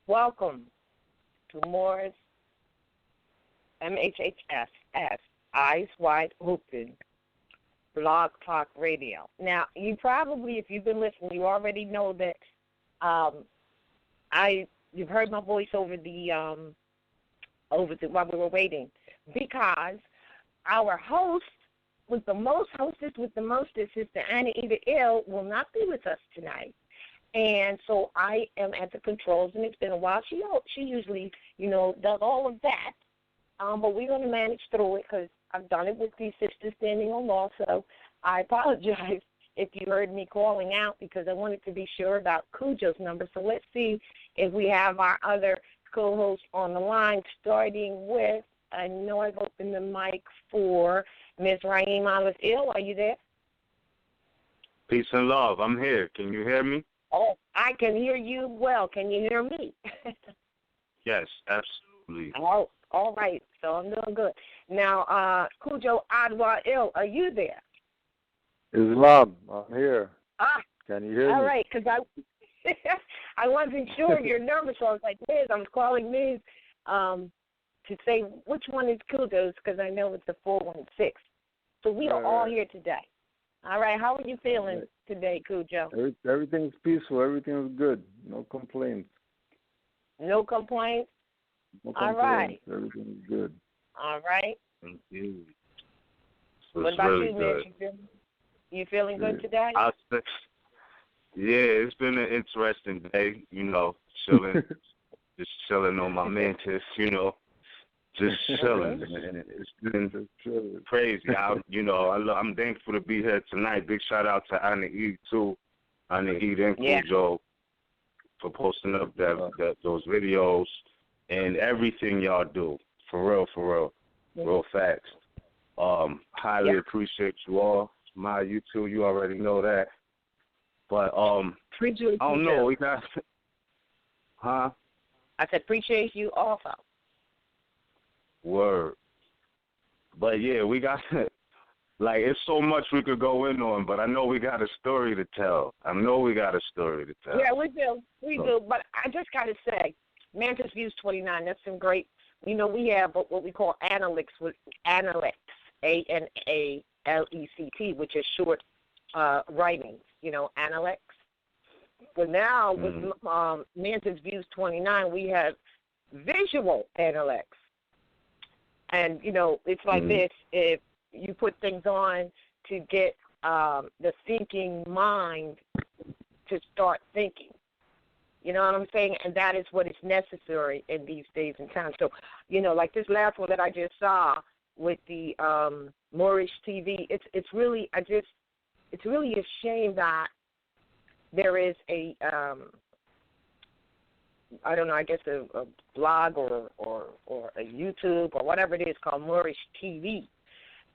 Welcome to Moor's MHHS, Eyes Wide Open, Blog Talk Radio. Now, you probably, if you've been listening, you already know that you've heard my voice over the while we were waiting, because our host with the most hostess with the mostest, Sister Anna Eda Ill, will not be with us tonight. And so I am at the controls, and it's been a while. She usually, does all of that. But we're going to manage through it because I've done it with these sisters standing on law. So I apologize if you heard me calling out, because I wanted to be sure about Cujo's number. So let's see if we have our other co-host on the line, starting with, I know I've opened the mic for Ms. Raheem Olive Ill. Are you there? Peace and love. I'm here. Can you hear me? Oh, I can hear you well. Can you hear me? Yes, absolutely. Oh, all right. So I'm doing good. Now, Cujo Adwa Ill, are you there? Islam, I'm here. Can you hear me? All right, because I wasn't sure of your number, so I was like, Miz, I'm calling Miz to say which one is Cujo's, because I know it's the 416. So we are all here today. All right, how are you feeling today, Cujo? Everything's peaceful. Everything's good. No complaints. No complaints? No complaints. All right. Everything's good. All right. Thank you. What about you, Miz? You feeling good today? It's been an interesting day, chilling. Just chilling on my mantis, just chilling. And it's been crazy. I'm thankful to be here tonight. Big shout out to Anna E, too. Anna E and Cujo for posting up those videos and everything y'all do. For real. Real facts. Highly appreciate you all. You too, you already know that. But I don't know, we got I said appreciate you also. Word. But yeah, we got it's so much we could go in on, but I know we got a story to tell. Yeah, we do. We do. But I just gotta say, Mantis Views 29, that's some great, we have what we call analects, ANALECT, which is short writings, analects. But now with Mantis Views 29, we have visual analects. And, it's like this. If you put things on to get the thinking mind to start thinking. You know what I'm saying? And that is what is necessary in these days and times. So, like this last one that I just saw with the Moorish TV, it's really a shame that there is a I don't know, I guess a blog or a YouTube or whatever it is called Moorish TV,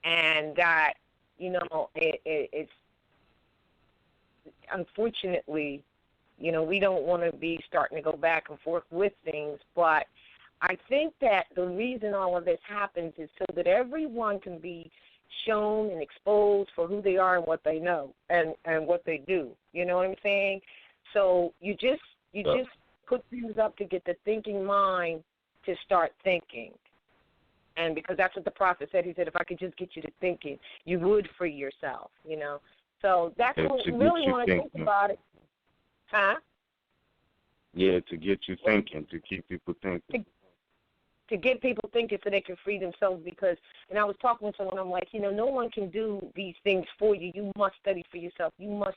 and that it's unfortunately we don't want to be starting to go back and forth with things, but I think that the reason all of this happens is so that everyone can be shown and exposed for who they are and what they know and what they do. You know what I'm saying? So you just put things up to get the thinking mind to start thinking. And because that's what the prophet said. He said, if I could just get you to thinking, you would free yourself, So that's what we really want to think about it. Huh? Yeah, to get you thinking, to keep people thinking. To get people thinking so they can free themselves, because, and I was talking with someone, I'm like, no one can do these things for you. You must study for yourself. You must,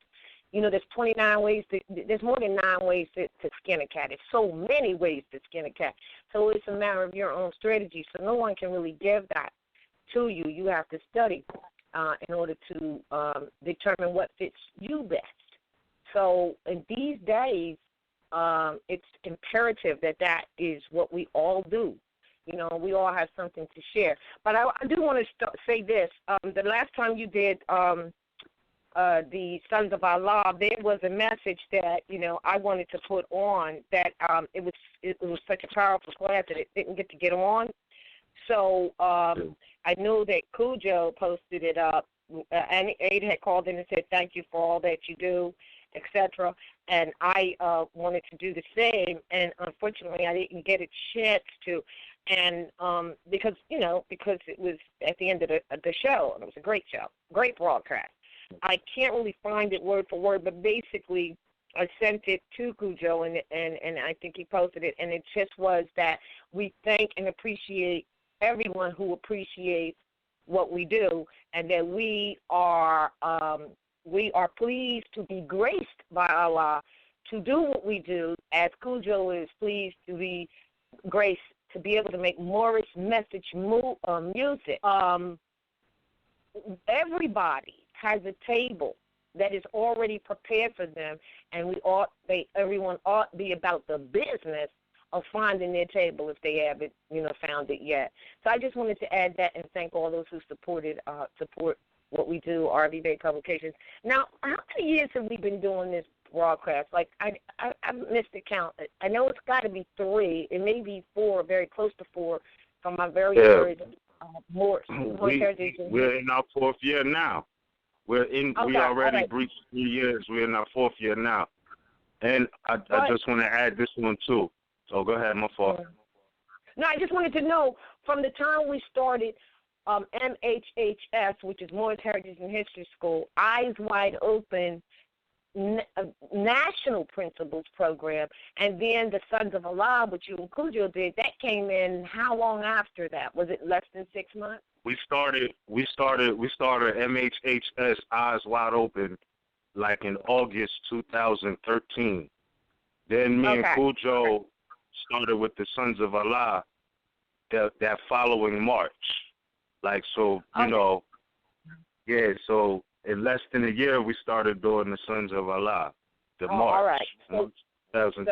there's 29 ways, there's more than 9 ways to skin a cat. There's so many ways to skin a cat. So it's a matter of your own strategy. So no one can really give that to you. You have to study in order to determine what fits you best. So in these days, it's imperative that is what we all do. We all have something to share. But I do want to say this. The last time you did the Sons of Allah, there was a message that, I wanted to put on that it was such a powerful class that it didn't get on. So I know that Cujo posted it up. And Ada had called in and said, thank you for all that you do. etc. And I wanted to do the same, and unfortunately I didn't get a chance to. And because it was at the end of the show, and it was a great show, great broadcast. I can't really find it word for word, but basically I sent it to Cujo, and I think he posted it, and it just was that we thank and appreciate everyone who appreciates what we do, and that we are pleased to be graced by Allah to do what we do, as Cujo is pleased to be graced to be able to make Moorish message music. Everybody has a table that is already prepared for them, and everyone ought to be about the business of finding their table if they haven't, found it yet. So I just wanted to add that and thank all those who support what we do, RVBey Publications. Now, how many years have we been doing this broadcast? Like, I missed the count. I know it's got to be 3. It may be 4, very close to 4, from my very first Moor Heritage. We're in our 4th year now. We already breached 3 years. We're in our 4th year now. And I just want to add this one, too. So go ahead, my fault. No, I just wanted to know, from the time we started MHHS, which is Moorish Heritage and History School, Eyes Wide Open, National Principles Program, and then the Sons of Allah, which you and Cujo did, that came in how long after that? Was it less than 6 months? We started MHHS Eyes Wide Open like in August 2013. Then me and Cujo started with the Sons of Allah that following March. Like, so, so in less than a year we started doing the Sons of Allah, the March. All right. So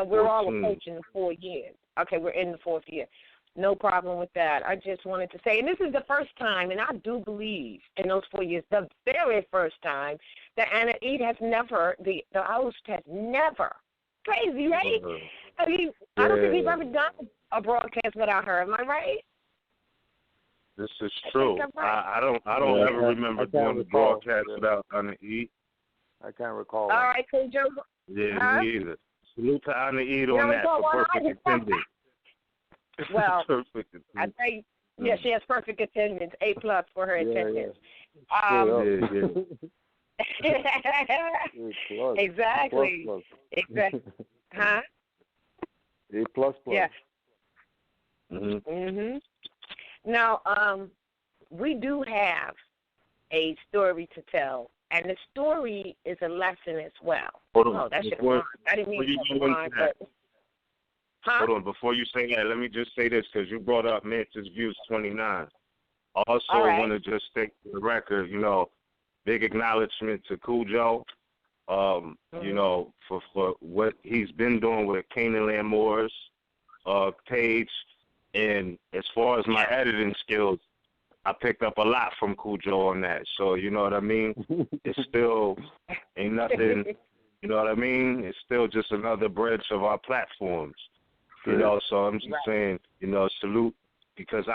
we're all approaching 4 years. Okay, we're in the 4th year. No problem with that. I just wanted to say, and this is the first time, and I do believe in those 4 years, the very first time that Anna Eid has never, the host has never, crazy, right? I mean, I don't think we've ever done a broadcast without her. Am I right? This is true. I don't ever remember doing a broadcast without Anna Eid. I can't recall. All right, cool, Joe. Yeah, me either. Salute to Anna Eid on that for perfect attendance. Well, I think, she has perfect attendance, A+ for her attendance. Exactly. Exactly. Huh? A++. Yeah. Now, we do have a story to tell, and the story is a lesson as well. Hold on. That should have I didn't mean to rhyme, but... Hold on, before you say that, let me just say this, because you brought up Mantis Views 29. I also want to just state for the record, big acknowledgement to Cujo, for what he's been doing with Canaan Land Moors page. And as far as my editing skills, I picked up a lot from Cujo on that. So, you know what I mean? It's still ain't nothing, you know what I mean? It's still just another branch of our platforms. So I'm just saying, salute, because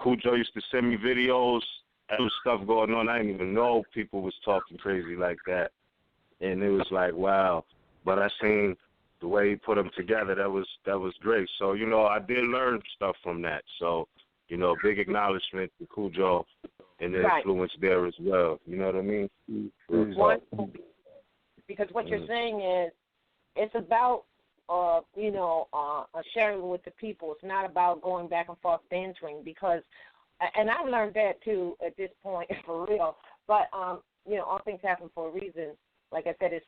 Cujo used to send me videos, there was stuff going on. I didn't even know people was talking crazy like that. And it was like, wow. But I seen the way he put them together, that was great. So, I did learn stuff from that. So, big acknowledgement to Cujo and the influence there as well. You know what I mean? Because what you're saying is, it's about sharing with the people. It's not about going back and forth bantering, because, and I've learned that too at this point for real. But all things happen for a reason. Like I said, it's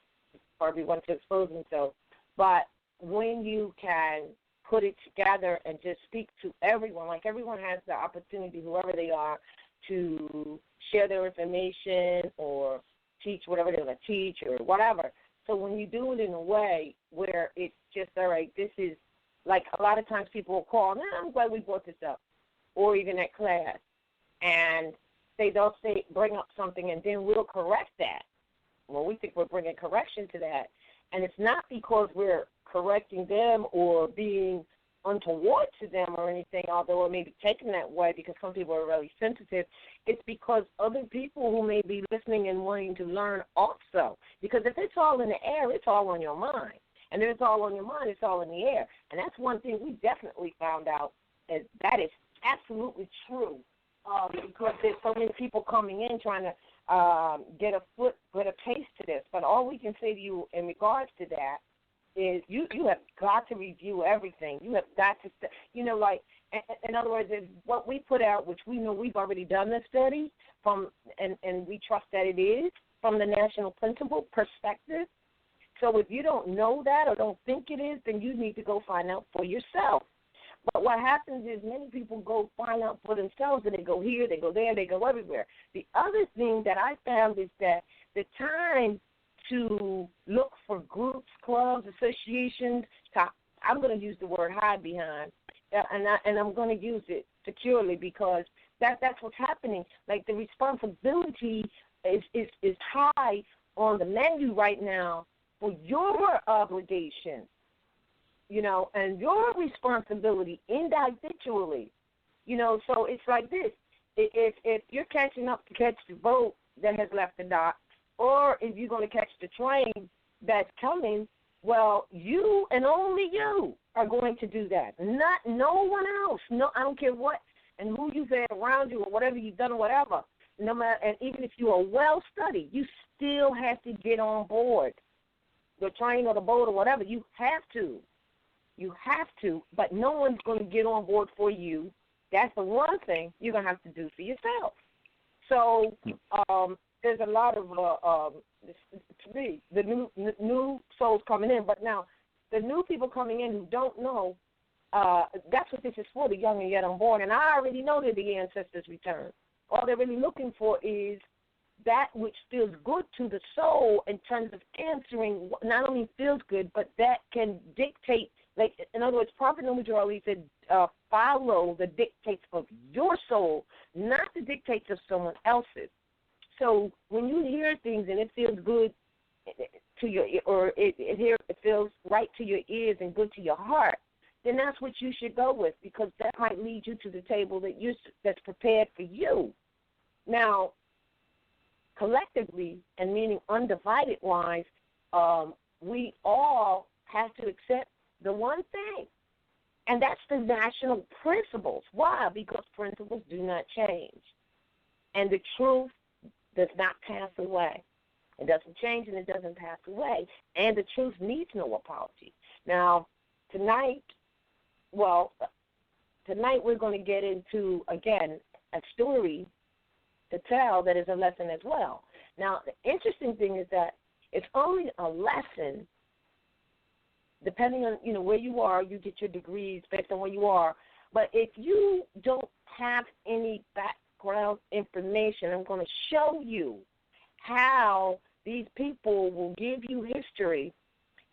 for everyone to expose themselves. But when you can put it together and just speak to everyone, like everyone has the opportunity, whoever they are, to share their information or teach whatever they're going to teach or whatever. So when you do it in a way where it's just, all right, this is, like a lot of times people will call, I'm glad we brought this up, or even at class, and they'll bring up something, and then we'll correct that. Well, we think we're bringing correction to that, and it's not because we're correcting them or being untoward to them or anything, although it may be taken that way because some people are really sensitive. It's because other people who may be listening and wanting to learn also. Because if it's all in the air, it's all on your mind. And if it's all on your mind, it's all in the air. And that's one thing we definitely found out, is that is absolutely true. Because there's so many people coming in trying to get a taste to this. But all we can say to you in regards to that is you have got to review everything. You have got to, like, in other words, is what we put out, which we know we've already done the study from, and we trust that it is from the national principle perspective. So if you don't know that or don't think it is, then you need to go find out for yourself. But what happens is many people go find out for themselves, and they go here, they go there, they go everywhere. The other thing that I found is that the time to look for groups, clubs, associations, I'm going to use the word hide behind, and I'm going to use it securely because that's what's happening. Like the responsibility is high on the menu right now for your obligation, and your responsibility individually, So it's like this: if you're catching up to catch the boat that has left the dock, or if you're going to catch the train that's coming, well, you and only you are going to do that. Not no one else. No, I don't care what and who you've had around you or whatever you've done or whatever. No matter, and even if you are well studied, you still have to get on board the train or the boat or whatever. You have to. You have to, but no one's going to get on board for you. That's the one thing you're going to have to do for yourself. So there's a lot of, to me, the new souls coming in. But now, the new people coming in who don't know, that's what this is for, the young and yet unborn. And I already know that the ancestors return. All they're really looking for is that which feels good to the soul in terms of answering, not only feels good, but that can dictate. Like, in other words, Prophet Nomadral said, follow the dictates of your soul, not the dictates of someone else's. So when you hear things and it feels good to your, or it feels right to your ears and good to your heart, then that's what you should go with, because that might lead you to the table that's prepared for you. Now, collectively, and meaning undivided-wise, we all have to accept the one thing, and that's the national principles. Why? Because principles do not change, and the truth does not pass away. It doesn't change, and it doesn't pass away, and the truth needs no apology. Now, tonight we're going to get into, again, a story to tell that is a lesson as well. Now, the interesting thing is that it's only a lesson. Depending on, where you are, you get your degrees based on where you are. But if you don't have any background information, I'm going to show you how these people will give you history,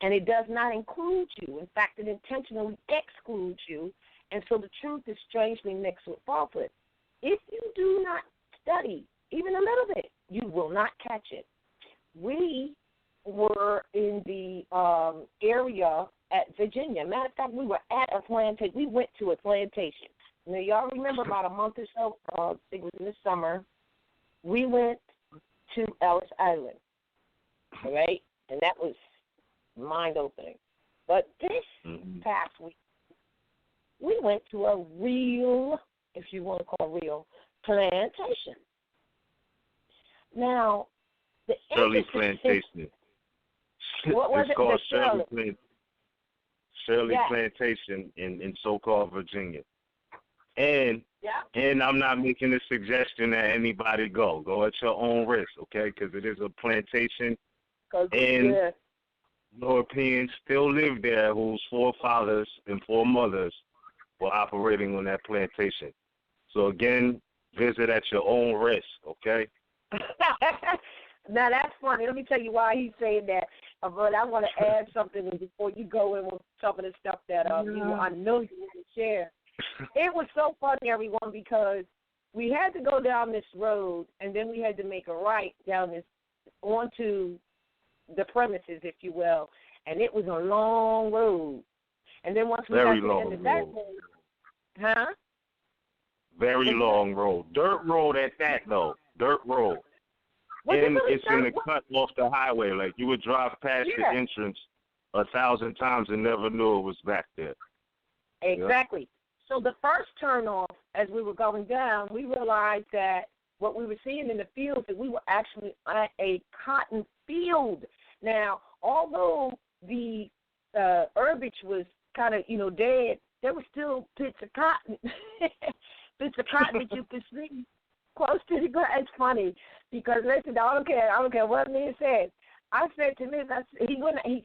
and it does not include you. In fact, it intentionally excludes you, and so the truth is strangely mixed with falsehood. If you do not study even a little bit, you will not catch it. We were in the area at Virginia. Matter of fact, we were at a plantation. We went to a plantation. Now, y'all remember about a month or so, I think it was in the summer, we went to Ellis Island, all right? And that was mind-opening. But this past week, we went to a real, if you want to call real, plantation. Now, the Shirley Plantation. What was it's called Shirley yeah. Plantation in so-called Virginia. And I'm not making a suggestion that anybody go at your own risk, okay? Because it is a plantation, and Europeans still live there whose forefathers and foremothers were operating on that plantation. So again, visit at your own risk, okay? Now, that's funny. Let me tell you why he's saying that. But I want to add something before you go in with some of the stuff that I know you want to share. It was so funny, everyone, because we had to go down this road, and then we had to make a right down this onto the premises, if you will, and it was a long road. And then once we Very got to the end of that road, huh? Very long road. Dirt road at that, though. Dirt road. And it's in the cut off the highway. Like, you would drive past the entrance 1,000 times and never knew it was back there. Exactly. Yep. So the first turn off, as we were going down, we realized that what we were seeing in the fields, that we were actually at a cotton field. Now, although the herbage was kind of, dead, there were still bits of cotton. Bits of cotton that you could see close to the ground. It's funny because, listen, I don't care what man said. I said to Miss,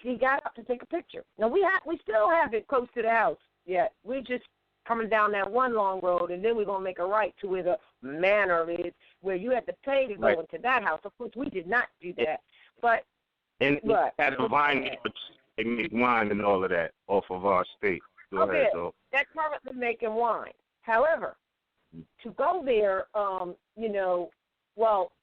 he got up to take a picture. Now, we still have it close to the house yet. We're just coming down that one long road, and then we're going to make a right to where the manor is, where you had to pay to go into that house. Of course, we did not do that. But had a vine, they make wine and all of that off of our estate. Go ahead, though. They're currently making wine. However, to go there,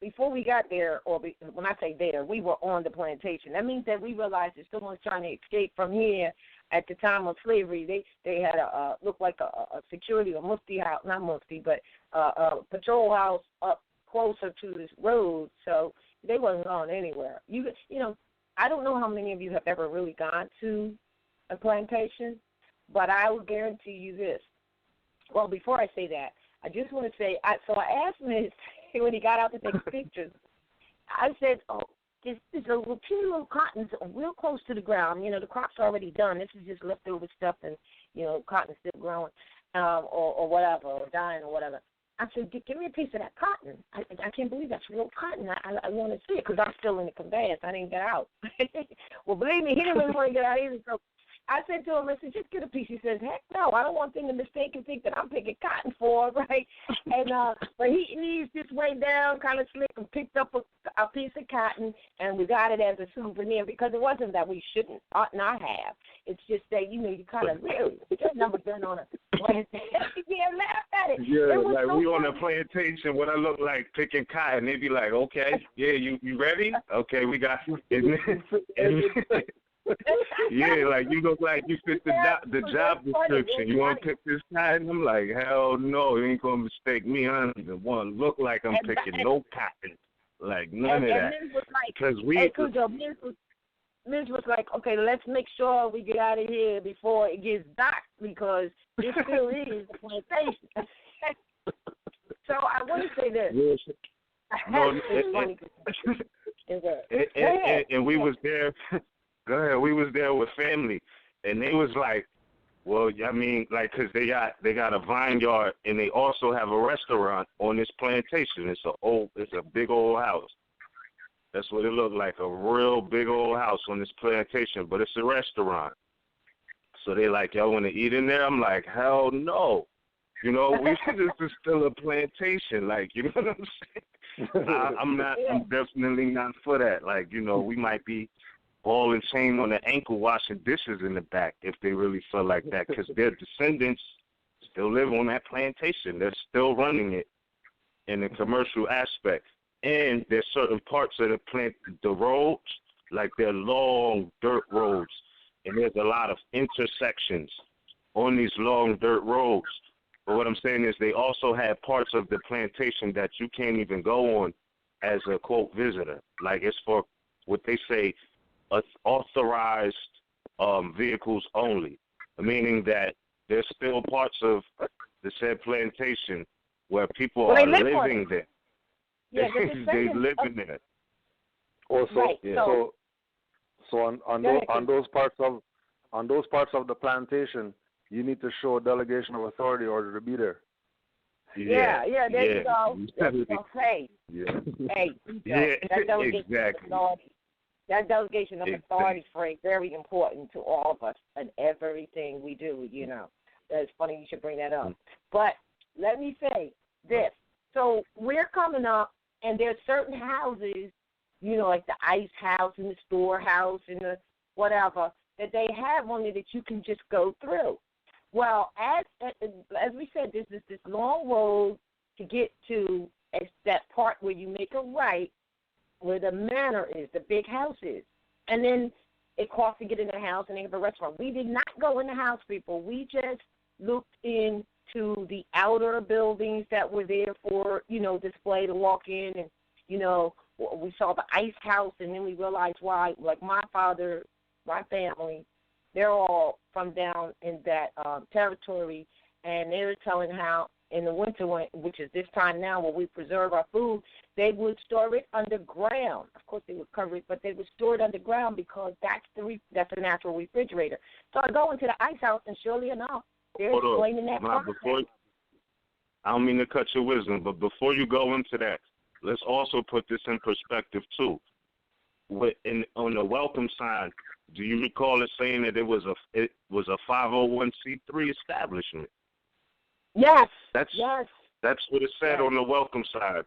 before we got there, when I say there, we were on the plantation. That means that we realized that someone's trying to escape from here at the time of slavery. They had looked like a security or mufti house, not mufti, but a patrol house up closer to this road, so they wasn't going anywhere. I don't know how many of you have ever really gone to a plantation, but I will guarantee you this. Well, before I say that, I just want to say, I asked Miss when he got out to take pictures, I said, there's a little cotton real close to the ground. The crop's already done. This is just leftover stuff, and, cotton's still growing or whatever, or dying or whatever. I said, give me a piece of that cotton. I can't believe that's real cotton. I want to see it because I'm still in the conveyance. I didn't get out. Well, believe me, he didn't really want to get out either, so I said to him, I said, just get a piece. He says, heck no, I don't want them to mistake and think that I'm picking cotton for, right? And but he eased his way down, kind of slick, and picked up a piece of cotton, and we got it as a souvenir because it wasn't that we ought not have. It's just that, you kind of really, just never been on a plantation. Yeah, laugh at it. Yeah, it like so we funny. On a plantation, what I look like picking cotton, they'd be like, okay, yeah, you ready? Okay, we got yeah, like you look like you fit the job description. You want to pick this cotton? I'm like, hell no, you ain't gonna mistake me. I don't even want to look like I'm picking no cotton, like none of that. Because Ms. was like, okay, let's make sure we get out of here before it gets dark because it still is a plantation. So I want to say this. And we was there. Go ahead. We was there with family, and they was like, well, I mean, like, 'cause they got a vineyard, and they also have a restaurant on this plantation. It's a big old house. That's what it looked like, a real big old house on this plantation, but it's a restaurant. So they like, y'all want to eat in there? I'm like, hell no. This is still a plantation. Like, you know what I'm saying? I'm definitely not for that. Like, we might be ball and chain on the ankle washing dishes in the back if they really feel like that, because their descendants still live on that plantation. They're still running it in the commercial aspect. And there's certain parts of the roads, like they're long dirt roads, and there's a lot of intersections on these long dirt roads. But what I'm saying is they also have parts of the plantation that you can't even go on as a, quote, visitor. Like it's for what they say, authorized vehicles only, meaning that there's still parts of the said plantation where people are living there. Yeah, they live in there. Also, right. Yeah. So on those parts of the plantation, you need to show a delegation of authority in order to be there. Yeah, there you go. Hey, exactly. That delegation of authority is very important to all of us and everything we do, It's funny you should bring that up. But let me say this. So we're coming up, and there's certain houses, like the ice house and the storehouse and the whatever, that they have on there that you can just go through. Well, as we said, there's this long road to get to that part where you make a right, where the manor is, the big house is. And then it cost to get in the house, and they have a restaurant. We did not go in the house, people. We just looked into the outer buildings that were there for, display to walk in, and, we saw the ice house, and then we realized why, like my father, my family, they're all from down in that territory, and they were telling how in the winter, which is this time now where we preserve our food, they would store it underground. Of course, they would cover it, but they would store it underground because that's a natural refrigerator. So I go into the ice house, and surely enough, they're explaining that process. I don't mean to cut your wisdom, but before you go into that, let's also put this in perspective too. On the welcome sign, do you recall it saying that it was a 501c3 establishment? Yes. That's what it said on the welcome side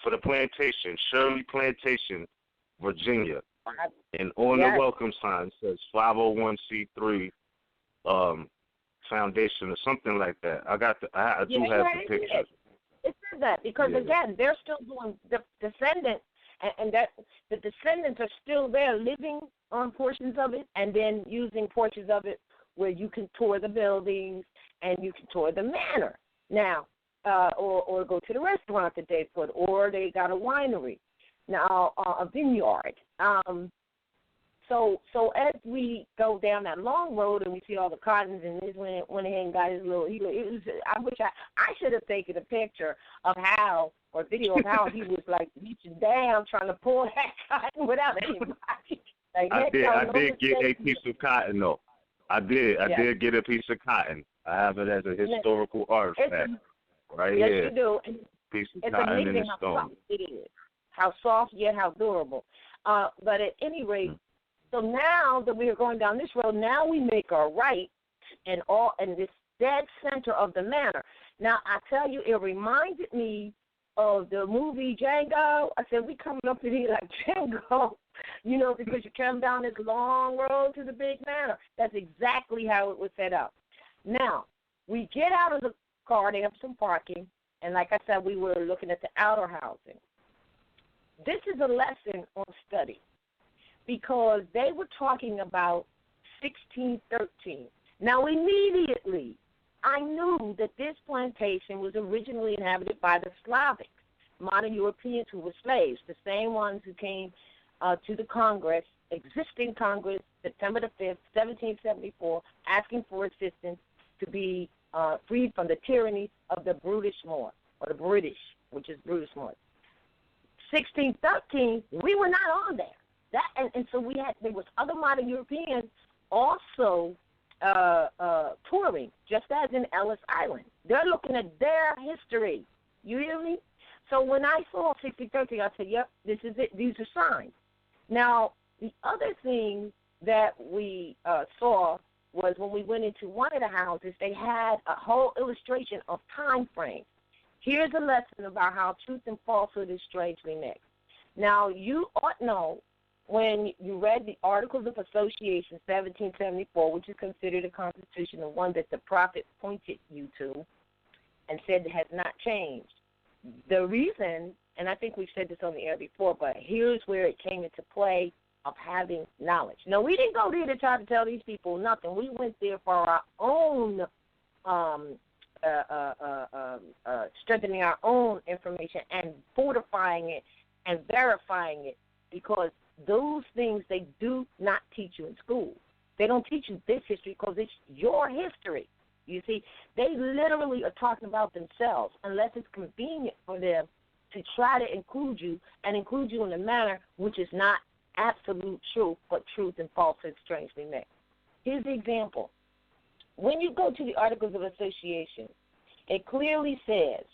for the plantation, Shirley Plantation, Virginia. And on the welcome sign it says 501c3 foundation or something like that. I do have the picture. It says that because again, they're still doing the descendants, and that the descendants are still there, living on portions of it, and then using portions of it where you can tour the buildings and you can tour the manor now, or go to the restaurant that they put, or they got a winery now, a vineyard. So as we go down that long road and we see all the cottons, and this went ahead and got his little. I wish I should have taken a picture of how, or video of how he was like reaching down trying to pull that cotton without anybody. Like, I did get a piece of cotton though. I did get a piece of cotton. I have it as a historical artifact right here. Yes, you do. Piece of it's cotton amazing in the how stone. soft it is. How soft yet how durable. But at any rate, so now that we are going down this road, now we make our right in this dead center of the manor. Now, I tell you, it reminded me of the movie Django. I said, we coming up in here like Django, because you come down this long road to the big manor. That's exactly how it was set up. Now, we get out of the car. They have some parking. And like I said, we were looking at the outer housing. This is a lesson on study, because they were talking about 1613. Now, immediately, I knew that this plantation was originally inhabited by the Slavics, modern Europeans who were slaves, the same ones who came to the Congress, existing Congress, September the 5th, 1774, asking for assistance to be freed from the tyranny of the British Moor, or the British, which is British Moor. 1613, we were not on there. And so there was other modern Europeans also touring, just as in Ellis Island. They're looking at their history. You hear me? So when I saw 1613, I said, yep, this is it. These are signs. Now, the other thing that we saw was when we went into one of the houses, they had a whole illustration of time frames. Here's a lesson about how truth and falsehood is strangely mixed. Now, you ought to know, when you read the Articles of Association, 1774, which is considered a constitution, the one that the prophet pointed you to and said has not changed. The reason, and I think we've said this on the air before, but here's where it came into play of having knowledge. No, we didn't go there to try to tell these people nothing. We went there for our own strengthening our own information and fortifying it and verifying it, because those things they do not teach you in school. They don't teach you this history because it's your history. You see, they literally are talking about themselves unless it's convenient for them to try to include you and include you in a manner which is not absolute truth, but truth and falsehood strangely mixed. Here's the example. When you go to the Articles of Association, it clearly says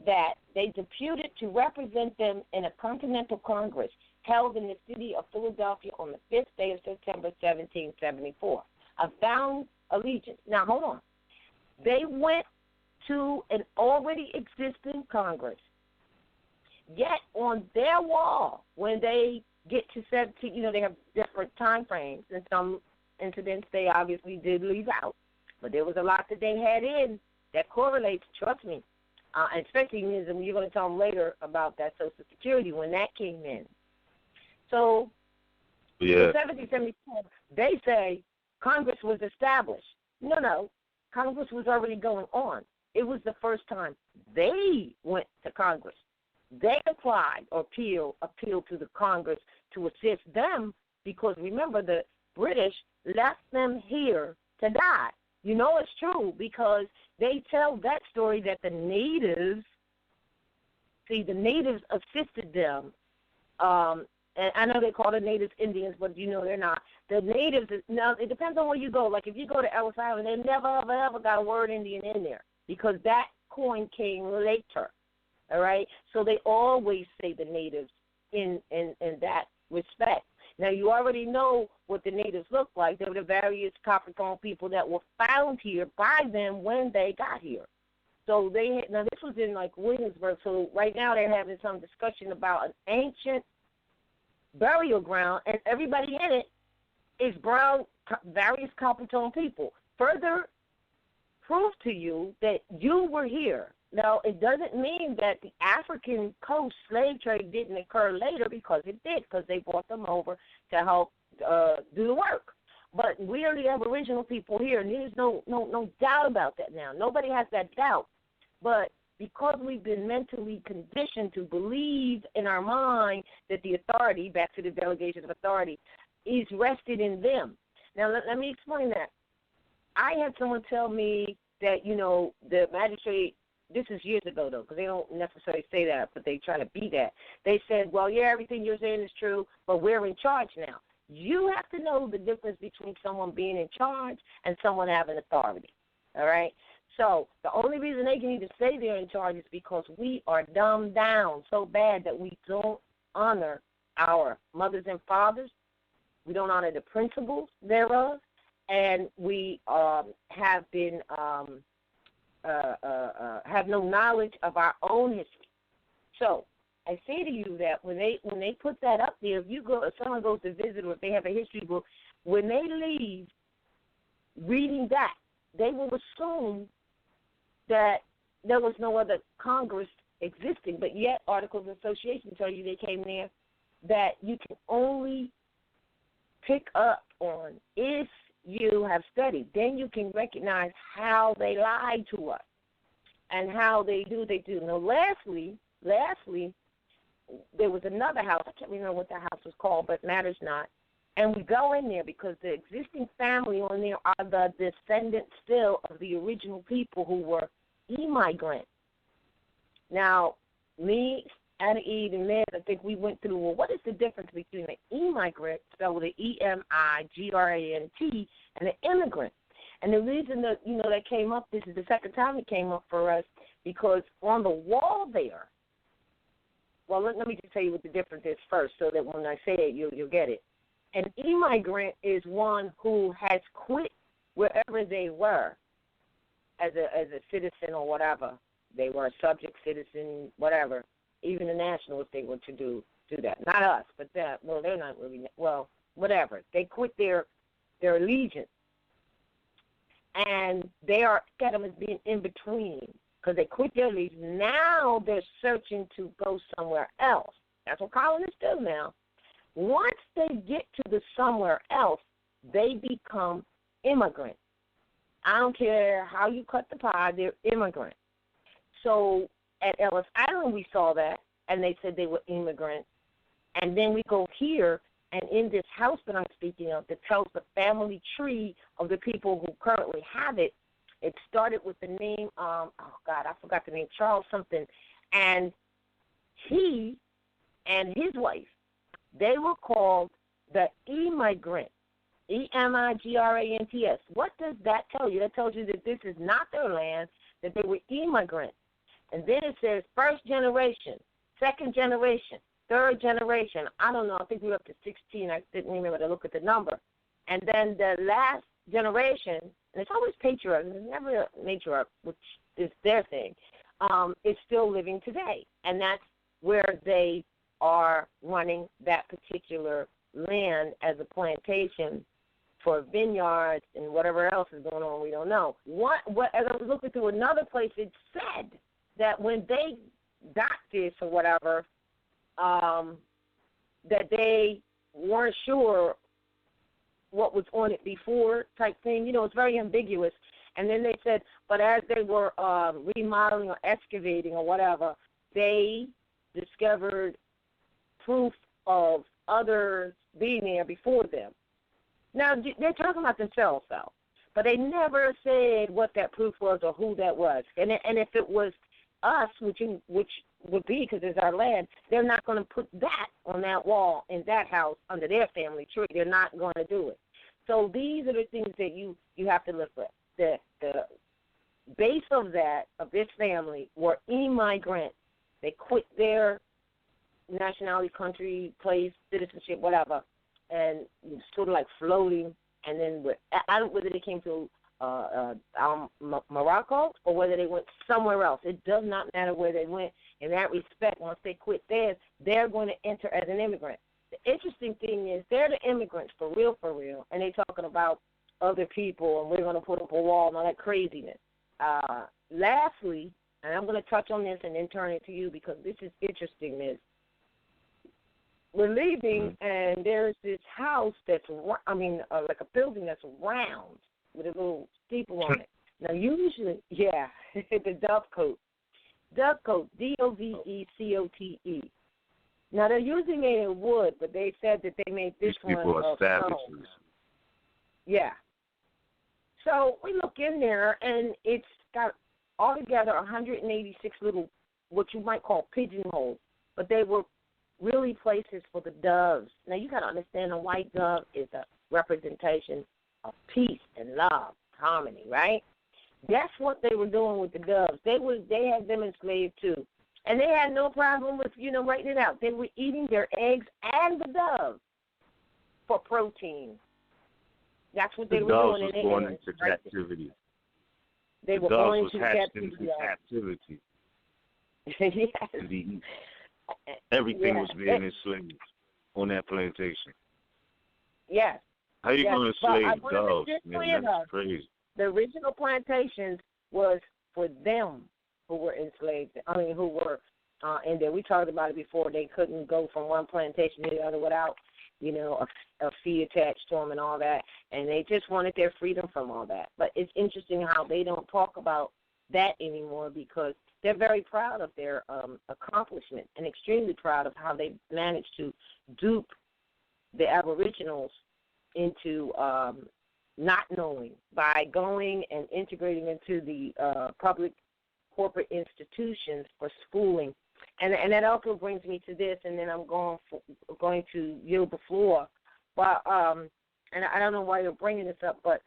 that they deputed to represent them in a Continental Congress held in the city of Philadelphia on the 5th day of September, 1774. A bound allegiance. Now, hold on. They went to an already existing Congress. Yet on their wall, when they get to 17, they have different time frames, and some incidents they obviously did leave out. But there was a lot that they had in that correlates, trust me, and especially when you're going to tell them later about that Social Security when that came in. So Yeah. In 1774, they say Congress was established. No, Congress was already going on. It was the first time they went to Congress. They applied or appealed to the Congress to assist them because, remember, the British left them here to die. You know it's true because they tell that story that the natives assisted them. And I know they call the natives Indians, but they're not. The natives, now it depends on where you go. Like if you go to Ellis Island, they never, ever got a word Indian in there because that coin came later. All right? So they always say the natives in that respect. Now, you already know what the natives look like. They were the various copper-tone people that were found here by them when they got here. So now this was in like Williamsburg. So right now they're having some discussion about an ancient burial ground, and everybody in it is brown, various copper-tone people. Further proof to you that you were here. Now, it doesn't mean that the African coast slave trade didn't occur later, because it did, because they brought them over to help do the work. But we are the Aboriginal people here, and there's no doubt about that now. Nobody has that doubt. But because we've been mentally conditioned to believe in our mind that the authority, back to the delegation of authority, is rested in them. Now, let me explain that. I had someone tell me that, the magistrate, this is years ago, though, because they don't necessarily say that, but they try to be that. They said, well, yeah, everything you're saying is true, but we're in charge now. You have to know the difference between someone being in charge and someone having authority, all right? So the only reason they can even say they're in charge is because we are dumbed down so bad that we don't honor our mothers and fathers. We don't honor the principles thereof, and we have no knowledge of our own history. So I say to you that when they put that up there, if someone goes to visit, or if they have a history book, when they leave reading that, they will assume that there was no other Congress existing, but yet Articles of Association tell you they came there, that you can only pick up on if you have studied. Then you can recognize how they lied to us and how they do. Now, lastly, there was another house. I can't remember what that house was called, but matters not. And we go in there because the existing family on there are the descendants still of the original people who were immigrants. Now, me, Anna Eve, and Liz, I think we went through, well, what is the difference between an immigrant, spelled with an E-M-I-G-R-A-N-T, and an immigrant? And the reason that, that came up, this is the second time it came up for us, because on the wall there, well, let me just tell you what the difference is first, so that when I say it, you'll get it. An immigrant is one who has quit wherever they were as a citizen or whatever. They were a subject citizen, whatever. Even a national, if they were to do that. Not us, but that. Well, they're not really. Well, whatever. They quit their allegiance, and they are at them as being in between because they quit their allegiance. Now they're searching to go somewhere else. That's what colonists do now. Once they get to the somewhere else, they become immigrants. I don't care how you cut the pie, they're immigrants. So at Ellis Island we saw that, and they said they were immigrants. And then we go here, and in this house that I'm speaking of that tells the family tree of the people who currently have it, it started with the name, I forgot the name, Charles something. And he and his wife, they were called the immigrants, E-M-I-G-R-A-N-T-S. What does that tell you? That tells you that this is not their land, that they were immigrants. And then it says first generation, second generation, third generation. I don't know. I think we were up to 16. I didn't remember to look at the number. And then the last generation, and it's always patriarch, it's never a matriarch, which is their thing, is still living today. And that's where they are running that particular land as a plantation for vineyards and whatever else is going on, we don't know. As I was looking through another place, it said that when they got this or whatever, that they weren't sure what was on it before type thing. It's very ambiguous. And then they said, but as they were remodeling or excavating or whatever, they discovered proof of others being there before them. Now, they're talking about themselves, though, but they never said what that proof was or who that was. And if it was us, which would be because it's our land, they're not going to put that on that wall in that house under their family tree. They're not going to do it. So these are the things that you have to look at. The base of this family were immigrants. They quit their nationality, country, place, citizenship, whatever, and sort of like floating. And then I don't know whether they came to Morocco or whether they went somewhere else. It does not matter where they went. In that respect, once they quit theirs, they're going to enter as an immigrant. The interesting thing is they're the immigrants for real, and they're talking about other people and we're going to put up a wall and all that craziness. Lastly, and I'm going to touch on this and then turn it to you because this is interesting, Ms. We're leaving and there's this house that's, like a building that's round with a little steeple on it. Now, usually, the Dovecote. Dovecote, Dovecote. Now, they're using it in wood, but they said that they made this one of stone. Yeah. So we look in there, and it's got altogether 186 little, what you might call pigeonholes, but they were really places for the doves. Now, you got to understand a white dove is a representation of peace and love, harmony, right? That's what they were doing with the doves. They had them enslaved, too. And they had no problem with, writing it out. They were eating their eggs and the doves for protein. That's what they were doing. The doves was born into captivity. They were born into captivity. Yes. Indeed. Everything was being enslaved on that plantation. Yes. How you going to enslave doves? Man, that's crazy. The original plantations was for them who were enslaved. Who were in there. We talked about it before. They couldn't go from one plantation to the other without, a fee attached to them and all that. And they just wanted their freedom from all that. But it's interesting how they don't talk about that anymore because they're very proud of their accomplishment and extremely proud of how they managed to dupe the Aboriginals into not knowing by going and integrating into the public corporate institutions for schooling. And that also brings me to this, and then I'm going to yield the floor. But and I don't know why you're bringing this up, but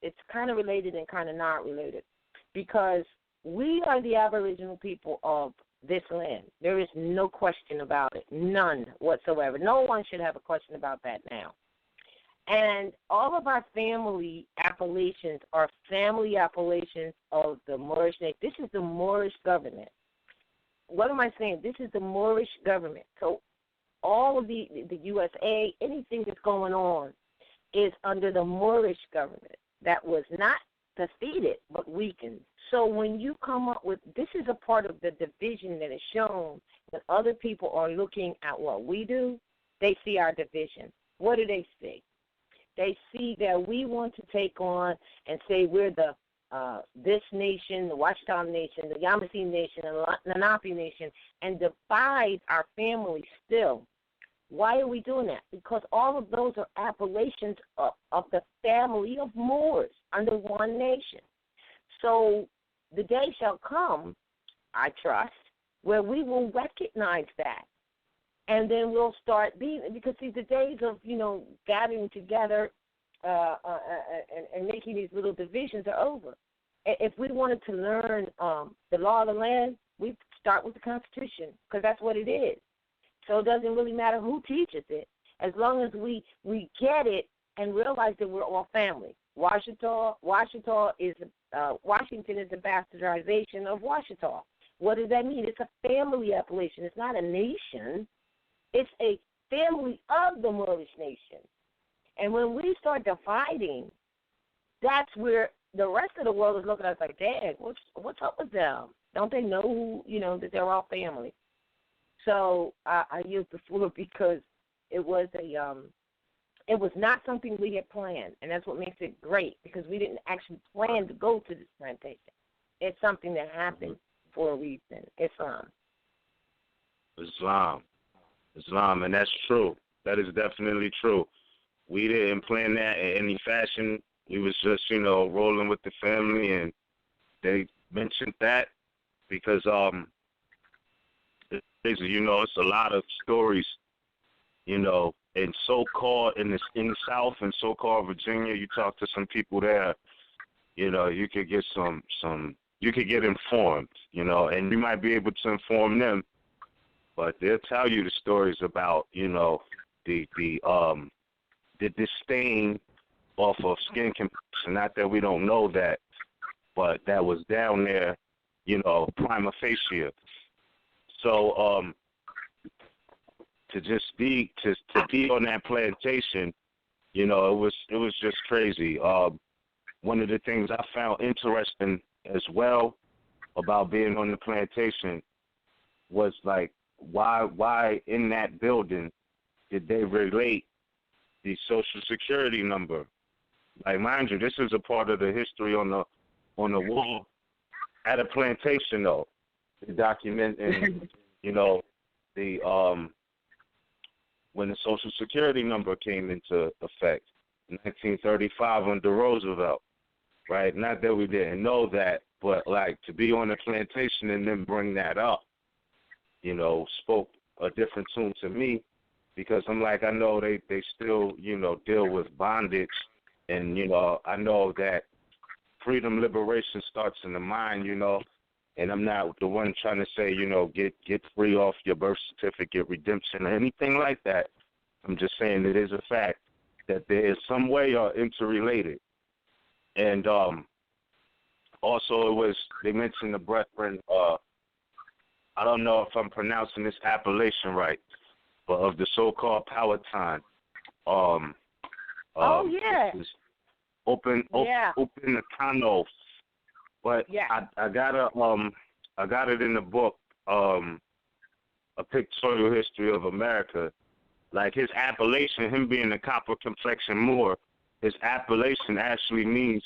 it's kind of related and kind of not related because we are the Aboriginal people of this land. There is no question about it, none whatsoever. No one should have a question about that now. And all of our family appellations are family appellations of the Moorish nation. This is the Moorish government. What am I saying? This is the Moorish government. So all of the USA, anything that's going on is under the Moorish government that was not defeated but weakened. So when you come up with, this is a part of the division that is shown when other people are looking at what we do, they see our division. What do they see? They see that we want to take on and say we're the this nation, the Washita Nation, the Yamasee Nation, and the Lenape Nation, and divide our family still. Why are we doing that? Because all of those are appellations of the family of Moors under one nation. So the day shall come, I trust, where we will recognize that. And then we'll start being, because see, the days of, gathering together and making these little divisions are over. If we wanted to learn the law of the land, we start with the Constitution, because that's what it is. So it doesn't really matter who teaches it, as long as we get it and realize that we're all family. Washington is Washington is the bastardization of Washita. What does that mean? It's a family appellation. It's not a nation. It's a family of the Moorish nation. And when we start dividing, that's where the rest of the world is looking at us like, Dad, what's up with them? Don't they know who, that they're all family? So I use the floor because it was it was not something we had planned, and that's what makes it great, because we didn't actually plan to go to this plantation. It's something that happened for a reason. Islam, and that's true. That is definitely true. We didn't plan that in any fashion. We was just, rolling with the family, and they mentioned that because it's it's a lot of stories, in so-called in the South and so-called Virginia. You talk to some people there, you could get you could get informed, and you might be able to inform them, but they'll tell you the stories about, the disdain off of skin complexion. Not that we don't know that, but that was down there, prima facie. So to just be on that plantation, it was just crazy. One of the things I found interesting as well about being on the plantation was like why in that building did they relate the Social Security number? Like, mind you, this is a part of the history on the wall at a plantation, though. The document and when the Social Security number came into effect in 1935 under Roosevelt, right? Not that we didn't know that, but like to be on the plantation and then bring that up, spoke a different tune to me, because I'm like, I know they still, deal with bondage, and, I know that freedom, liberation starts in the mind, and I'm not the one trying to say, get free off your birth certificate, redemption, or anything like that. I'm just saying it is a fact that there is some way are interrelated. And also they mentioned the brethren, I don't know if I'm pronouncing this appellation right, but of the so-called Powhatan. Open Econos. But yeah. I got it in the book, A Pictorial History of America. Like his appellation, him being a copper complexion Moor, his appellation actually means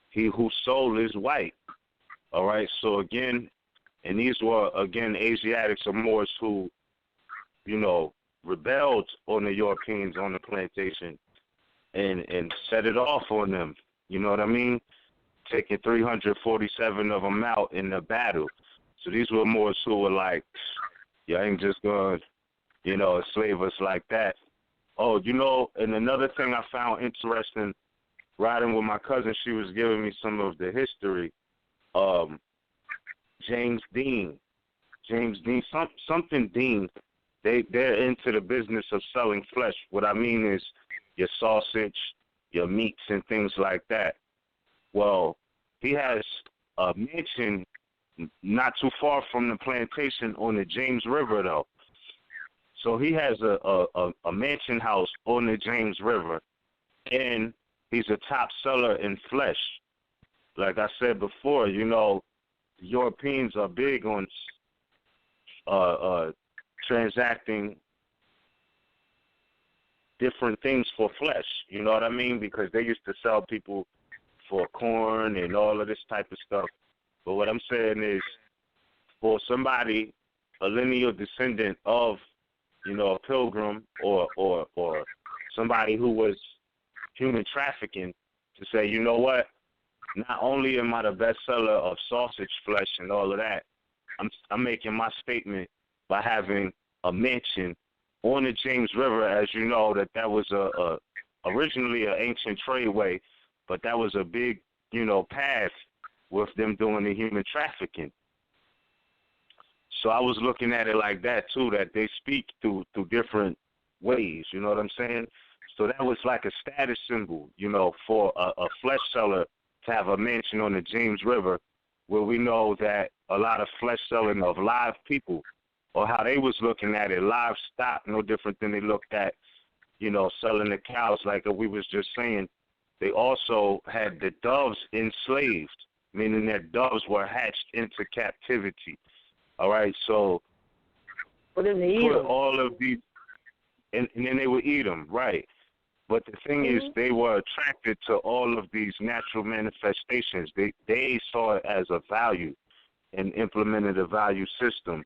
he whose soul is white. All right. So again, and these were Asiatics or Moors who, rebelled on the Europeans on the plantation and set it off on them. You know what I mean? Taking 347 of them out in the battle. So these were Moors who were like, you ain't just going to, enslave us like that. Oh, and another thing I found interesting, riding with my cousin, she was giving me some of the history. James Dean, something Dean, they're into the business of selling flesh. What I mean is your sausage, your meats, and things like that. Well, he has a mansion not too far from the plantation on the James River, though. So he has a mansion house on the James River, and he's a top seller in flesh. Like I said before, Europeans are big on transacting different things for flesh, you know what I mean? Because they used to sell people for corn and all of this type of stuff. But what I'm saying is, for somebody, a lineal descendant of, a pilgrim or somebody who was human trafficking, to say, you know what, not only am I the best seller of sausage flesh and all of that, I'm making my statement by having a mansion on the James River. As you know, that was originally an ancient tradeway, but that was a big, path with them doing the human trafficking. So I was looking at it like that too, that they speak through different ways, you know what I'm saying? So that was like a status symbol, for a flesh seller to have a mansion on the James River, where we know that a lot of flesh selling of live people, or how they was looking at it, livestock, no different than they looked at, selling the cows, like we was just saying. They also had the doves enslaved, meaning that doves were hatched into captivity. All right, so put all of these, and then they would eat them, right? But the thing is, they were attracted to all of these natural manifestations. They saw it as a value and implemented a value system.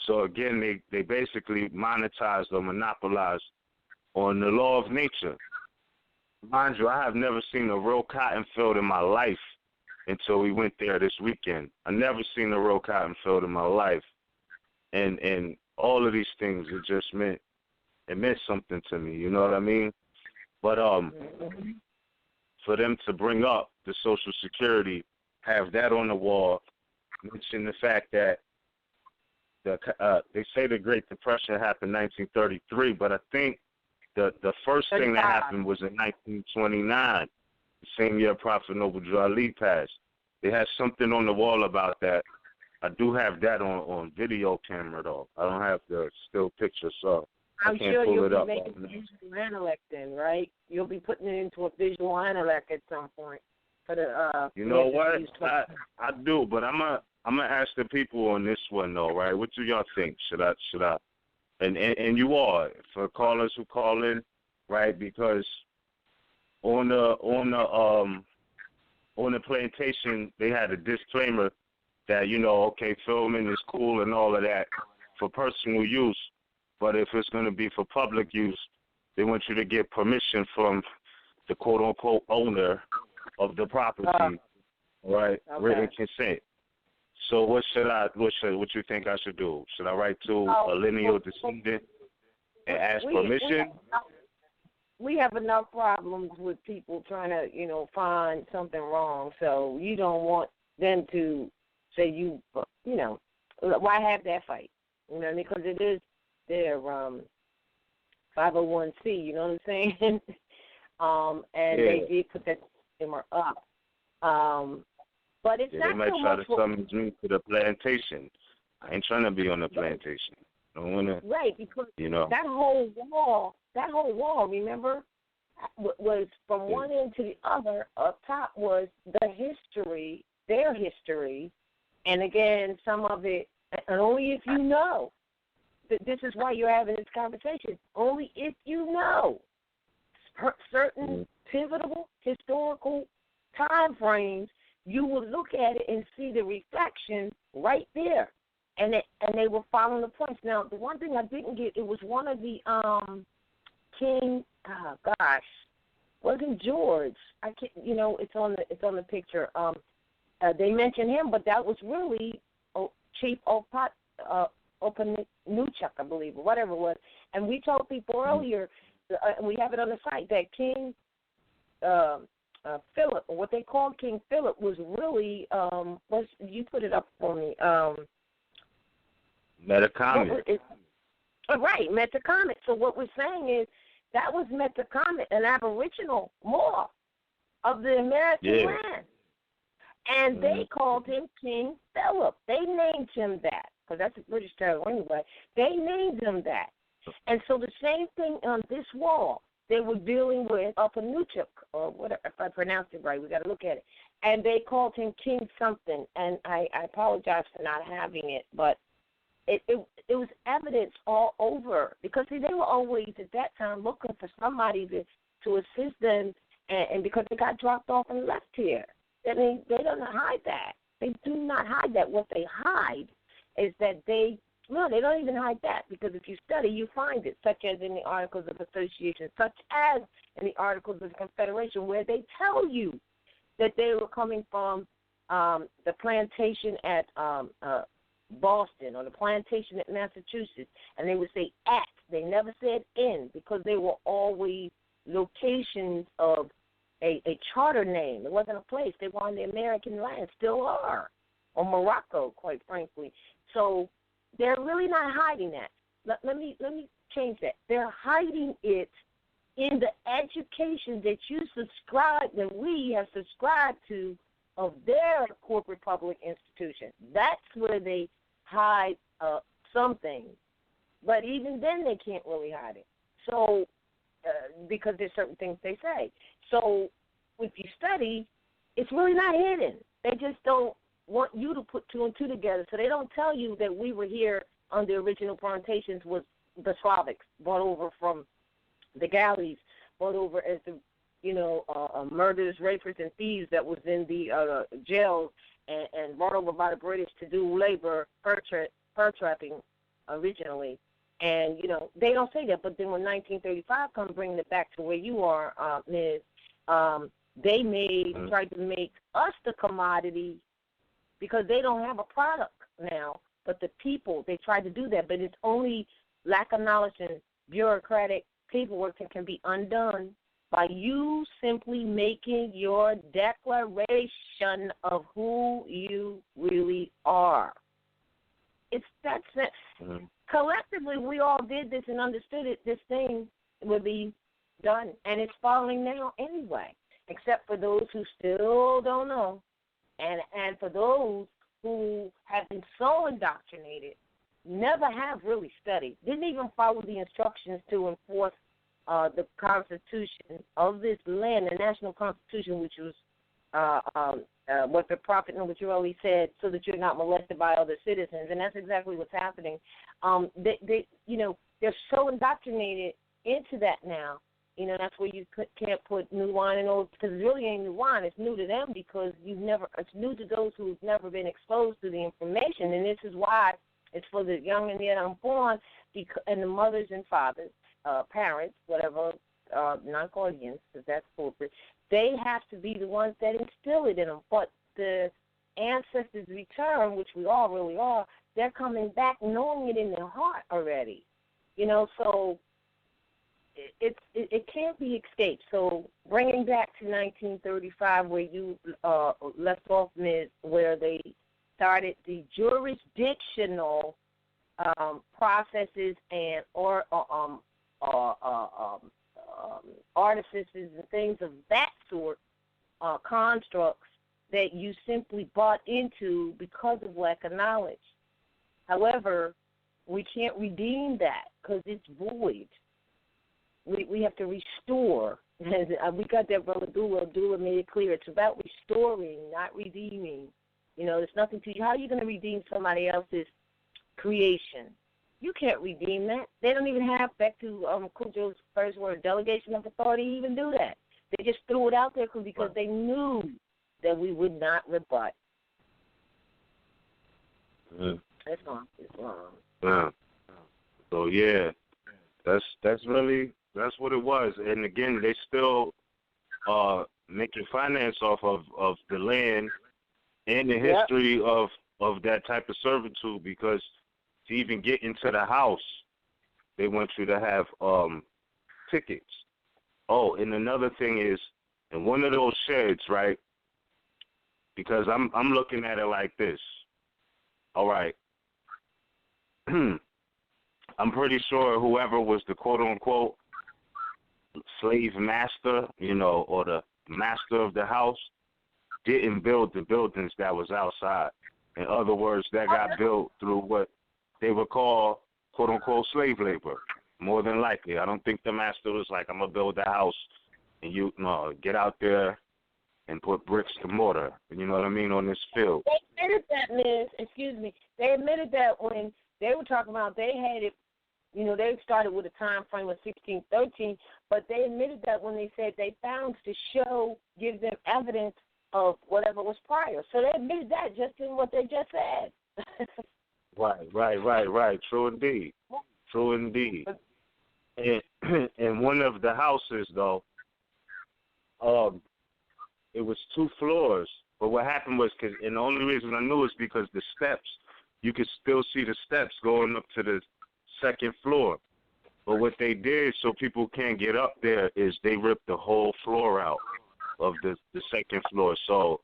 So again, they basically monetized or monopolized on the law of nature. Mind you, I have never seen a real cotton field in my life until we went there this weekend. I never seen a real cotton field in my life. And all of these things, it meant something to me, you know what I mean? But for them to bring up the Social Security, have that on the wall, mention the fact that they say the Great Depression happened in 1933, but I think the first thing that happened was in 1929, the same year Prophet Noble Drew Ali passed. They had something on the wall about that. I do have that on video camera, though. I don't have the still picture, so I'm I can't sure pull you'll it be up. making a visual intellect then, right? You'll be putting it into a visual intellect at some point. For the, you know what? I do, but I'm gonna ask the people on this one though, right? What do y'all think? Should I? And you are for callers who call in, right? Because on the plantation they had a disclaimer that, you know, okay, filming is cool and all of that for personal use, but if it's going to be for public use, they want you to get permission from the quote-unquote owner of the property, right? Okay. Written consent. So what you think I should do? Should I write to a lineal descendant and ask permission? We have enough problems with people trying to, you know, find something wrong, so you don't want them to say you know, why have that fight? You know, because it is their 501c, you know what I'm saying? And they did put that disclaimer up. But it's not so much. They might try to summon me to the plantation. I ain't trying to be on the plantation. I don't want to. Right, because you know, that whole wall, remember, was from one end to the other. Up top was the history, their history, and again, some of it, and only if you know. This is why you're having this conversation. Only if you know certain pivotal historical time frames, you will look at it and see the reflection right there, and they were following the points. Now, the one thing I didn't get, it was one of the King. Oh gosh, wasn't George? I can't. You know, it's on the picture. They mentioned him, but that was really Chief Opanuchak, I believe, or whatever it was. And we told people earlier, and we have it on the site, that King Philip, or what they called King Philip, was really you put it up for me. Metacomet. Right, Metacomet. So what we're saying is that was Metacomet, an Aboriginal Moor of the American land. And they called him King Philip. They named him that, because that's a British title anyway. They named him that. And so the same thing on this wall, they were dealing with Opanuchak, or whatever, if I pronounced it right, we got to look at it. And they called him King something, and I apologize for not having it, but it was evidence all over, because see, they were always at that time looking for somebody to assist them, and because they got dropped off and left here. They don't hide that. They do not hide that. What they hide is that they don't even hide that, because if you study, you find it, such as in the Articles of Association, such as in the Articles of Confederation, where they tell you that they were coming from the plantation at Boston or the plantation at Massachusetts, and they would say at. They never said in, because they were always locations of a charter name. It wasn't a place. They were on the American land, still are, or Morocco, quite frankly. So they're really not hiding that. Let me change that. They're hiding it in the education that you subscribe, that we have subscribed to, of their corporate public institution. That's where they hide some things. But even then, they can't really hide it. So, because there's certain things they say. So, if you study, it's really not hidden. They just don't want you to put two and two together. So they don't tell you that we were here on the original plantations was the Slavics brought over from the galleys, brought over as the murderers, rapists, and thieves that was in the jails and brought over by the British to do labor, fur trapping originally. And, they don't say that. But then when 1935 comes bringing it back to where you are, Ms., they tried to make us the commodity because they don't have a product now. But the people, they tried to do that. But it's only lack of knowledge and bureaucratic paperwork that can be undone by you simply making your declaration of who you really are. It's that simple. Collectively, we all did this and understood it. This thing would be done, and it's falling now anyway, except for those who still don't know, and for those who have been so indoctrinated, never have really studied, didn't even follow the instructions to enforce the Constitution of this land, the National Constitution, which was what the Prophet Noble said, so that you're not molested by other citizens, and that's exactly what's happening. They're so indoctrinated into that now. That's where you can't put new wine in old, because it really ain't new wine. It's new to them because it's new to those who've never been exposed to the information, and this is why it's for the young and yet unborn, and the mothers and fathers, parents, whatever, non-guardians, because that's corporate. They have to be the ones that instill it in them. But the ancestors return, which we all really are, they're coming back knowing it in their heart already. So it can't be escaped. So bringing back to 1935, where you left off, Ms., where they started the jurisdictional processes and artifices and things of that sort, constructs that you simply bought into because of lack of knowledge. However, we can't redeem that because it's void. We have to restore. And we got that, Brother Dula. Dula made it clear. It's about restoring, not redeeming. There's nothing to you. How are you going to redeem somebody else's creation? You can't redeem that. They don't even have, back to Cujo's first word, delegation of authority, even do that. They just threw it out there because they knew that we would not rebut. That's wrong. It's wrong. Yeah. So that's what it was. And again, they still making finance off of the land and the history of that type of servitude, because to even get into the house, they want you to have tickets. Oh, and another thing is, in one of those sheds, right? Because I'm looking at it like this. All right. I'm pretty sure whoever was the quote-unquote slave master, or the master of the house, didn't build the buildings that was outside. In other words, that got built through what they would call, quote-unquote, slave labor, more than likely. I don't think the master was like, I'm going to build a house, and get out there and put bricks to mortar, you know what I mean, on this field. They admitted that, Ms. Excuse me. They admitted that when they were talking about they had it, they started with a time frame of 1613, but they admitted that when they said they found to give them evidence of whatever was prior. So they admitted that just in what they just said. Right. True indeed. And one of the houses, though, it was 2 floors. But what happened was, and the only reason I knew is because the steps, you could still see the steps going up to the 2nd floor. But what they did so people can't get up there is they ripped the whole floor out of the 2nd floor. So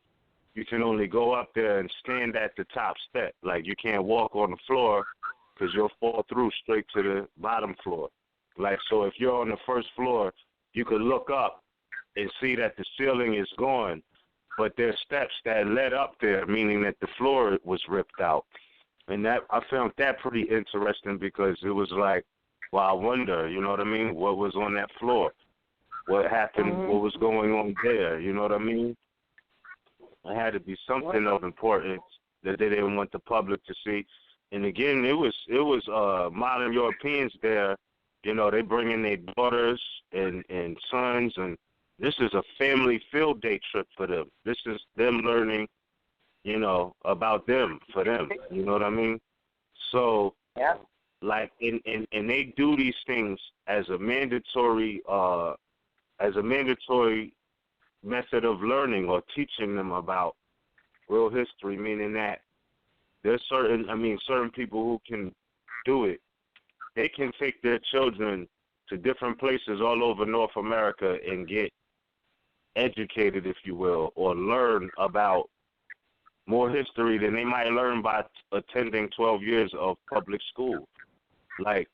you can only go up there and stand at the top step. Like, you can't walk on the floor because you'll fall through straight to the bottom floor. Like, so if you're on the 1st floor, you could look up and see that the ceiling is gone, but there's steps that led up there, meaning that the floor was ripped out. And that, I found that pretty interesting because it was like, well, I wonder, you know what I mean, what was on that floor? What happened, what was going on there, you know what I mean? It had to be something of importance that they didn't want the public to see. And again, it was modern Europeans there. You know, they bring in their daughters and sons, and this is a family field day trip for them. This is them learning, you know, about them for them. You know what I mean? So, yeah. like, and they do these things as a mandatory method of learning or teaching them about real history, meaning that there's certain people who can do it. They can take their children to different places all over North America and get educated, if you will, or learn about more history than they might learn by attending 12 years of public school. Like,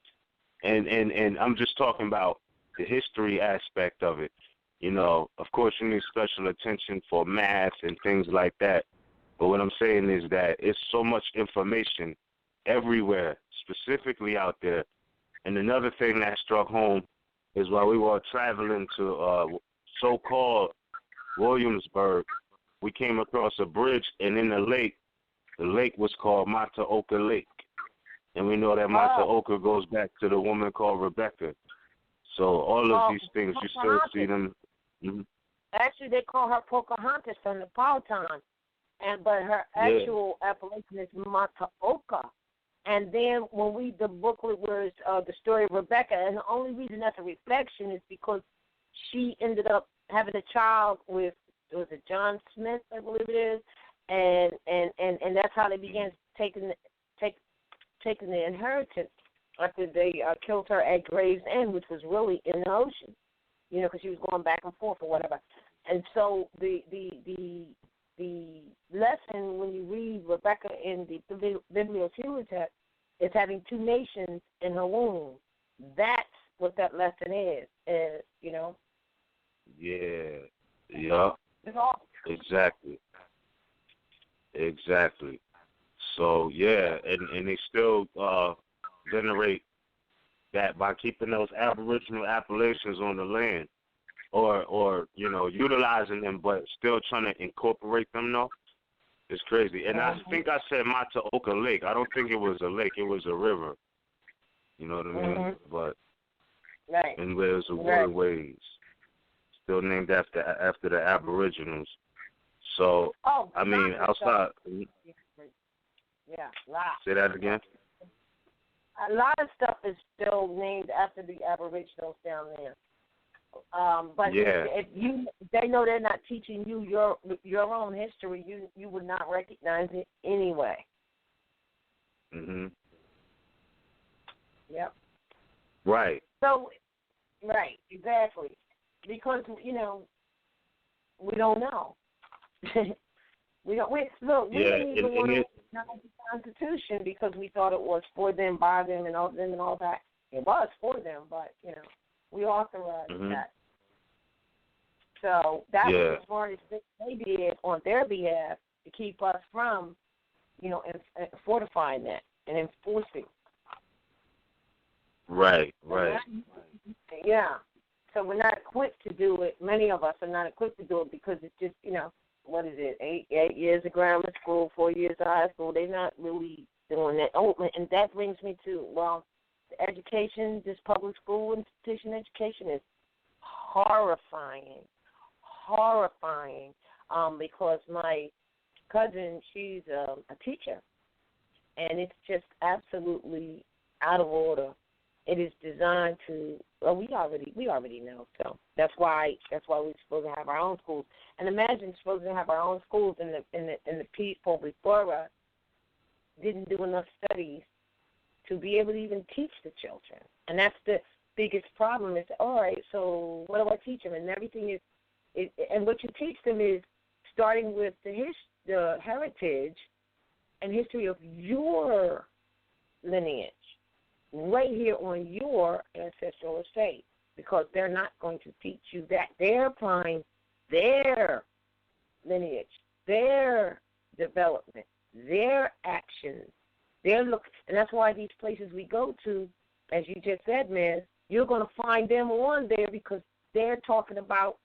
and I'm just talking about the history aspect of it. You know, of course you need special attention for math and things like that. But what I'm saying is that it's so much information everywhere, specifically out there. And another thing that struck home is while we were traveling to so-called Williamsburg, we came across a bridge, and in the lake was called Mataoka Lake. And we know that Mataoka goes back to the woman called Rebecca. So all of these things, you still see them. Mm-hmm. Actually, they call her Pocahontas from the Powhatan, but her actual appellation is Mataoka. And then when the booklet was the story of Rebecca, and the only reason that's a reflection is because she ended up having a child with, was it John Smith, I believe it is, and that's how they began taking the inheritance after they killed her at Gravesend, which was really in the ocean, you know, because she was going back and forth or whatever. And so the lesson when you read Rebecca in the Bibliotheca is having two nations in her womb. That's what that lesson is, you know. Yeah. Yeah. It's awesome. Exactly. So yeah, and they still generate that by keeping those Aboriginal appellations on the land, or you know, utilizing them, but still trying to incorporate them. Though it's crazy. And I think I said Mataoka Lake. I don't think it was a lake. It was a river. You know what I mean? But and there's a waterways still named after the Aboriginals. So I mean, outside. Yeah, a lot. Say that again. A lot of stuff is still named after the Aboriginals down there. But if they know they're not teaching you your own history, you would not recognize it anyway. Mhm. Yep. Right. So, right, exactly. Because you know, we don't know. We didn't even want to acknowledge the Constitution because we thought it was for them, by them, and all that. It was for them, but you know, we authorized that. So that was as far as they did on their behalf to keep us from, you know, fortifying that and enforcing. Right. Yeah. So we're not equipped to do it. Many of us are not equipped to do it because it's just, you know, what is it, 8 years of grammar school, 4 years of high school. They're not really doing that. Oh, and that brings me to, well, the education, this public school institution education is horrifying, because my cousin, she's a teacher, and it's just absolutely out of order. It is designed to. Well, we already know. So that's why we're supposed to have our own schools. And imagine supposed to have our own schools, and the people before us didn't do enough studies to be able to even teach the children. And that's the biggest problem. Is all right. So what do I teach them? And everything is, and what you teach them is starting with the heritage and history of your lineage. Right here on your ancestral estate, because they're not going to teach you that. They're applying their lineage, their development, their actions, and that's why these places we go to, as you just said, man, you're going to find them on there because they're talking about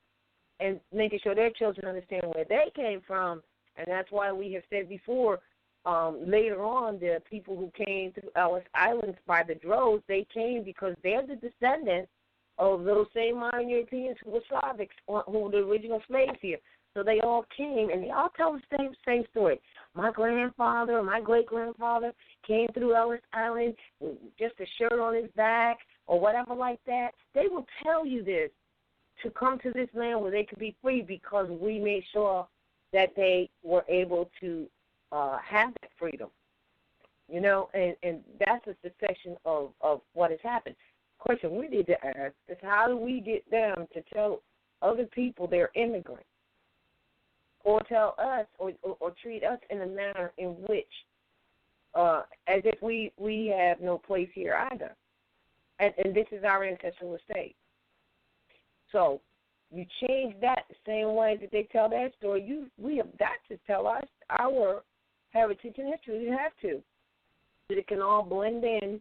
and making sure their children understand where they came from, and that's why we have said before, later on, the people who came through Ellis Islands by the droves, they came because they're the descendants of those same modern Europeans who were Slavics, who were the original slaves here. So they all came, and they all tell the same story. My grandfather or my great-grandfather came through Ellis Island with just a shirt on his back or whatever like that. They will tell you this to come to this land where they could be free because we made sure that they were able to have that freedom. You know, and that's a succession of what has happened. Question we need to ask is how do we get them to tell other people they're immigrants? Or tell us, or treat us in a manner in which, as if we have no place here either. And this is our ancestral estate. So you change that the same way that they tell that story. We have got to tell us our heritage and history. You have to, so it can all blend in.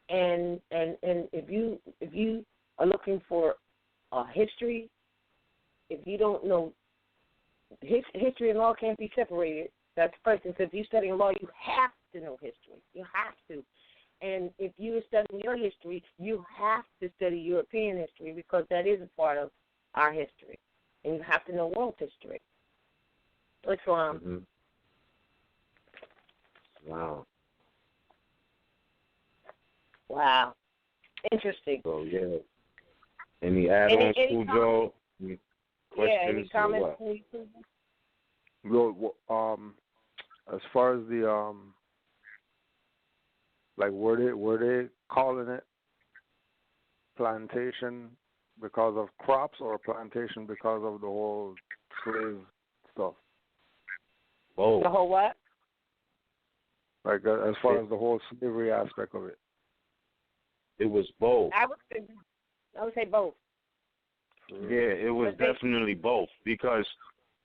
And if you are looking for history, if you don't know. History and law can't be separated. That's the first thing. So if you're studying law, you have to know history. You have to. And if you're studying your history, you have to study European history because that is a part of our history. And you have to know world history. What's wrong? Mm-hmm. Wow. Wow. Interesting. So, yeah. Any add-ons, Cool Joe? Yeah, any comments? Well, as far as the like, were they calling it plantation because of crops or plantation because of the whole slave stuff? Both. The whole what? Like, as far as the whole slavery aspect of it. It was both. I would say both. Yeah, it was definitely both because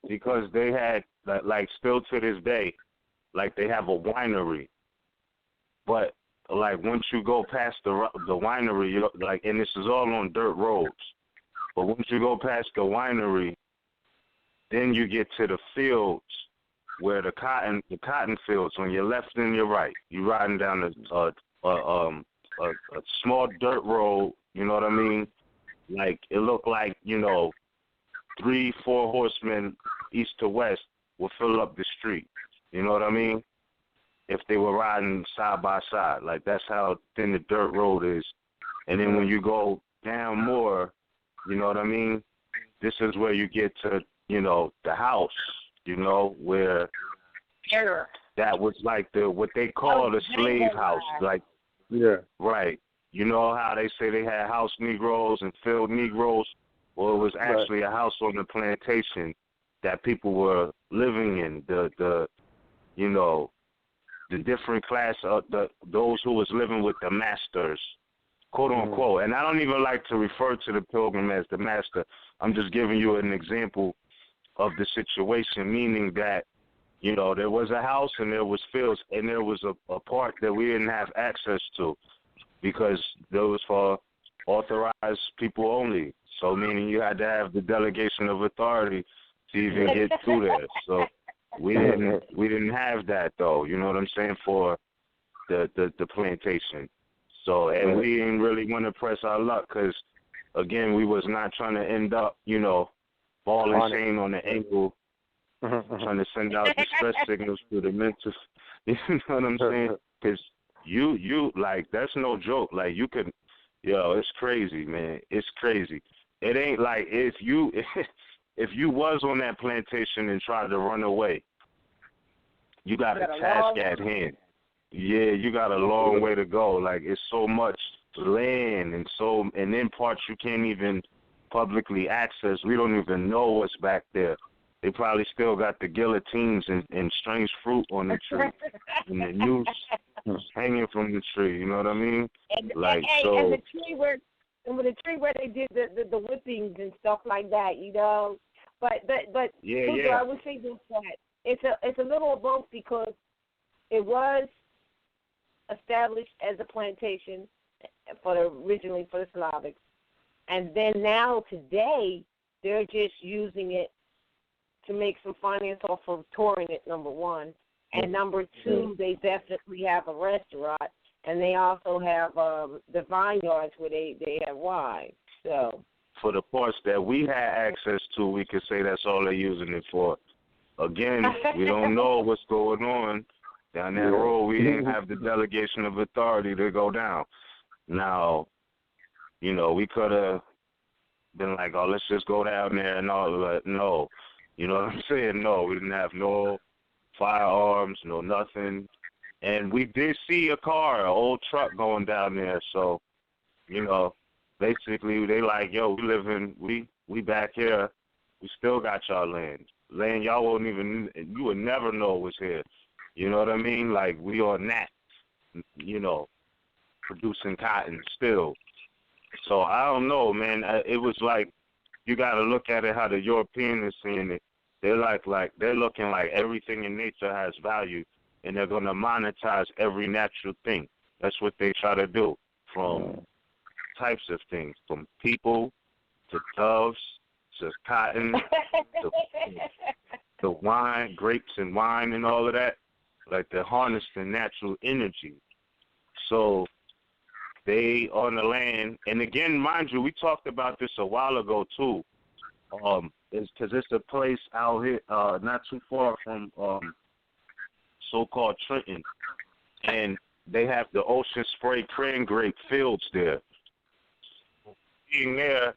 they had, like, still to this day, like, they have a winery. But, like, once you go past the winery, you know, like, and this is all on dirt roads. But once you go past the winery, then you get to the fields where the cotton fields on your left and your right. You're riding down a small dirt road, you know what I mean? Like, it looked like, you know, 3-4 horsemen east to west will fill up the street. You know what I mean? If they were riding side by side. Like, that's how thin the dirt road is. And then when you go down more, you know what I mean? This is where you get to, you know, the house, you know, where that was like what they call the slave house. Like, yeah. Right. You know how they say they had house Negroes and field Negroes? Well, it was actually a house on the plantation that people were living in. The you know, the different class of those who was living with the masters, quote unquote. And I don't even like to refer to the pilgrim as the master. I'm just giving you an example of the situation, meaning that, you know, there was a house and there was fields and there was a part that we didn't have access to, because there was for authorized people only. So meaning you had to have the delegation of authority to even get through there. So we didn't have that though. You know what I'm saying, for the plantation. So and we didn't really want to press our luck because again we was not trying to end up, you know, ball and chain on the ankle, trying to send out distress signals to the mental. You know what I'm saying? Because you like, that's no joke. Like, you could, it's crazy, man. It's crazy. It ain't like if you was on that plantation and tried to run away, you got a task at hand. Yeah, you got a long way to go. Like, it's so much land and then parts you can't even publicly access. We don't even know what's back there. They probably still got the guillotines and strange fruit on the tree and the noose hanging from the tree. You know what I mean? And the tree where they did the whippings and stuff like that. You know, but I would say this, that it's a little of both, because it was established as a plantation originally for the Slavics, and then now today they're just using it to make some finance off of touring it, number one, And number two, they definitely have a restaurant, and they also have the vineyards where they have wine. So for the parts that we had access to, we could say that's all they're using it for. Again, we don't know what's going on down that road. We didn't have the delegation of authority to go down. Now, we could have been like, oh, let's just go down there and all, but no. You know what I'm saying? No, we didn't have no firearms, no nothing. And we did see a car, an old truck going down there. So, basically they like, yo, we back here. We still got y'all land. Land y'all you would never know was here. You know what I mean? Like, we on that, producing cotton still. So I don't know, man. It was like, you got to look at it how the European is seeing it. They're they're looking like everything in nature has value, and they're going to monetize every natural thing. That's what they try to do, from types of things, from people to doves to cotton to wine, grapes and wine and all of that. Like, they're harnessing natural energy. So they on the land, and again, mind you, we talked about this a while ago too. Is because it's a place out here, not too far from so-called Trenton, and they have the ocean spray cran grape fields there. Being there,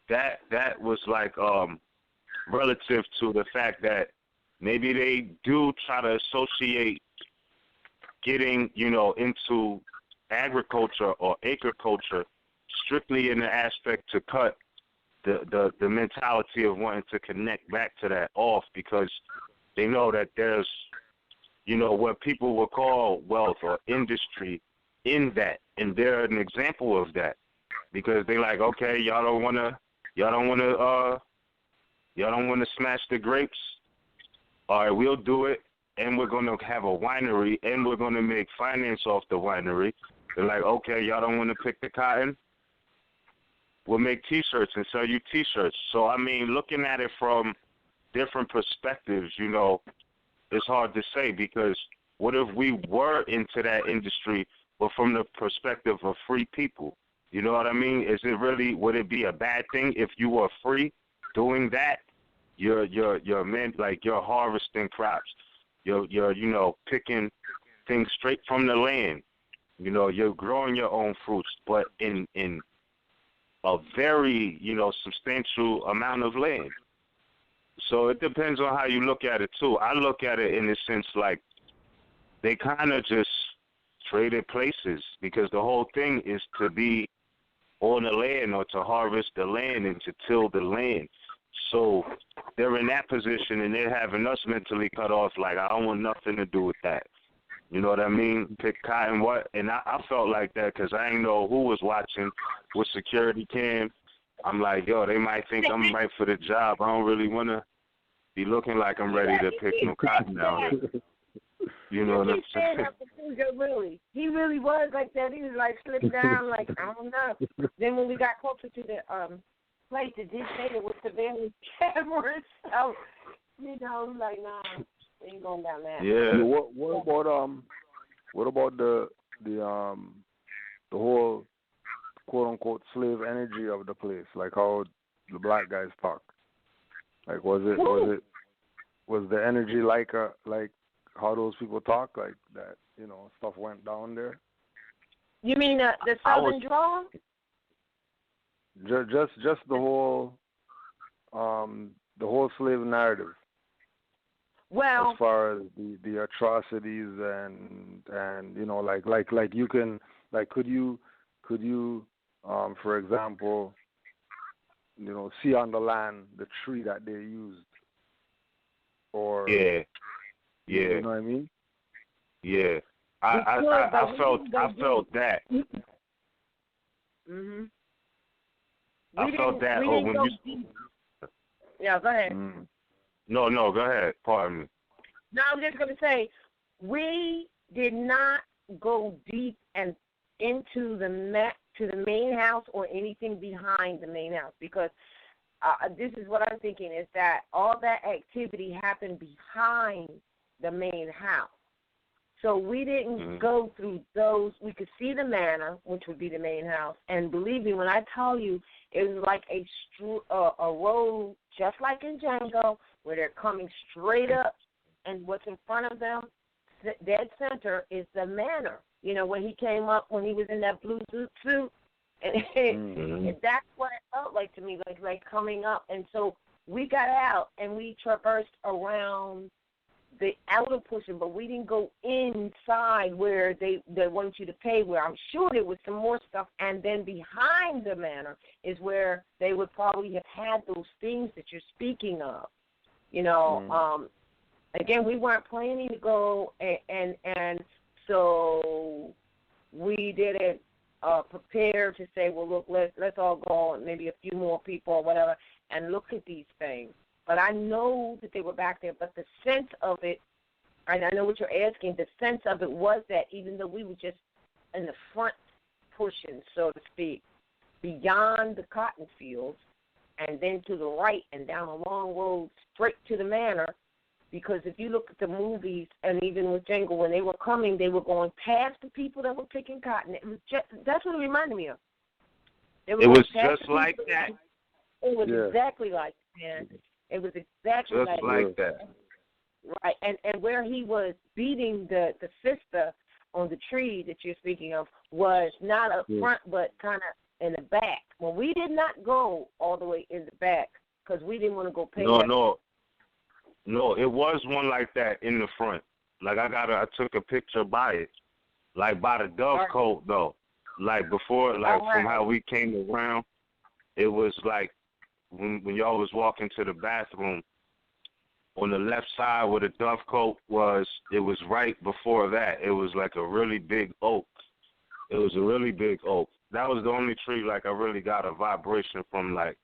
that was like relative to the fact that maybe they do try to associate getting, into agriculture or acre culture strictly in the aspect to cut the mentality of wanting to connect back to that off, because they know that there's, what people would call wealth or industry in that, and they're an example of that, because they like, okay, y'all don't want to smash the grapes. All right, we'll do it, and we're going to have a winery, and we're going to make finance off the winery. They're like, okay, y'all don't want to pick the cotton? We'll make T-shirts and sell you T-shirts. So, I mean, looking at it from different perspectives, it's hard to say, because what if we were into that industry, but from the perspective of free people? You know what I mean? Would it be a bad thing if you were free doing that? You're harvesting crops. You're picking things straight from the land. You're growing your own fruits, but in a very, substantial amount of land. So it depends on how you look at it too. I look at it in the sense like they kind of just traded places, because the whole thing is to be on the land or to harvest the land and to till the land. So they're in that position, and they're having us mentally cut off, like, I don't want nothing to do with that. You know what I mean? Pick cotton, what? And I felt like that because I didn't know who was watching with security cam. I'm like, yo, they might think I'm right for the job. I don't really want to be looking like I'm ready to pick no cotton down here. You know what I'm saying? He really was like that. He was like slipped down, like, I don't know. Then when we got closer to the place, it did say there was surveillance cameras. So, like, nah, we ain't going down that. Yeah. What about the whole quote unquote slave energy of the place? Like how the black guys talk. Like was the energy like how those people talk, like that, stuff went down there? You mean the Southern drawl? Just the whole slave narrative. Well, as far as the atrocities and like you can, like, could you for example, see on the land the tree that they used, or yeah. You know what I mean? Yeah, I felt that. Mhm. I felt that. Yeah, go ahead. No, go ahead. Pardon me. No, I'm just going to say, we did not go deep and into the main house or anything behind the main house, because this is what I'm thinking, is that all that activity happened behind the main house. So we didn't go through those. We could see the manor, which would be the main house. And believe me, when I tell you, it was like a road, just like in Django, where they're coming straight up, and what's in front of them, dead center, is the manor. You know, when he came up, when he was in that blue suit, and that's what it felt like to me, like coming up. And so we got out, and we traversed around the outer portion, but we didn't go inside where they want you to pay, where I'm sure there was some more stuff. And then behind the manor is where they would probably have had those things that you're speaking of. You know, again, we weren't planning to go, and so we didn't prepare to say, well, look, let's all go, and maybe a few more people or whatever, and look at these things. But I know that they were back there. But the sense of it, and I know what you're asking, the sense of it was that even though we were just in the front portion, so to speak, beyond the cotton fields, and then to the right and down a long road straight to the manor, because if you look at the movies, and even with Django, when they were coming, they were going past the people that were picking cotton. It was that's what it reminded me of. It was just like that. It was exactly like that. It was exactly just like that. Right, and where he was beating the sister on the tree that you're speaking of was not up front, but kind of in the back. Well, we did not go all the way in the back because we didn't want to go pay. No, it was one like that in the front. Like I took a picture by it, like by the dovecote though. Like before, like from how we came around, it was like when y'all was walking to the bathroom, on the left side where the dovecote was, it was right before that. It was like a really big oak. It was a really big oak. That was the only tree like I really got a vibration from. Like,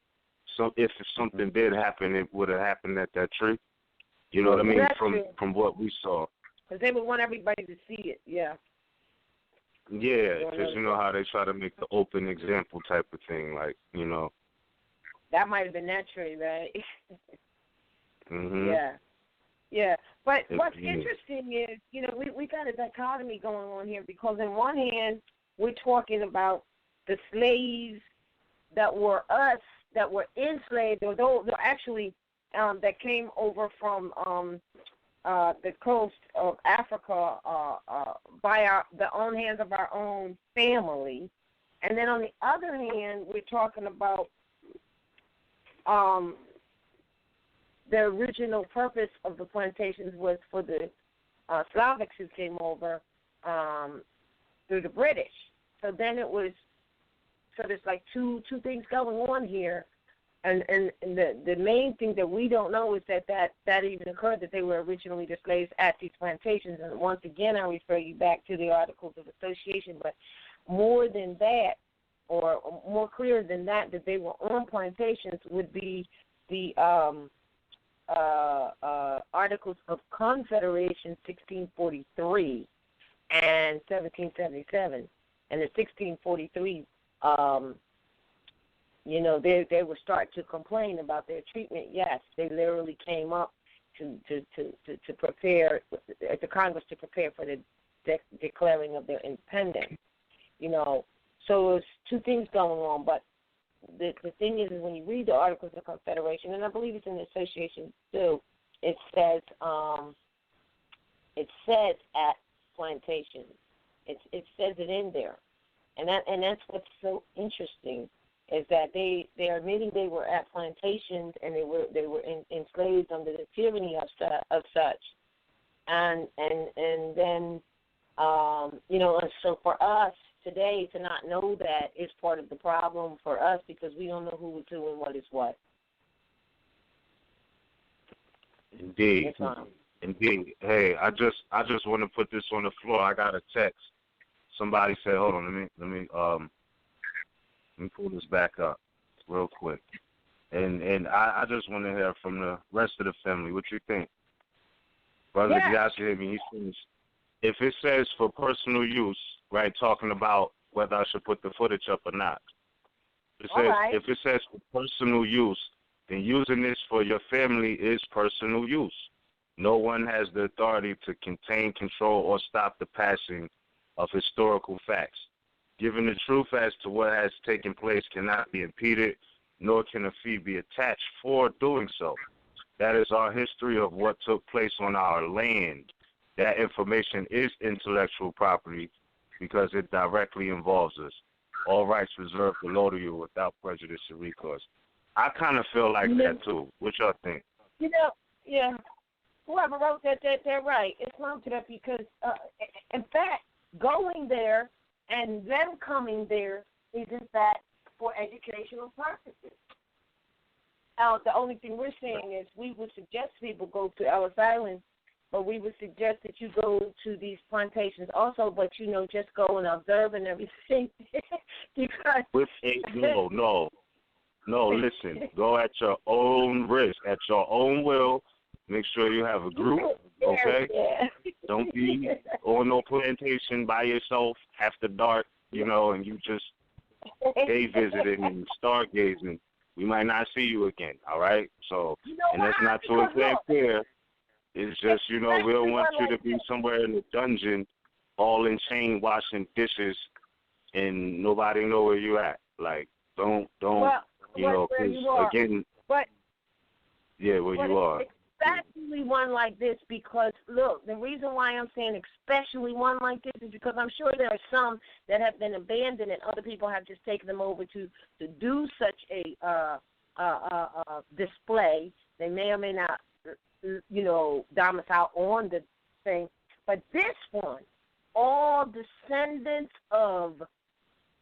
so if something did happen, it would have happened at that tree. You know what I mean? From what we saw. Because they would want everybody to see it. Yeah. Yeah, because you know how they try to make the open example type of thing, like, you know. That might have been that tree, right? Mm-hmm. Yeah. But what's interesting is, you know, we got a dichotomy going on here, because on one hand, we're talking about the slaves that were us, that were enslaved, or those actually that came over from the coast of Africa by the own hands of our own family. And then on the other hand, we're talking about the original purpose of the plantations was for the Slavics who came over through the British. So then it was, so there's like two things going on here. And the main thing that we don't know is that even occurred, that they were originally the slaves at these plantations. And once again, I refer you back to the Articles of Association. But more than that, or more clear than that they were on plantations, would be the Articles of Confederation 1643 and 1777. And the 1643, you know, they were starting to complain about their treatment. Yes, they literally came up to prepare the Congress to prepare for the declaring of their independence. You know, so it's two things going on. But the thing is when you read the Articles of Confederation, and I believe it's in the Association too, it says at plantation. It says it in there, and that's what's so interesting. Is that they are admitting they were at plantations and they were enslaved under the tyranny of such, and then you know, and so for us today to not know that is part of the problem for us, because we don't know who is who and what is what. Indeed. Hey, I just want to put this on the floor. I got a text. Somebody said, hold on, let me pull this back up real quick. And I just want to hear from the rest of the family. What you think? Brother Yashir, he says, if it says for personal use, right, talking about whether I should put the footage up or not. It says, if it says for personal use, then using this for your family is personal use. No one has the authority to contain, control, or stop the passing of historical facts. Given the truth as to what has taken place cannot be impeded, nor can a fee be attached for doing so. That is our history of what took place on our land. That information is intellectual property because it directly involves us. All rights reserved below to you without prejudice or recourse. I kind of feel like that, too. What y'all think? Yeah. Whoever wrote that, they're right. It's not to that because, in fact, going there and them coming there is, in fact, for educational purposes. The only thing we're saying is we would suggest people go to Ellis Island, but we would suggest that you go to these plantations also, but, just go and observe and everything. Because No, listen. Go at your own risk, at your own will. Make sure you have a group, okay? Yeah. Don't be on no plantation by yourself after dark, and you just day visiting and stargazing. We might not see you again, all right? So, and that's not to clear. It's just, we don't want you to be somewhere in the dungeon all in chain washing dishes and nobody know where you at. Like, don't, because again, where you are. Especially one like this because, look, the reason why I'm saying especially one like this is because I'm sure there are some that have been abandoned and other people have just taken them over to do such a display. They may or may not, domicile on the thing. But this one, all descendants of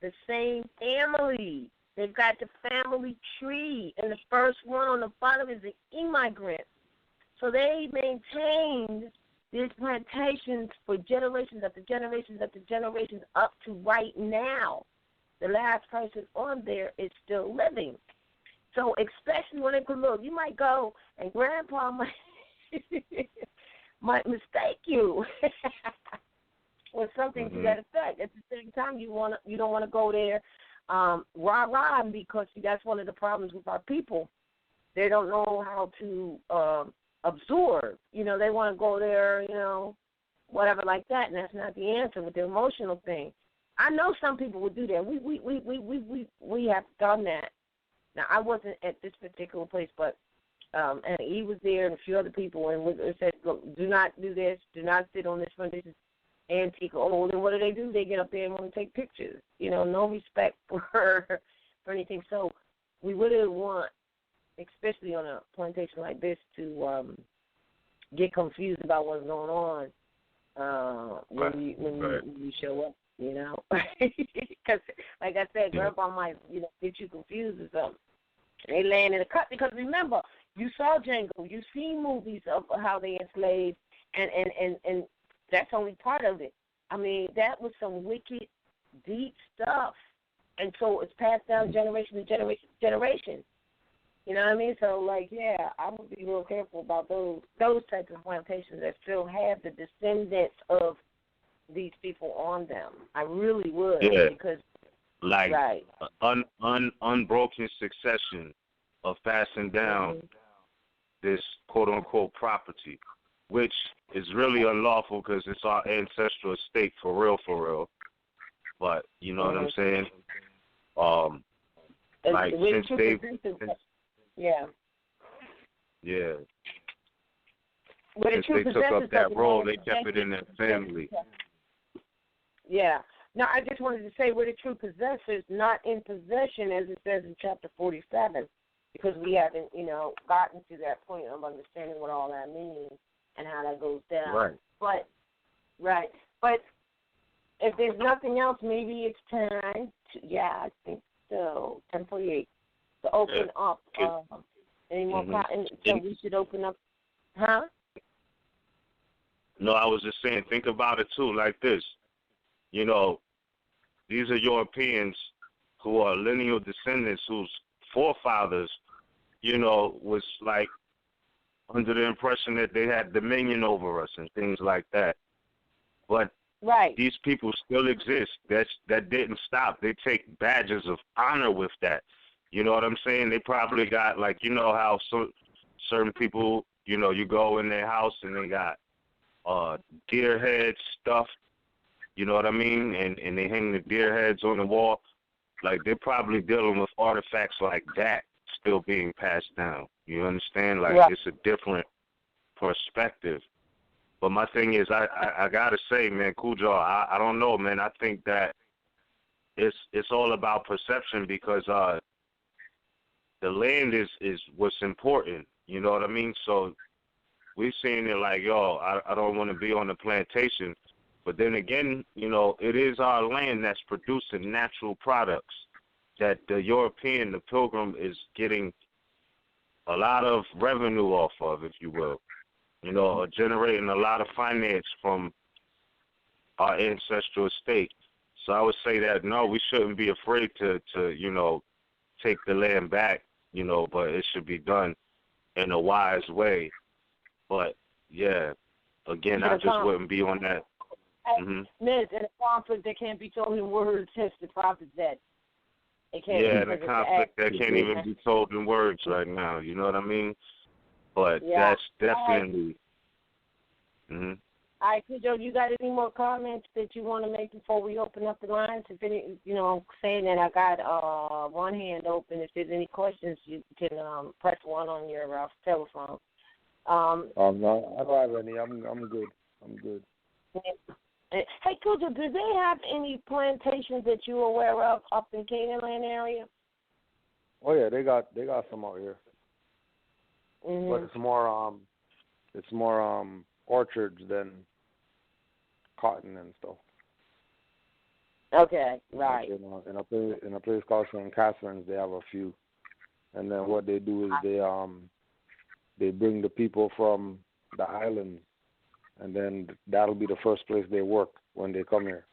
the same family. They've got the family tree, and the first one on the bottom is an immigrant. So they maintained these plantations for generations after generations after generations up to right now. The last person on there is still living. So especially when they could look, you might go and Grandpa might mistake you or something to that effect. At the same time, you don't want to go there rah-rah because that's one of the problems with our people. They don't know how to absorb. They want to go there, whatever like that, and that's not the answer with the emotional thing. I know some people would do that. We have done that. Now, I wasn't at this particular place, but and he was there and a few other people, and we said, look, do not do this. Do not sit on this front. This is antique or old. And what do? They get up there and want to take pictures. No respect for anything. So we really want, especially on a plantation like this, to get confused about what's going on when you show up, Because, like I said, Grandpa might, get you confused or something. They laying in the cut because, remember, you saw Django. You seen movies of how they enslaved, and that's only part of it. I mean, that was some wicked, deep stuff. And so it's passed down generation to generation to generation. You know what I mean? So, I would be real careful about those types of plantations that still have the descendants of these people on them. I really would. Yeah. Because, unbroken succession of passing down this quote-unquote property, which is really unlawful because it's our ancestral estate for real. But, you know what I'm saying? Since they've... Yeah. Since they took up that role, they kept it in their family. Yeah. Now, I just wanted to say we're the true possessors, not in possession, as it says in chapter 47, because we haven't, gotten to that point of understanding what all that means and how that goes down. Right. But if there's nothing else, maybe it's time to, I think so, 10:48, to open up any more so we should open up, No, I was just saying, think about it, too, like this. These are Europeans who are lineal descendants whose forefathers, was under the impression that they had dominion over us and things like that. But these people still exist. That didn't stop. They take badges of honor with that. You know what I'm saying? They probably got, like, you know how certain people, you know, you go in their house and they got deer heads stuffed, you know what I mean? And they hang the deer heads on the wall. Like, they're probably dealing with artifacts like that still being passed down. You understand? Like, It's a different perspective. But my thing is, I got to say, man, Cujo, I don't know, man. I think that it's all about perception because the land is what's important. You know what I mean? So we're seeing it like, yo, I don't want to be on the plantation. But then again, you know, it is our land that's producing natural products that the European, the pilgrim, is getting a lot of revenue off of, if you will. You know, generating a lot of finance from our ancestral estate. So I would say that, no, we shouldn't be afraid to you know, take the land back, you know, but it should be done in a wise way. But, yeah, again, I just wouldn't be on that. Miss, in a conflict that can't be told in words, as the prophet said. Yeah, the conflict that can't even be told in words right now. You know what I mean? But that's definitely. All right, Cujo, you got any more comments that you want to make before we open up the lines? If any, you know, saying that I got one hand open. If there's any questions, you can press one on your telephone. No, I don't have any. I'm good. I'm good. Hey, Cujo, do they have any plantations that you're aware of up in Canaanland area? Oh yeah, they got some out here. But it's more orchards than cotton and stuff. Okay, right. In a place called St. Catherine's, they have a few, and then what they do is they bring the people from the islands, and then that'll be the first place they work when they come here.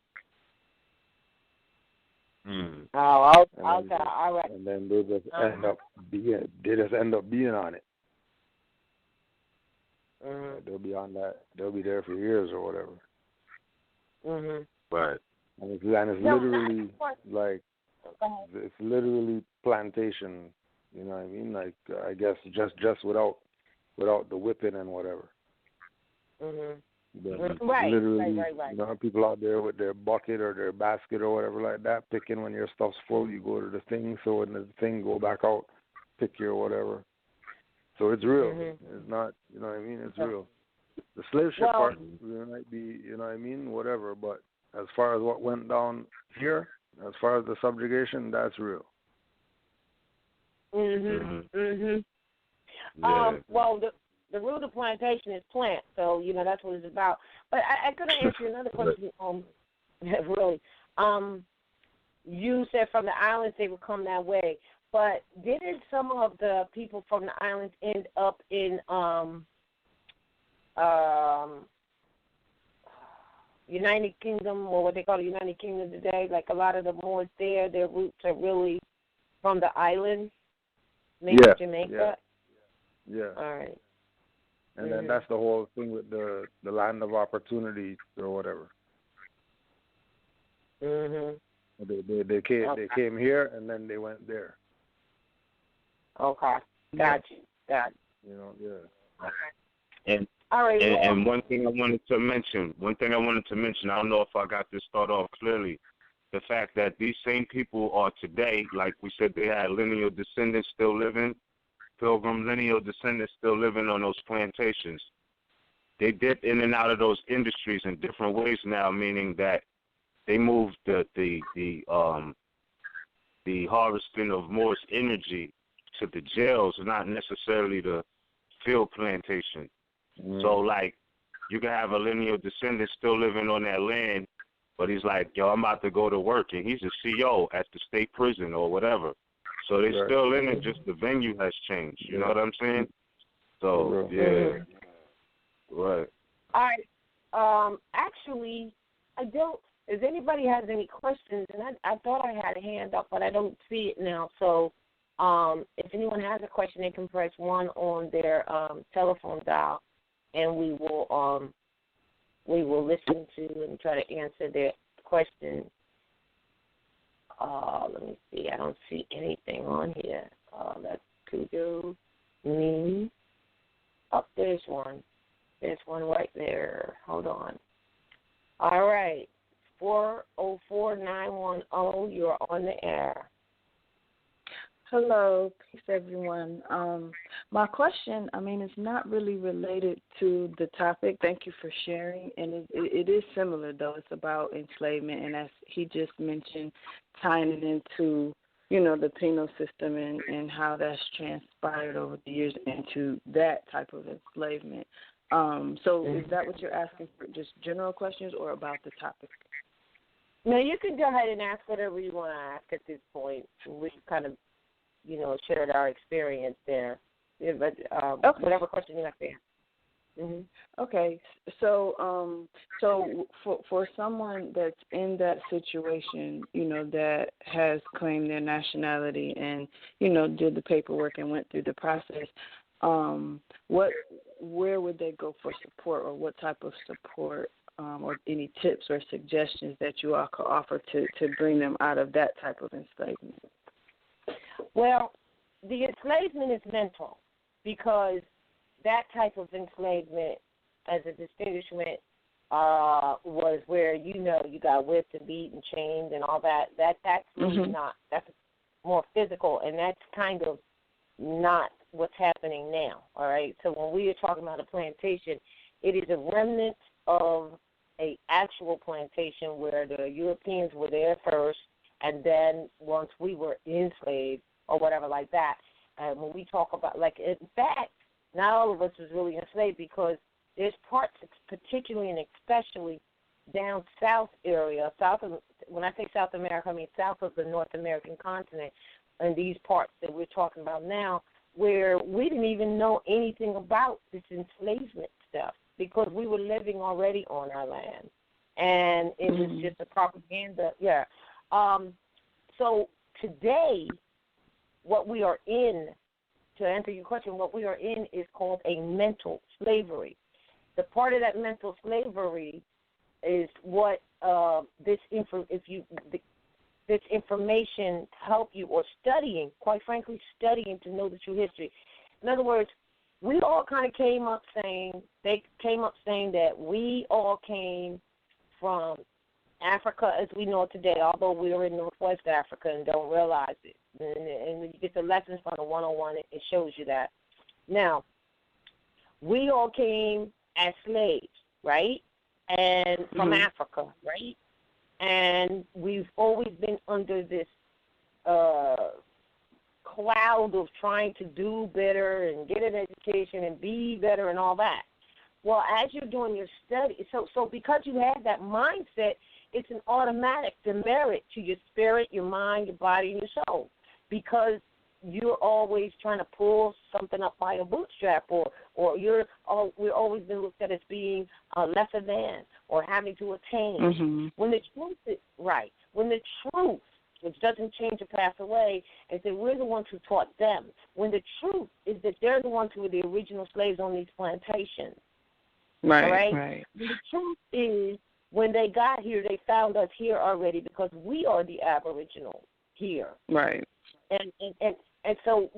Oh, okay, all right. And then they just end up being on it. They'll be on that. They'll be there for years or whatever. Right. And it's literally like it's literally plantation. You know what I mean? Like I guess just without the whipping and whatever. Right. Literally, you know, people out there with their bucket or their basket or whatever like that, picking when your stuff's full. You go to the thing, so when the thing go back out, pick your whatever. So it's real. It's not, you know what I mean? It's real. The slave ship part might be, you know what I mean, whatever. But as far as what went down here, as far as the subjugation, that's real. Well, the root of plantation is plant, so you know that's what it's about. But I could answer you another question. Really, you said from the islands they would come that way, but didn't some of the people from the islands end up in United Kingdom, or what they call the United Kingdom today? Like a lot of the Moors there, their roots are really from the islands, maybe Jamaica. Yeah. All right. And then that's the whole thing with the land of opportunity or whatever. They came here and then they went there. Okay, got you. You know, yeah. And all right. And one thing I wanted to mention, I don't know if I got this thought off clearly, the fact that these same people are today, like we said, they had lineal descendants still living. Pilgrim lineal descendants still living on those plantations. They dip in and out of those industries in different ways now, meaning that they moved the harvesting of Moorish energy to the jails, not necessarily the field plantation. So, like, you can have a lineal descendant still living on that land, but he's like, yo, I'm about to go to work, and he's a CO at the state prison or whatever. So they're still in it, just the venue has changed. You know what I'm saying? So, yeah. Right. All right. Actually, I don't, if anybody has any questions, and I thought I had a hand up, but I don't see it now. So if anyone has a question, they can press 1 on their telephone dial, and we will listen to and try to answer their question. Let me see. I don't see anything on here. Let's go. Oh, there's one. There's one right there. Hold on. All right. 404910, you're on the air. Hello, peace everyone. My question, it's not really related to the topic. Thank you for sharing. And it is similar, though. It's about enslavement, and as he just mentioned, tying it into, the penal system and how that's transpired over the years into that type of enslavement. So is that what you're asking for, just general questions or about the topic? No, you can go ahead and ask whatever you want to ask at this point. We kind of, shared our experience there. Yeah, but okay. Whatever question you like to ask. Mm-hmm. Okay, so for someone that's in that situation, that has claimed their nationality and, did the paperwork and went through the process, where would they go for support, or what type of support, or any tips or suggestions that you all could offer to bring them out of that type of enslavement? Well, the enslavement is mental, because that type of enslavement, as a distinguishment, was where, you got whipped and beat and chained and all that. That's really not. That's more physical, and that's kind of not what's happening now, all right? So when we are talking about a plantation, it is a remnant of a actual plantation where the Europeans were there first, and then once we were enslaved or whatever like that. When we talk about, in fact, not all of us was really enslaved, because there's parts, particularly and especially down south area, when I say South America, I mean south of the North American continent, and these parts that we're talking about now, where we didn't even know anything about this enslavement stuff, because we were living already on our land, and it was just a propaganda. Yeah. So today, what we are in, to answer your question, what we are in is called a mental slavery. The part of that mental slavery is what this information help you, or studying, quite frankly, studying to know the true history. In other words, we all kind of came up saying that we all came from Africa as we know it today, although we are in Northwest Africa and don't realize it. And when you get the lessons from the 101, it shows you that. Now, we all came as slaves, right? And from Africa, right? And we've always been under this cloud of trying to do better and get an education and be better and all that. Well, as you're doing your study, so because you have that mindset, it's an automatic demerit to your spirit, your mind, your body, and your soul, because you're always trying to pull something up by a bootstrap, or we're always been looked at as being lesser than or having to attain. When the truth is right, when the truth, which doesn't change or pass away, is that we're the ones who taught them. When the truth is that they're the ones who were the original slaves on these plantations. Right. The truth is, when they got here, they found us here already, because we are the aboriginal here. Right. And so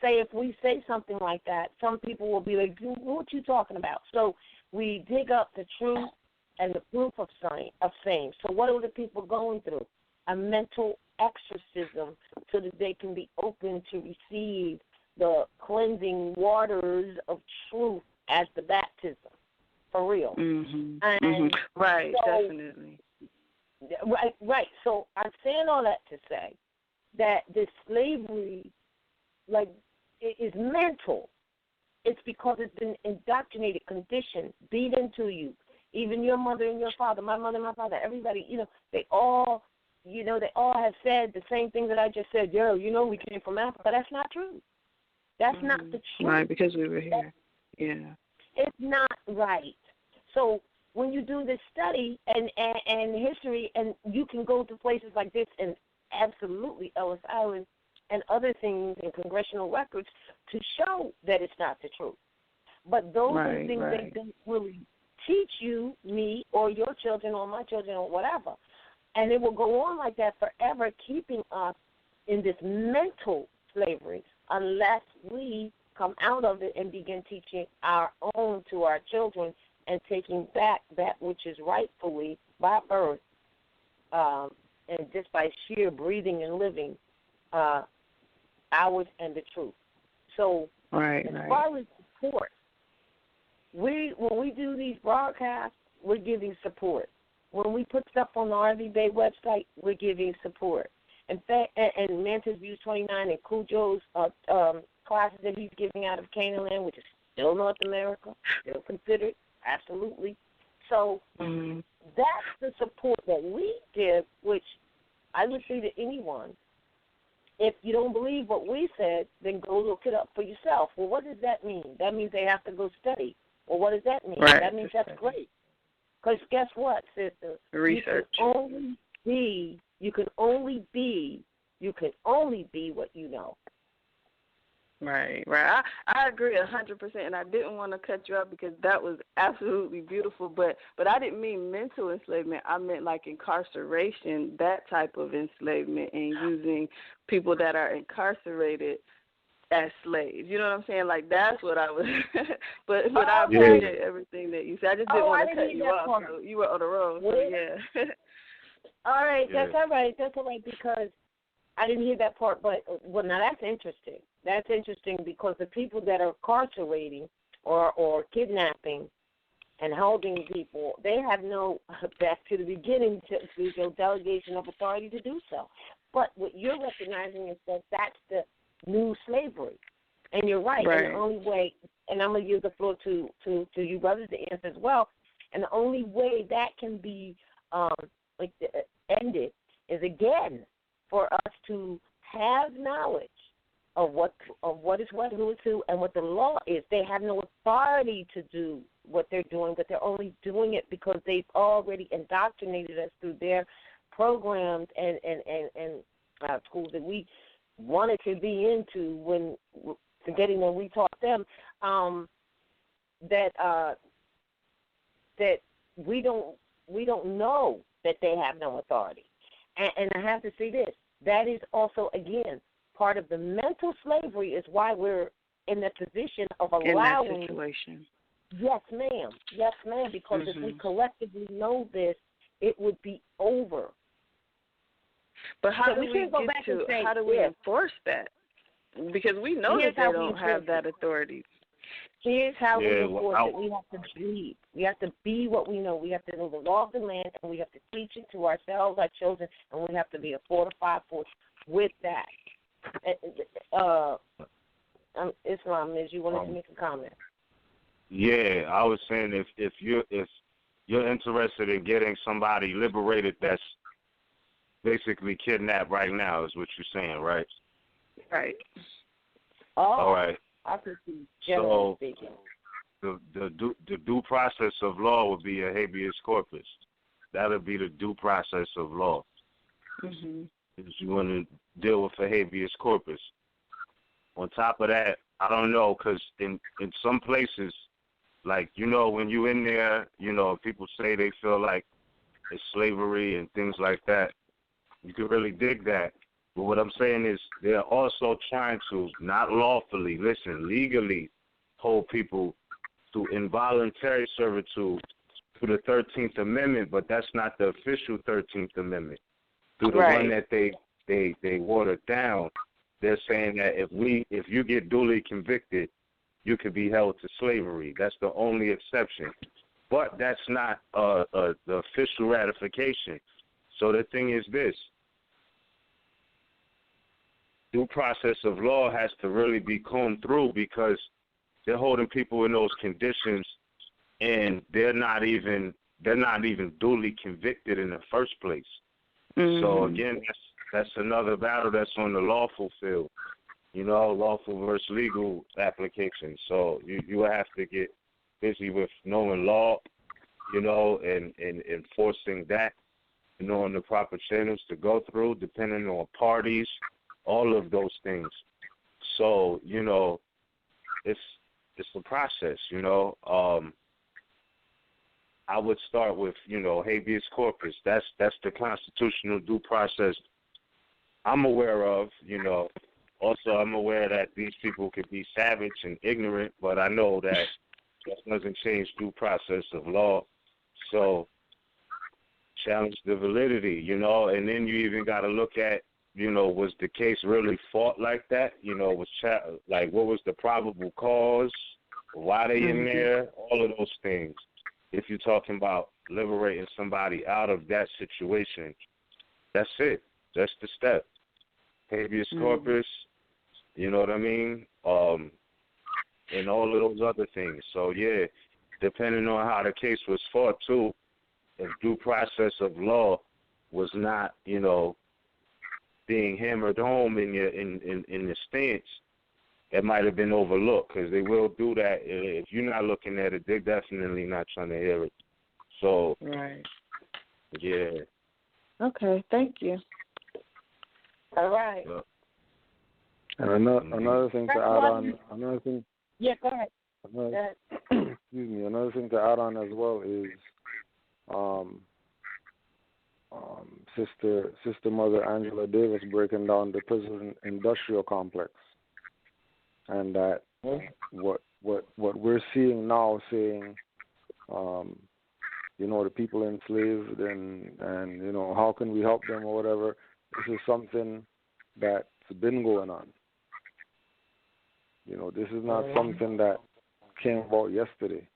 say if we say something like that, some people will be like, what you talking about? So we dig up the truth and the proof of same. So what are the people going through? A mental exorcism, so that they can be open to receive the cleansing waters of truth as the baptism, for real. Right, so, definitely. Right. So I'm saying all that to say that this slavery, it is mental. It's because it's been indoctrinated, conditioned, beat into you. Even your mother and your father, my mother and my father, everybody, they all have said the same thing that I just said. We came from Africa. That's not true. That's not the truth. Right, because we were here. Yeah. It's not right. So when you do this study and history, and you can go to places like this and absolutely Ellis Island and other things in congressional records to show that it's not the truth. But those are things they don't really teach you, me, or your children, or my children, or whatever. And it will go on like that forever, keeping us in this mental slavery unless we come out of it and begin teaching our own to our children and taking back that which is rightfully by birth and just by sheer breathing and living ours and the truth. So as far as support, when we do these broadcasts, we're giving support. When we put stuff on the RVBey website, we're giving support. In fact, and Mantis Views 29 and Cujo's classes that he's giving out of Canaan Land, which is still North America, still considered, absolutely. So that's the support that we give, which I would say to anyone, if you don't believe what we said, then go look it up for yourself. Well, what does that mean? That means they have to go study. Well, what does that mean? Right. That means that's great. Because guess what, sister? Research. You can only be what you know. Right. I agree 100%, and I didn't want to cut you off because that was absolutely beautiful. But I didn't mean mental enslavement. I meant like incarceration, that type of enslavement, and using people that are incarcerated as slaves. You know what I'm saying? Like that's what I was. but I appreciate everything that you said. I just didn't want to cut you off. So you were on the road. So yeah. All right, that's all right. That's all right because I didn't hear that part. But well, now that's interesting. That's interesting because the people that are incarcerating or kidnapping and holding people, they have no, back to the beginning, no delegation of authority to do so. But what you're recognizing is that that's the new slavery. And you're right. And the only way, and I'm going to use the floor to you brothers to answer as well, and the only way that can be ended is, again, for us to have knowledge of what is what, who is who, and what the law is. They have no authority to do what they're doing, but they're only doing it because they've already indoctrinated us through their programs and schools that we wanted to be into when forgetting that we taught them that we don't know that they have no authority. And I have to say this, that is also, again, part of the mental slavery is why we're in the position of allowing. In that situation. Yes, ma'am, because if we collectively know this, it would be over. But how do we enforce that? Because we know that they don't have that authority. Here's how we enforce it. We have to be. We have to be what we know. We have to know the law of the land, and we have to teach it to ourselves, our children, and we have to be a fortified force with that. Islam, Ms., you wanted to make a comment? Yeah, I was saying if you're interested in getting somebody liberated that's basically kidnapped right now, is what you're saying, right? Right. Oh, all right. I could see generally speaking. The due process of law would be a habeas corpus. That would be the due process of law. If you want to deal with a habeas corpus. On top of that, I don't know, because in some places, like, when you're in there, people say they feel like it's slavery and things like that. You can really dig that. But what I'm saying is they're also trying to, not lawfully, legally hold people to involuntary servitude through the 13th Amendment, but that's not the official 13th Amendment. Through the one that they watered down, they're saying that if you get duly convicted, you could be held to slavery. That's the only exception. But that's not the official ratification. So the thing is this. Due process of law has to really be combed through because they're holding people in those conditions and they're not even duly convicted in the first place. So again, that's another battle that's on the lawful field, lawful versus legal application. So you will have to get busy with knowing law, and enforcing that, knowing the proper channels to go through, depending on parties, all of those things. So, it's a process, I would start with, habeas corpus. That's the constitutional due process I'm aware of, Also, I'm aware that these people could be savage and ignorant, but I know that doesn't change due process of law. So challenge the validity, and then you even got to look at, was the case really fought like that? What was the probable cause? Why they in there? All of those things. If you're talking about liberating somebody out of that situation, that's it. That's the step. Habeas corpus, you know what I mean? And all of those other things. So, yeah, depending on how the case was fought, too, if due process of law was not, being hammered home in the stance, it might have been overlooked, because they will do that. If you're not looking at it, they're definitely not trying to hear it. So, right. Yeah. Okay, thank you. All right. And another thing to add on, Yeah, go ahead. Excuse me. Another thing to add on as well is, Sister Mother Angela Davis breaking down the prison industrial complex, and that what we're seeing now, saying, the people enslaved and how can we help them or whatever. This is something that's been going on. This is not something that came about yesterday.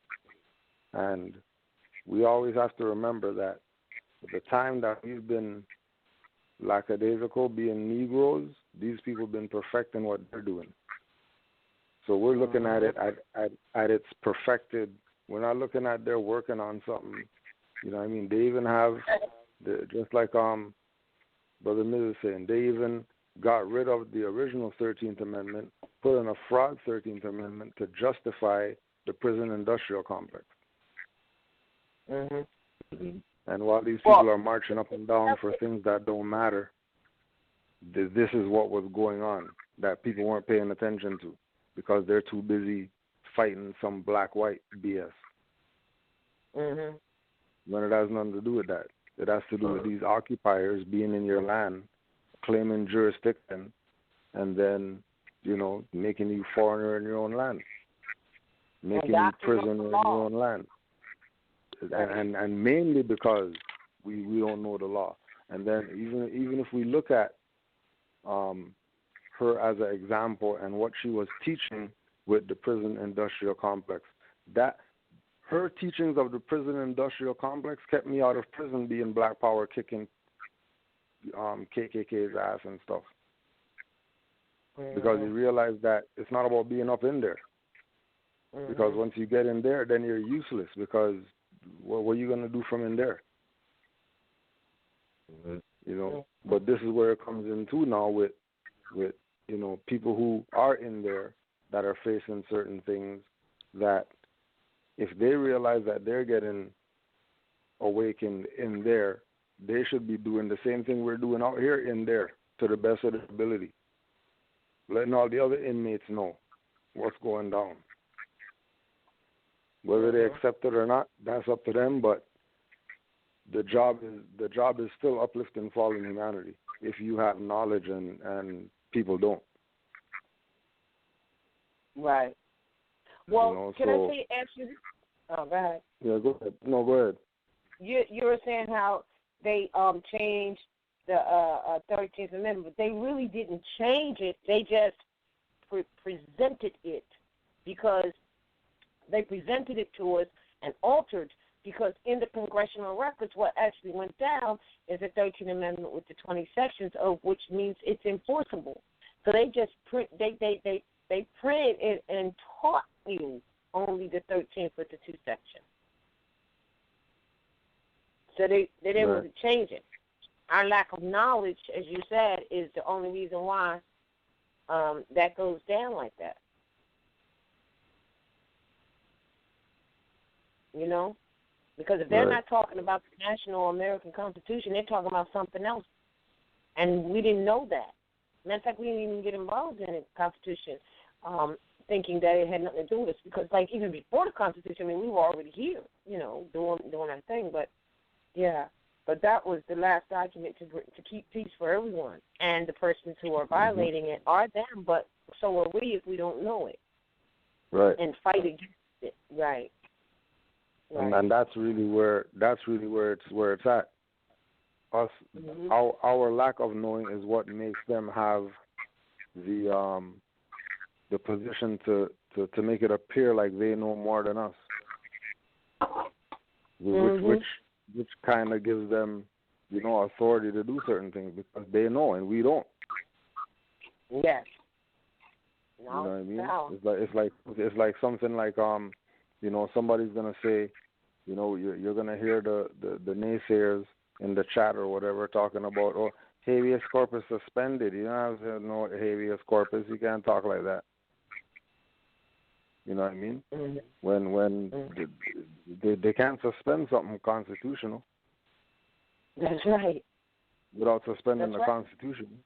And we always have to remember that the time that we've been lackadaisical, being Negroes, these people have been perfecting what they're doing. So we're looking at it at its perfected. We're not looking at they're working on something. They even have, just like Brother Miz is saying, they even got rid of the original 13th Amendment, put in a fraud 13th Amendment to justify the prison industrial complex. And while these people are marching up and down for things that don't matter, this is what was going on that people weren't paying attention to because they're too busy fighting some black-white BS. When it has nothing to do with that. It has to do with these occupiers being in your land, claiming jurisdiction, and then, making you foreigner in your own land, making you prisoner in your own land. And mainly because we don't know the law. And then even if we look at her as an example and what she was teaching with the prison industrial complex, that her teachings of the prison industrial complex kept me out of prison being Black Power kicking KKK's ass and stuff. Because you realize that it's not about being up in there. Because once you get in there, then you're useless because what are you going to do from in there? But this is where it comes into now with people who are in there that are facing certain things that if they realize that they're getting awakened in there, they should be doing the same thing we're doing out here in there to the best of their ability. Letting all the other inmates know what's going down. Whether they accept it or not, that's up to them, but the job is still uplifting fallen humanity if you have knowledge and people don't. Right. Well, can I ask you? Oh, go ahead. Yeah, go ahead. No, go ahead. You were saying how they changed the 13th Amendment, but they really didn't change it. They just presented it because they presented it to us and altered, because in the congressional records what actually went down is the 13th Amendment with the 20 sections, of which means it's enforceable. So they just printed it and taught you only the 13th with the 2 sections. So they didn't really change it. Our lack of knowledge, as you said, is the only reason why that goes down like that. Because if they're not talking about the national American Constitution, they're talking about something else. And we didn't know that. Matter of fact, we didn't even get involved in the Constitution thinking that it had nothing to do with us. Because, even before the Constitution, we were already here. doing our thing. But yeah, but that was the last document to keep peace for everyone, and the persons who are violating it are them, but so are we if we don't know it. Right. And fight against it. Right. And that's really where it's at. Us, our lack of knowing is what makes them have the position to make it appear like they know more than us, which kind of gives them, authority to do certain things because they know and we don't. Yes. You know what I mean? It's like something like somebody's gonna say, you're gonna hear the naysayers in the chat or whatever talking about, oh, habeas corpus suspended. You don't have no habeas corpus. You can't talk like that. You know what I mean? When they can't suspend something constitutional. That's right. Without suspending the Constitution.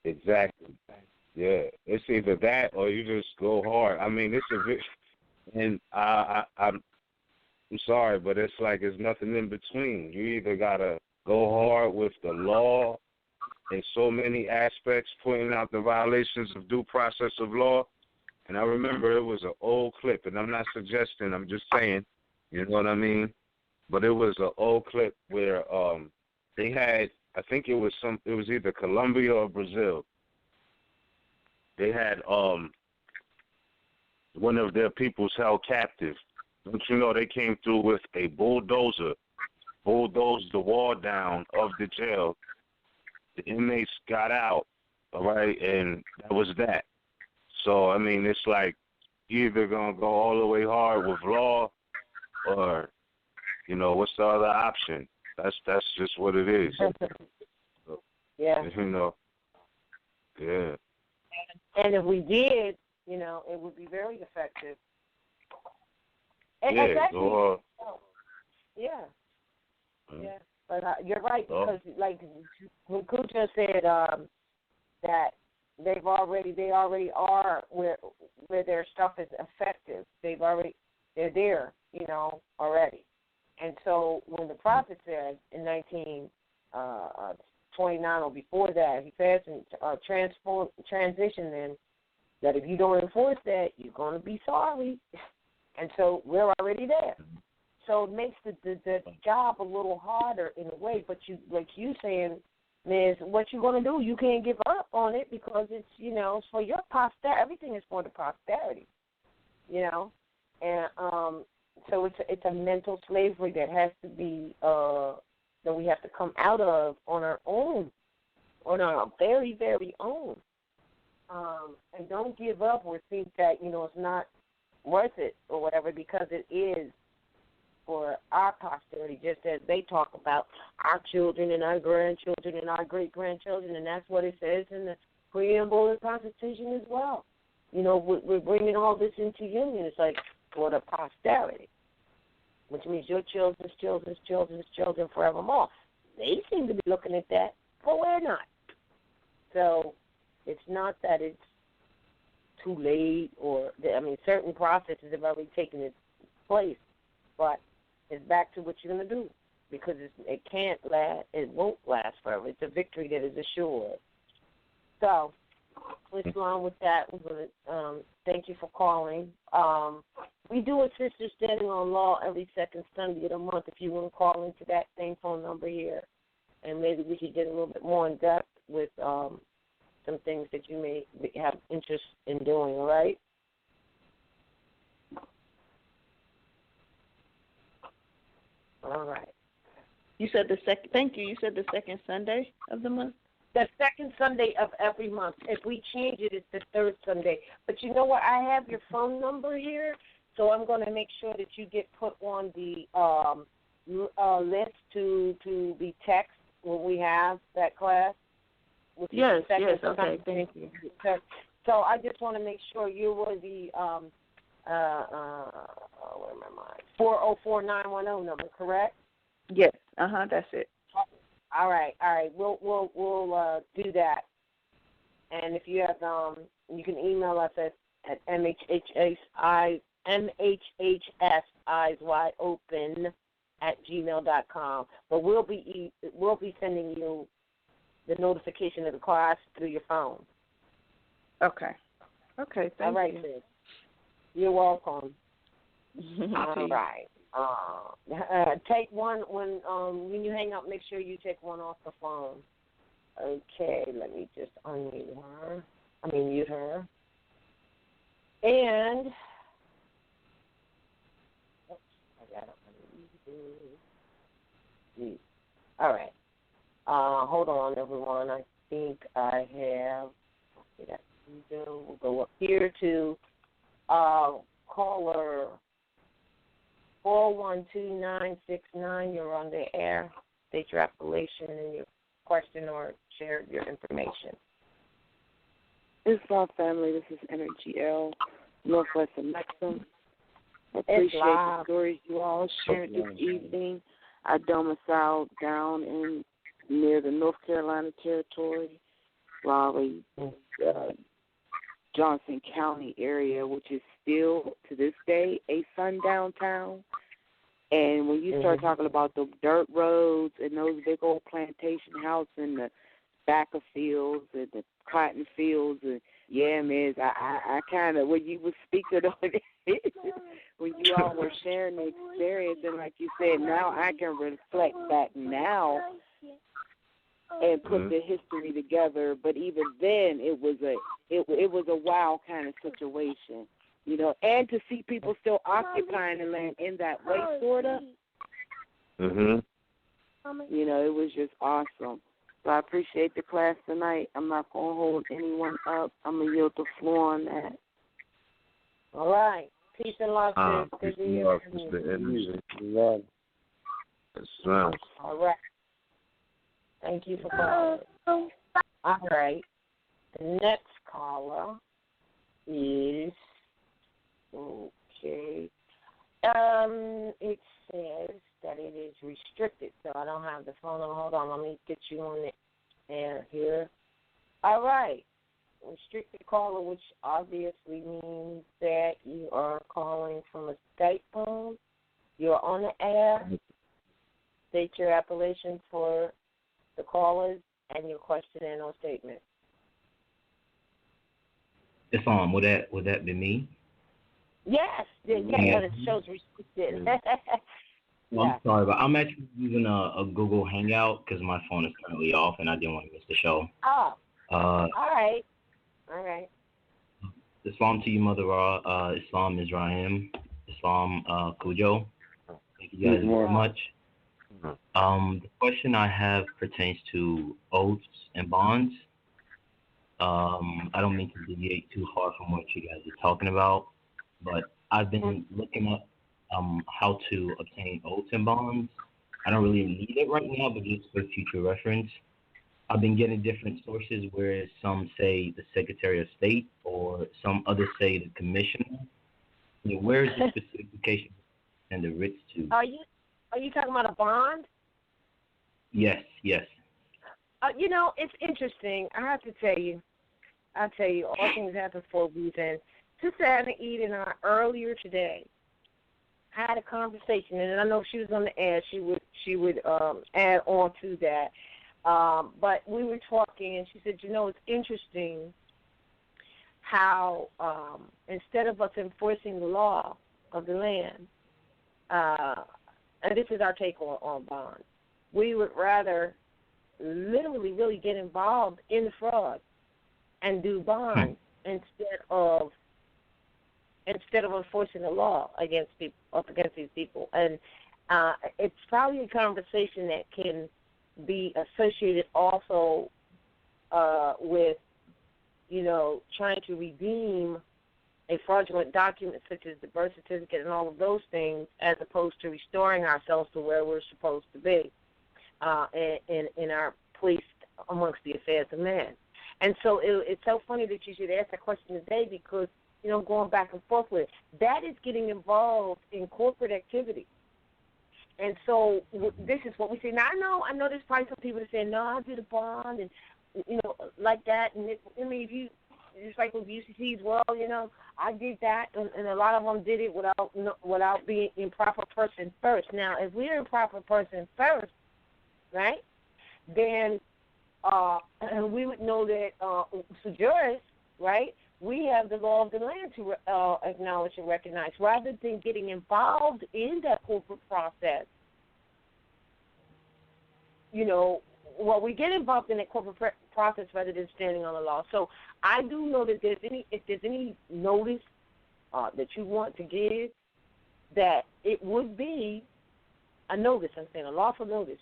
Exactly. Yeah, it's either that or you just go hard. I mean, and I'm sorry, but it's like there's nothing in between. You either gotta go hard with the law in so many aspects, pointing out the violations of due process of law. And I remember it was an old clip, and I'm not suggesting, I'm just saying, you know what I mean? But it was an old clip where they had, I think it was either Colombia or Brazil. They had one of their peoples held captive. Don't you know they came through with a bulldozer, bulldozed the wall down of the jail. The inmates got out, all right, and that was that. So, I mean, it's like you're either going to go all the way hard with law or, what's the other option? That's just what it is. Yeah. Yeah. And if we did, it would be very effective. Yeah. Yeah. Yeah. But you're right, because like when Kucha said that they already are where their stuff is effective. They're there, already. And so when the prophet said in 1929 or before that, he passed and transition then, that if you don't enforce that, you're going to be sorry. And so we're already there. So it makes the job a little harder in a way, but like you saying, Miz, what you going to do? You can't give up on it because it's, it's for your posterity. Everything is for the posterity, And so it's a mental slavery that has to be, that we have to come out of on our own, on our very, very own. And don't give up or think that, it's not worth it or whatever, because it is for our posterity, just as they talk about our children and our grandchildren and our great-grandchildren, and that's what it says in the preamble of the Constitution as well. We're bringing all this into union. It's like for the posterity, which means your children's children's children's children forevermore. They seem to be looking at that, but we're not. So it's not that it's too late certain processes have already taken its place, but it's back to what you're going to do, because it can't last. It won't last forever. It's a victory that is assured. So let's go on with that. We're going to thank you for calling. We do a sister standing on law every second Sunday of the month. If you want to call into that same phone number here, and maybe we could get a little bit more in depth with some things that you may have interest in doing. All right. All right. You said the second. Thank you. You said the second Sunday of the month. The second Sunday of every month. If we change it, it's the third Sunday. But you know what? I have your phone number here, so I'm going to make sure that you get put on the list to be text when we have that class. Yes. Okay. Thank you. So I just want to make sure you were the where am I? 404-910 number, correct? Yes. That's it. All right. We'll do that. And if you have, you can email us at at MHHSeyesWideOpen@gmail.com. But we'll be sending you the notification of the class through your phone. Okay. Okay, thank All right, you. sis. You're welcome. All right. Take one when you hang up. Make sure you take one off the phone. Okay, let me just unmute her. Mute her. And I got it. All right. Hold on, everyone. I think I have. We'll go up here to caller 412969. You're on the air. State your appellation and your question or share your information. Islam family, this is Energy L, Northwest of Maxim. I appreciate the stories you all shared this evening. I domiciled down in near the North Carolina territory, Raleigh, Johnson County area, which is still to this day a sundown town. And when you start talking about the dirt roads and those big old plantation houses in the back of fields and the cotton fields, and man, I kind of, when you were speaking on it, when you all were sharing the experience, and like you said, now I can reflect back now and put the history together. But even then, it was a wild kind of situation, and to see people still occupying the land in that way, sort of. It was just awesome. So I appreciate the class tonight. I'm not going to hold anyone up. I'm going to yield the floor on that. All right. Peace and love. Peace and love, Mr. Energy. Love. Yes, ma'am. All right. Thank you for calling. All right. The next caller is, okay. It says that it is restricted, so I don't have the phone number. Hold on, let me get you on the air here. All right. Restricted caller, which obviously means that you are calling from a Skype phone. You're on the air. State your appellation for the callers and your question and or statement. It's on. Would that be me? Yes. Yeah. But it shows restricted. Well, I'm sorry, but I'm actually using a Google Hangout because my phone is currently off and I didn't want to miss the show. Oh. All right. Islam to you, Mother Ra. Islam is Rahim. Islam Cujo. Thank you guys very much. The question I have pertains to oaths and bonds. I don't mean to deviate too far from what you guys are talking about, but I've been looking up how to obtain oaths and bonds. I don't really need it right now, but just for future reference. I've been getting different sources where some say the Secretary of State or some others say the Commissioner. Where is the specification and the writs to? Are you talking about a bond? Yes. It's interesting. I have to tell you. All things happen for a reason. Sister Anna Eden and I earlier today had a conversation, and I know if she was on the air, she would add on to that. But we were talking, and she said, it's interesting how instead of us enforcing the law of the land, and this is our take on bonds, we would rather literally really get involved in the fraud and do bonds instead of enforcing the law against these people. And it's probably a conversation that can be associated also with, trying to redeem a fraudulent document such as the birth certificate and all of those things, as opposed to restoring ourselves to where we're supposed to be in our place amongst the affairs of man. And so it's so funny that you should ask that question today, because going back and forth with it, that is getting involved in corporate activity. And so this is what we say. Now, I know there's probably some people that say, no, I did a bond and, like that. And if just like with UCCs, well, I did that, and a lot of them did it without being improper person first. Now, if we're improper person first, right, then we would know that to jurists, right, we have the law of the land to acknowledge and recognize, rather than getting involved in that corporate process. We get involved in that corporate process rather than standing on the law. So I do know that if there's any notice that you want to give, that it would be a notice. I'm saying a lawful notice.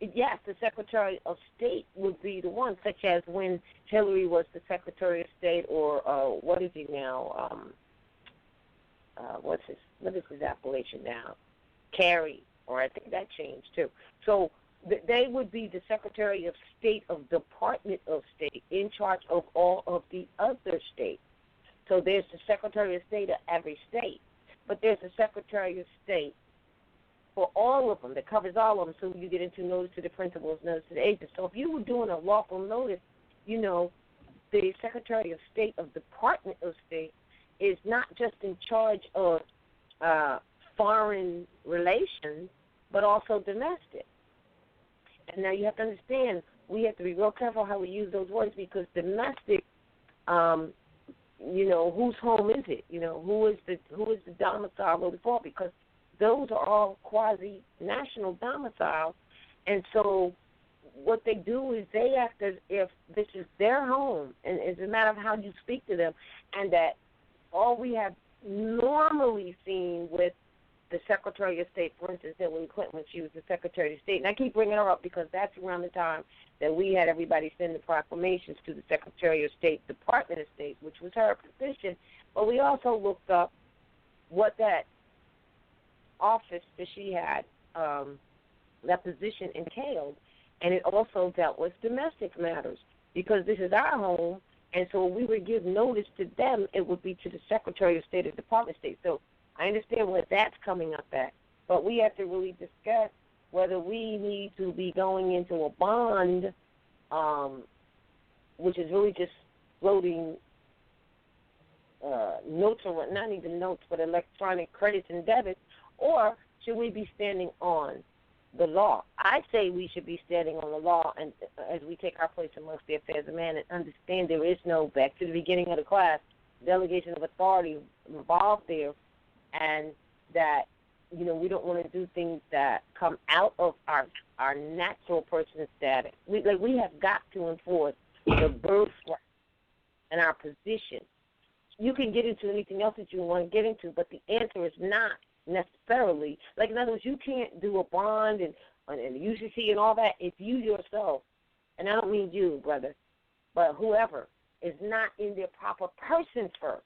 Yes, the Secretary of State would be the one, such as when Hillary was the Secretary of State, or what is he now? What is his appellation now? Kerry, or I think that changed too. So they would be the Secretary of State of Department of State, in charge of all of the other states. So there's the Secretary of State of every state, but there's the Secretary of State for all of them that covers all of them. So you get into notice to the principals, notice to the agents. So if you were doing a lawful notice, the Secretary of State of Department of State is not just in charge of foreign relations, but also domestic. And now you have to understand, we have to be real careful how we use those words, because domestic, whose home is it? Who is the domicile really for? Because those are all quasi-national domiciles. And so what they do is they act as if this is their home, and it's a matter of how you speak to them. And that all we have normally seen with the Secretary of State, for instance, Hillary Clinton, when she was the Secretary of State. And I keep bringing her up because that's around the time that we had everybody send the proclamations to the Secretary of State, Department of State, which was her position. But we also looked up what that office that she had, that position entailed, and it also dealt with domestic matters, because this is our home, and so when we would give notice to them, it would be to the Secretary of State or Department of State. So I understand where that's coming up at, but we have to really discuss whether we need to be going into a bond, which is really just floating notes, or not even notes, but electronic credits and debits, or should we be standing on the law? I say we should be standing on the law, and as we take our place amongst the affairs of man and understand there is no, back to the beginning of the class, delegation of authority involved there, and that, we don't want to do things that come out of our natural person status. We have got to enforce the birthright and our position. You can get into anything else that you want to get into, but the answer is not necessarily, in other words, you can't do a bond and UCC and all that if you yourself, and I don't mean you, brother, but whoever, is not in their proper person first.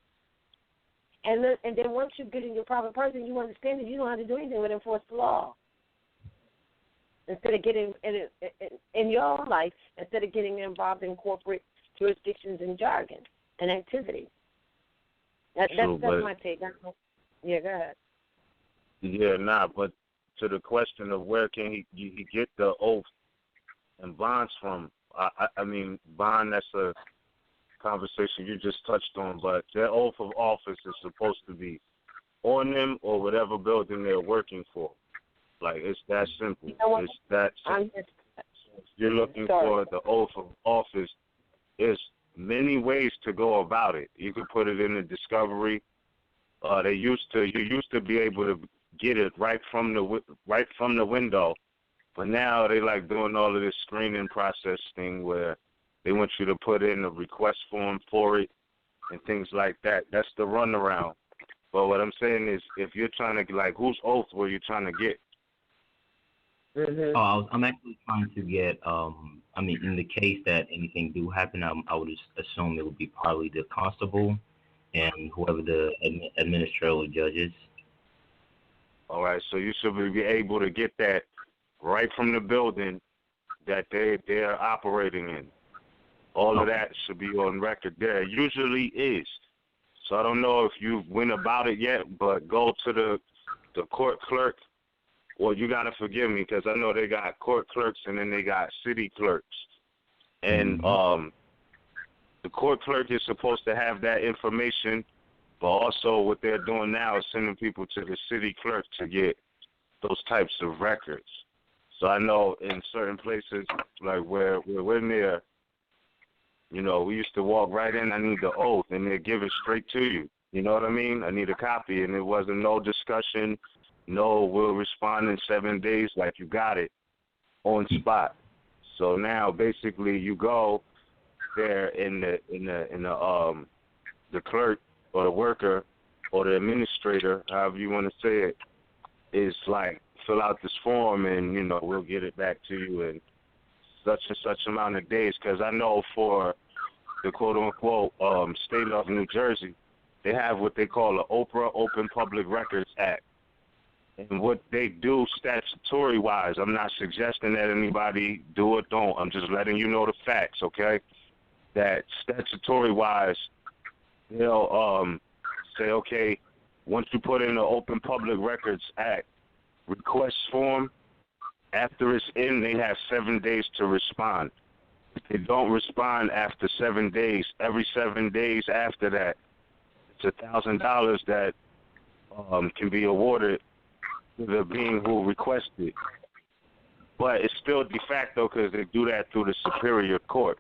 And then once you get in your proper person, you understand that you don't have to do anything but enforce the law. Instead of getting in your own life, instead of getting involved in corporate jurisdictions and jargon and activities. That's my take. Yeah, go ahead. Yeah, but to the question of where can he get the oath and bonds from, I mean, bond, that's a conversation you just touched on, but their oath of office is supposed to be on them or whatever building they're working for. It's that simple. It's that simple. If you're looking for the oath of office, there's many ways to go about it. You could put it in the discovery. You used to be able to get it right from the window, but now they like doing all of this screening process thing where they want you to put in a request form for it and things like that. That's the runaround. But what I'm saying is, if you're trying to, whose oath were you trying to get? Mm-hmm. I'm actually trying to get, in the case that anything do happen, I would assume it would be probably the constable and whoever the administrator judge is. All right, so you should be able to get that right from the building that they're operating in. All of that should be on record there. It usually is. So I don't know if you went about it yet, but go to the court clerk. Well, you got to forgive me because I know they got court clerks and then they got city clerks. And the court clerk is supposed to have that information, but also what they're doing now is sending people to the city clerk to get those types of records. So I know in certain places, like where we're near, you know, we used to walk right in, I need the oath, and they'd give it straight to you. You know what I mean? I need a copy, and it wasn't no discussion, no, we'll respond in 7 days, like you got it on spot. So now basically you go there in the clerk or the worker or the administrator, however you want to say it, is like, fill out this form and, you know, we'll get it back to you in such and such amount of days. Because I know for the quote-unquote state of New Jersey, they have what they call the Oprah Open Public Records Act. And what they do statutory-wise, I'm not suggesting that anybody do or don't. I'm just letting you know the facts, okay? That statutory-wise, they'll say, okay, once you put in the Open Public Records Act request form, after it's in, they have 7 days to respond. If they don't respond after 7 days, every 7 days after that, it's $1,000 that can be awarded to the being who requested. But it's still de facto because they do that through the superior court.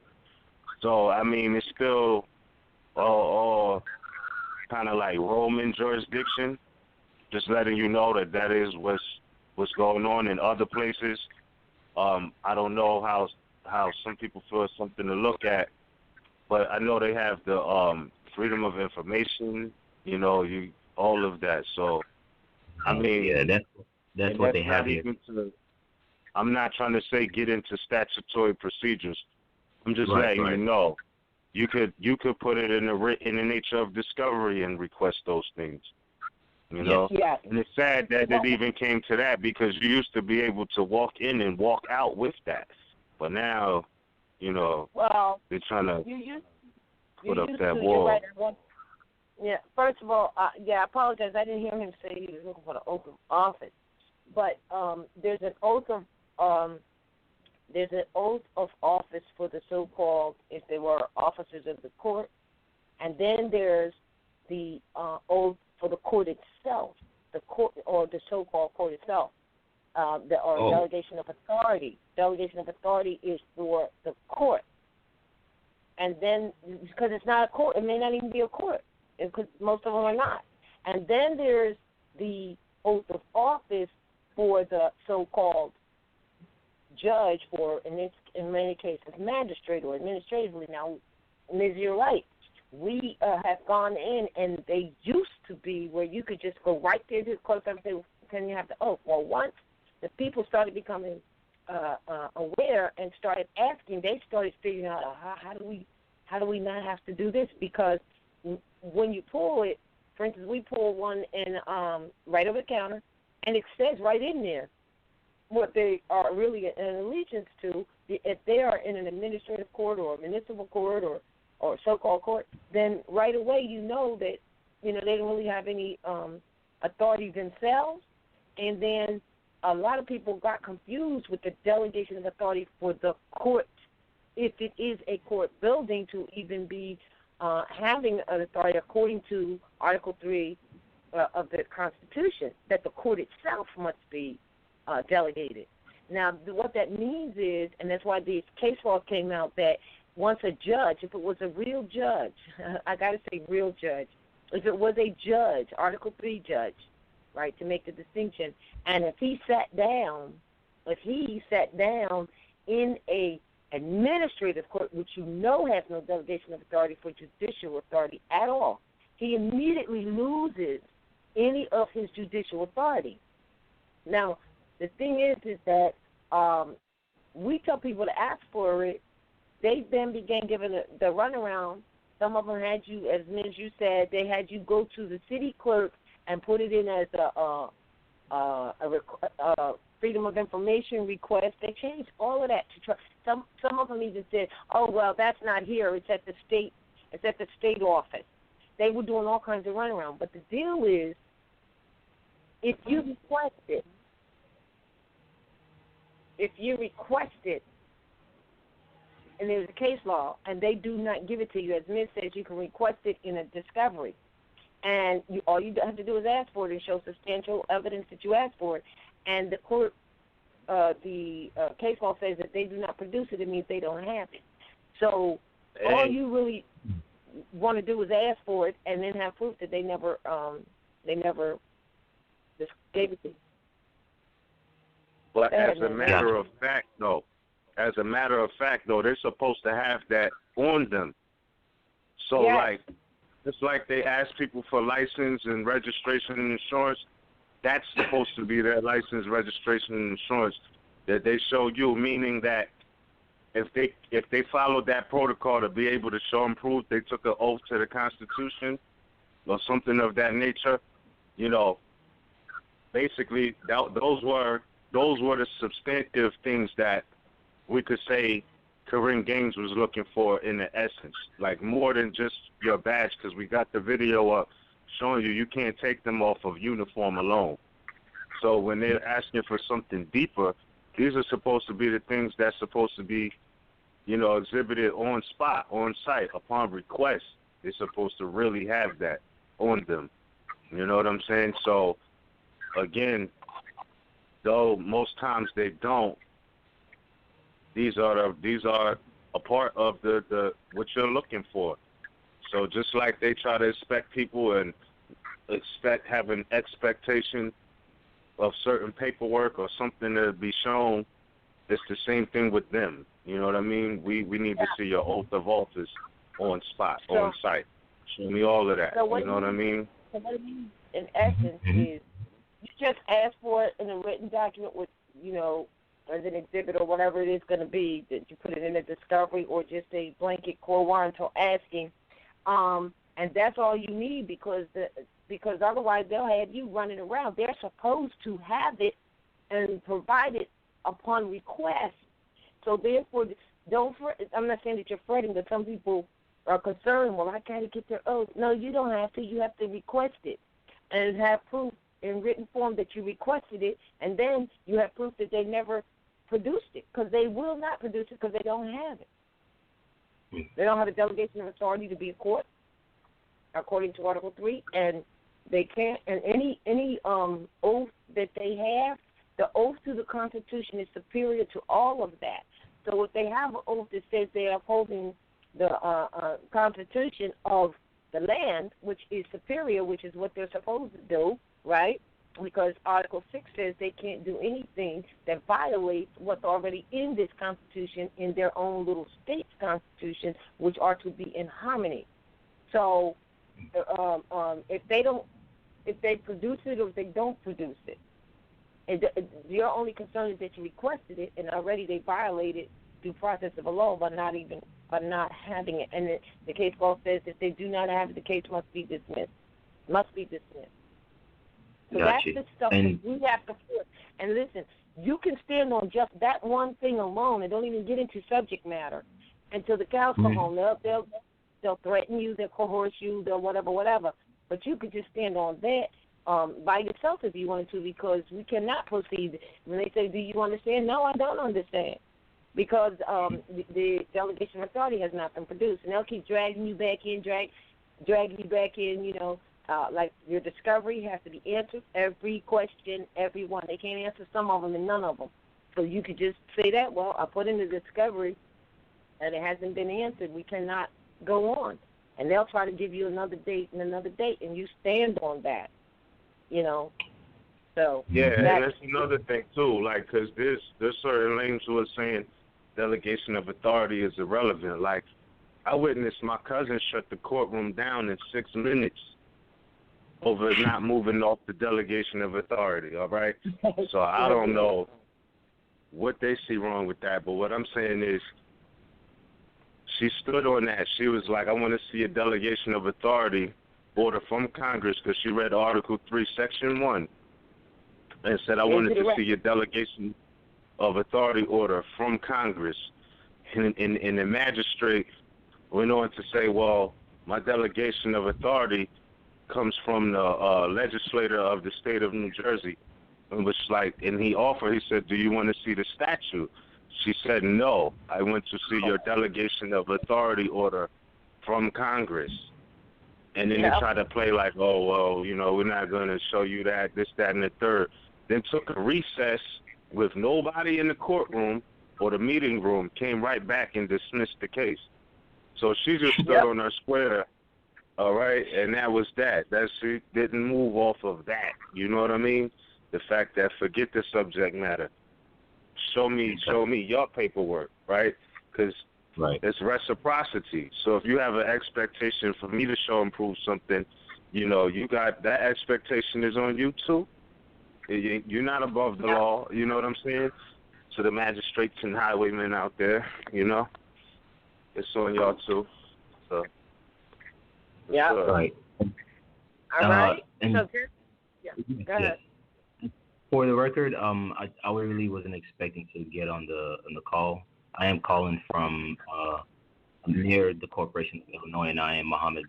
So, I mean, it's still all kind of like Roman jurisdiction, just letting you know that that is what's going on in other places. I don't know how some people feel it's something to look at, but I know they have the freedom of information, you know, all of that. So, I mean, yeah, that's what they have here. I'm not trying to say get into statutory procedures. I'm just letting you know. You could put it in the nature of discovery and request those things. You know? Yes. And it's sad that it even came to that, because you used to be able to walk in and walk out with that. But now, you know, they're trying to put up that wall. Right. Yeah, first of all, I apologize. I didn't hear him say he was looking for the oath of office. But there's an oath of office for the so-called, if they were officers of the court, and then there's the oath for the court itself, the court or the so-called court itself, delegation of authority. Delegation of authority is for the court, and then because it's not a court, it may not even be a court, because most of them are not. And then there's the oath of office for the so-called judge, or in many cases magistrate or administratively. Now, Ms., you're right. We have gone in, and they used to be where you could just go right there to the court and say, can you have the oath? Well, once the people started becoming aware and started asking, they started figuring out, how do we not have to do this? Because when you pull it, for instance, we pull one in right over the counter, and it says right in there what they are really an allegiance to. If they are in an administrative court or a municipal court or so-called court, then right away you know that, you know, they don't really have any authority themselves. And then a lot of people got confused with the delegation of authority for the court, if it is a court building, to even be having an authority according to Article 3 of the Constitution, that the court itself must be delegated. Now, what that means is, and that's why these case laws came out, that once a judge, if it was a real judge, I got to say real judge, if it was a judge, Article 3 judge, right, to make the distinction, and if he sat down in a administrative court, which you know has no delegation of authority for judicial authority at all, he immediately loses any of his judicial authority. Now, the thing is that we tell people to ask for it. They then began giving the runaround. Some of them had you, as you said, they had you go to the city clerk and put it in as a freedom of information request. They changed all of that to try. Some of them even said, "Oh well, that's not here. It's at the state. It's at the state office." They were doing all kinds of runaround. But the deal is, if you request it, and there's a case law, and they do not give it to you. As Ms. says, you can request it in a discovery. And all you have to do is ask for it and show substantial evidence that you asked for it. And the court, case law says that they do not produce it. It means they don't have it. So all you really want to do is ask for it and then have proof that they never just gave it to you. But as a matter of fact, though, they're supposed to have that on them. So, it's like they ask people for license and registration and insurance. That's supposed to be their license, registration, and insurance that they show you, meaning that if they followed that protocol to be able to show and prove they took an oath to the Constitution or something of that nature, basically those were the substantive things that we could say Corinne Gaines was looking for in the essence, like more than just your badge, because we got the video up showing you can't take them off of uniform alone. So when they're asking for something deeper, these are supposed to be the things that's supposed to be, exhibited on spot, on site, upon request. They're supposed to really have that on them. You know what I'm saying? So, again, though most times they don't, these are a part of the what you're looking for. So just like they try to expect people and have an expectation of certain paperwork or something to be shown, it's the same thing with them. You know what I mean? We need to see your oath of office on spot, on site. Show me all of that. So you know what I mean? So what it means, in essence, is you just ask for it in a written document with, as an exhibit or whatever it is going to be, that you put it in a discovery or just a blanket core warrantor asking. And that's all you need because otherwise they'll have you running around. They're supposed to have it and provide it upon request. So therefore, I'm not saying that you're fretting, but some people are concerned, well, I got to get their oath. No, you don't have to. You have to request it and have proof in written form that you requested it, and then you have proof that they never produced it, because they will not produce it because they don't have it. They don't have a delegation of authority to be a court, according to Article 3, and they can't. And any oath that they have, the oath to the Constitution is superior to all of that. So if they have an oath that says they are upholding the Constitution of the land, which is superior, which is what they're supposed to do, right? Because Article 6 says they can't do anything that violates what's already in this Constitution, in their own little state's Constitution, which are to be in harmony. So if they produce it or if they don't produce it, your only concern is that you requested it and already they violated due process of a law by not having it. And the case law says if they do not have it, the case must be dismissed. So that's the stuff that we have to put. And listen, you can stand on just that one thing alone and don't even get into subject matter until the cows come home. They'll threaten you, they'll coerce you, they'll whatever. But you could just stand on that by yourself if you wanted to, because we cannot proceed. When they say, do you understand? No, I don't understand. Because the delegation of authority has not been produced. And they'll keep dragging you back in, like your discovery has to be answered, every question, every one. They can't answer some of them and none of them. So you could just say that, well, I put in the discovery and it hasn't been answered. We cannot go on. And they'll try to give you another date, and you stand on that, So yeah, and that's another thing, too, like, because there's certain lanes who are saying delegation of authority is irrelevant. Like, I witnessed my cousin shut the courtroom down in 6 minutes over not moving off the delegation of authority, all right? So I don't know what they see wrong with that, but what I'm saying is she stood on that. She was like, I want to see a delegation of authority order from Congress, because she read Article 3, Section 1, and said, I wanted to see a delegation of authority order from Congress. And the magistrate went on to say, well, my delegation of authority comes from the legislator of the state of New Jersey, and he said, do you want to see the statute? She said, no, I went to see your delegation of authority order from Congress. And then they tried to play like, oh, well, you know, we're not going to show you that, this, that, and the third. Then took a recess with nobody in the courtroom or the meeting room, came right back and dismissed the case. So she just stood on her square, all right, and that was that. She didn't move off of that. You know what I mean? The fact that forget the subject matter. Show me your paperwork, right? Because it's reciprocity. So if you have an expectation for me to show and prove something, you know, you got that expectation is on you too. You're not above the law, you know what I'm saying? To the magistrates and highwaymen out there, you know, it's on y'all too. So, yeah, right. All right. And So, go ahead. For the record, I really wasn't expecting to get on the call. I am calling from near the Corporation of Illinois, and I am Mohammed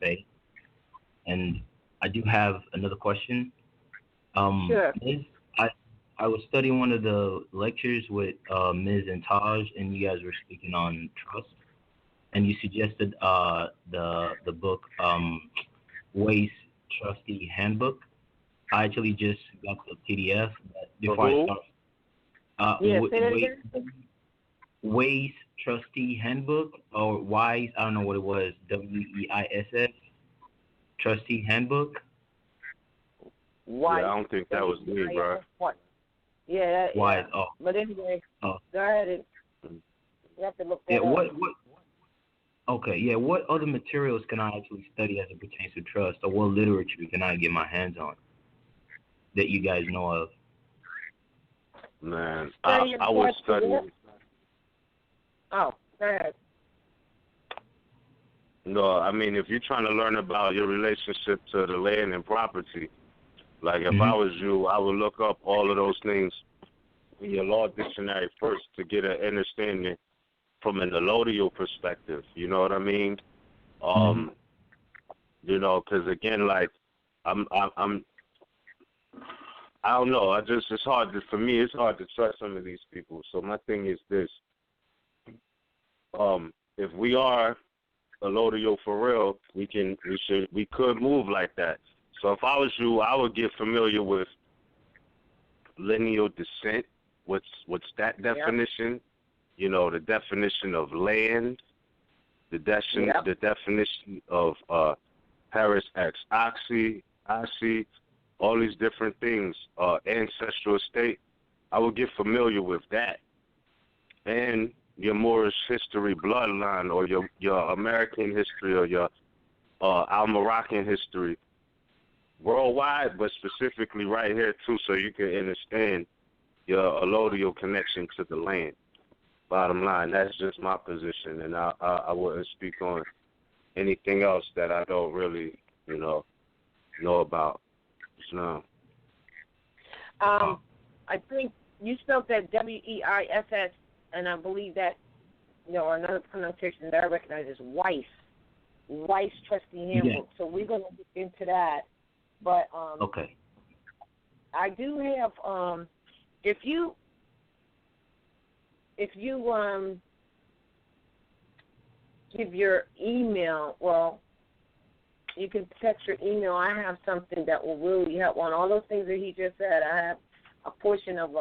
and I do have another question. Sure. Ms., I was studying one of the lectures with Ms. and Taj, and you guys were speaking on trust, and you suggested the book Waste Trustee Handbook. I actually just got the PDF before I start. Waste Trustee Handbook, or WISE, I don't know what it was, WEISS, Trustee Handbook. Yeah, I don't think that was me, bro. Yeah. WISE. Oh. But anyway, go ahead and you have to look that up. Okay, yeah. What other materials can I actually study as it pertains to trust, or what literature can I get my hands on that you guys know of? Man, I would study. Oh, go ahead. No, I mean, if you're trying to learn about your relationship to the land and property, like if I was you, I would look up all of those things in your law dictionary first to get an understanding from an allodial perspective. You know what I mean? You know, because again, like I don't know. For me, it's hard to trust some of these people. So my thing is this: if we are allodial for real, we could move like that. So if I was you, I would get familiar with lineal descent. What's that definition? You know, the definition of land, the definition of Paris X Oxy, all these different things, Ancestral Estate. I would get familiar with that. And your Moorish history bloodline, or your American history, or your Al-Moroccan history worldwide, but specifically right here too, so you can understand your allodial connection to the land. Bottom line, that's just my position, and I wouldn't speak on anything else that I don't really, know about. So, I think you spelled that WEISS, and I believe that, another pronunciation that I recognize is Weiss Trustee Handbook. Yeah. So we're going to get into that. But okay. I do have if you give your email, well, you can text your email. I have something that will really help on all those things that he just said. I have a portion of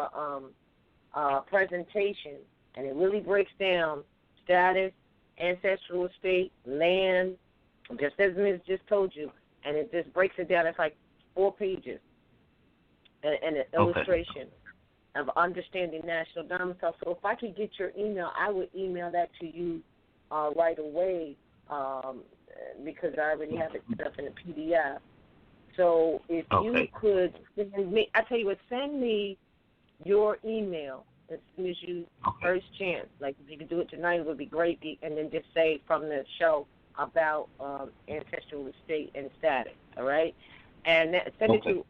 a presentation, and it really breaks down status, ancestral estate, land, just as Ms. just told you, and it just breaks it down. It's like 4 pages, and an illustration of understanding national domicile. So if I could get your email, I would email that to you right away because I already have it set up in a PDF. So if you could send me, I tell you what, send me your email as soon as you first chance. Like if you could do it tonight, it would be great. And then just say from the show about ancestral estate and status. All right, and send it to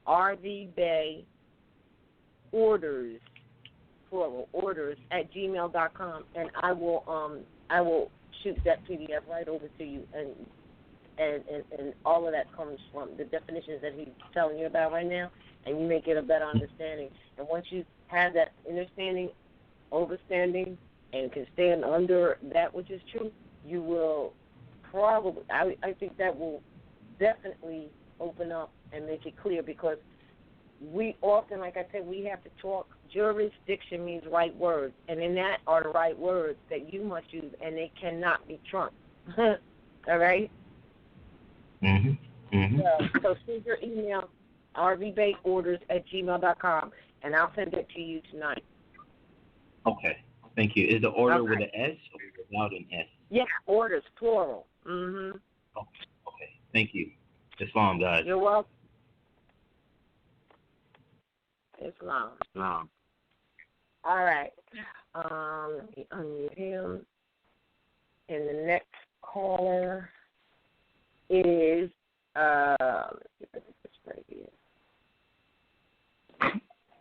RVBey orders at gmail.com, and I will shoot that PDF right over to you, and all of that comes from the definitions that he's telling you about right now, and you may get a better understanding. And once you have that understanding, overstanding and can stand under that which is true, you will probably, I think that will definitely open up and make it clear, because we often, like I said, we have to talk. Jurisdiction means right words, and in that are the right words that you must use, and they cannot be trumped. All right? Mm-hmm. Mm-hmm. So send your email, rvbeyorders@gmail.com, and I'll send it to you tonight. Okay. Thank you. Is the order with an S or without an S? Yeah, orders, plural. Mm-hmm. Okay. Thank you. Islam, guys. You're welcome. Islam. All right. Let me unmute him. And the next caller is, let's see if this right here.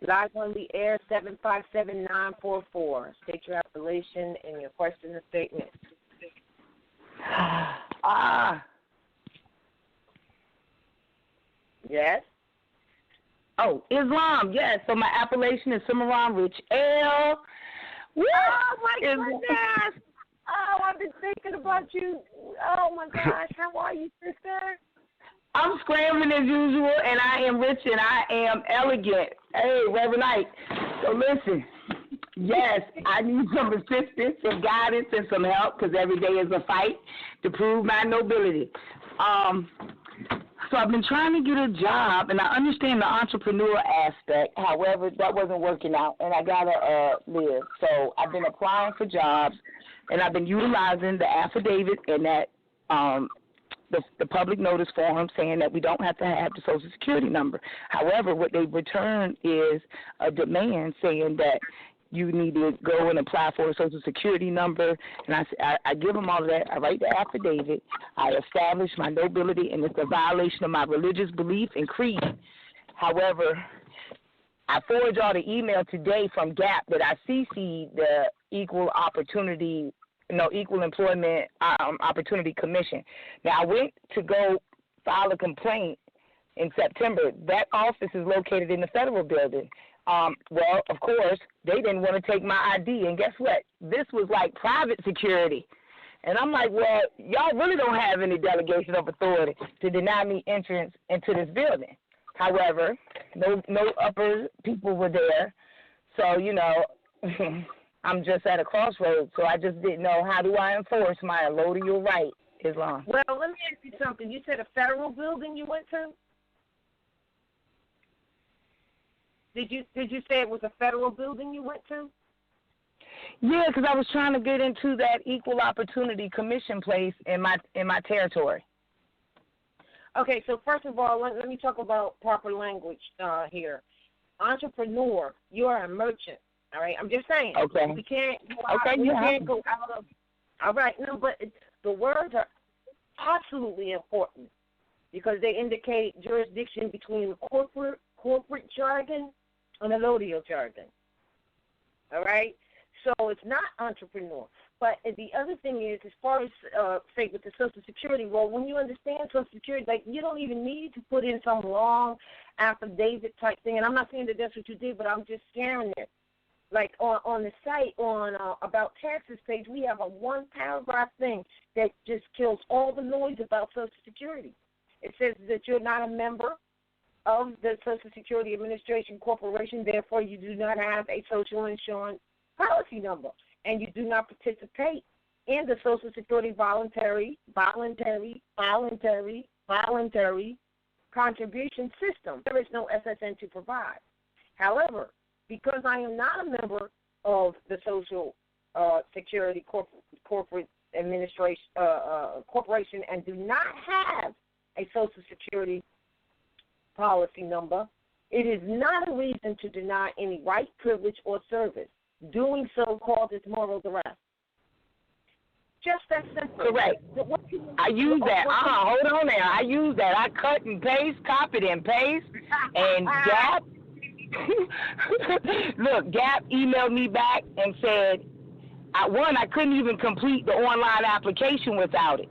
Live on the air, 757-944. State your appellation and your question or statement. Yes? Oh, Islam, yes. So my appellation is Cimarron Rich L. Woo! Oh, my goodness. Oh, I've been thinking about you. Oh, my gosh. How are you, sister? I'm scrambling as usual, and I am rich, and I am elegant. Hey, Reverend Knight. So listen, yes, I need some assistance, some guidance, and some help, because every day is a fight to prove my nobility. So I've been trying to get a job, and I understand the entrepreneur aspect. However, that wasn't working out, and I got to live. So I've been applying for jobs, and I've been utilizing the affidavit and that the public notice form saying that we don't have to have the Social Security number. However, what they've returned is a demand saying that you need to go and apply for a Social Security number, and I give them all of that. I write the affidavit. I establish my nobility, and it's a violation of my religious belief and creed. However, I forward y'all the email today from GAP that I CC'd the Equal Employment Opportunity Commission. Now, I went to go file a complaint in September. That office is located in the federal building. Well, of course, they didn't want to take my ID, and guess what? This was like private security. And I'm like, well, y'all really don't have any delegation of authority to deny me entrance into this building. However, no upper people were there, so, you know, I'm just at a crossroads, so I just didn't know, how do I enforce my allodial right, Islam? Well, let me ask you something. You said a federal building you went to? Did you say it was a federal building you went to? Yeah, because I was trying to get into that Equal Opportunity Commission place in my territory. Okay, so first of all, let me talk about proper language here. Entrepreneur, you are a merchant. All right, I'm just saying. Okay. We can't go out, can't go out of. All right, no, but the words are absolutely important because they indicate jurisdiction between corporate jargon and allodial jargon. All right? So it's not entrepreneur. But the other thing is, as far as, say, with the Social Security, well, when you understand Social Security, like, you don't even need to put in some long affidavit type thing. And I'm not saying that that's what you did, but I'm just scaring it. Like, on the site, on About Taxes page, we have a one-paragraph thing that just kills all the noise about Social Security. It says that you're not a member of the Social Security Administration Corporation, therefore you do not have a social insurance policy number, and you do not participate in the Social Security voluntary contribution system. There is no SSN to provide. However, because I am not a member of the Social Security Corporate Administration Corporation and do not have a Social Security policy number, it is not a reason to deny any right, privilege, or service. Doing so causes moral duress. Just that simple. Correct. I use that. Hold on now. I use that. I cut and paste, copied and paste, and GAP. Look, GAP emailed me back and said, I couldn't even complete the online application without it.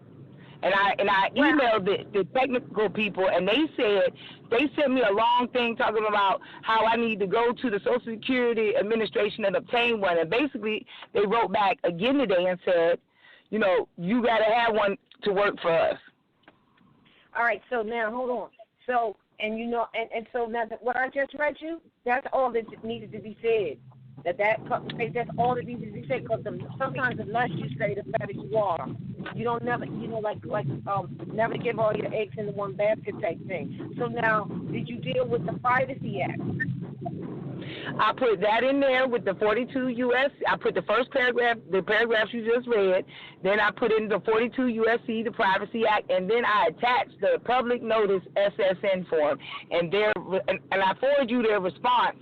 And I emailed the technical people, and they sent me a long thing talking about how I need to go to the Social Security Administration and obtain one. And basically, they wrote back again today and said, you know, you got to have one to work for us. All right, so now hold on. So, and you know, and so now what I just read you, that's all that needed to be said. That's all that needs to be said, because sometimes the less you say, the better you are. You don't never, you know, never give all your eggs into one basket type thing. So now, did you deal with the Privacy Act? I put that in there with the 42 U.S. I put the first paragraph, the paragraphs you just read. Then I put in the 42 U.S.C., the Privacy Act, and then I attached the public notice SSN form. And I forwarded you their response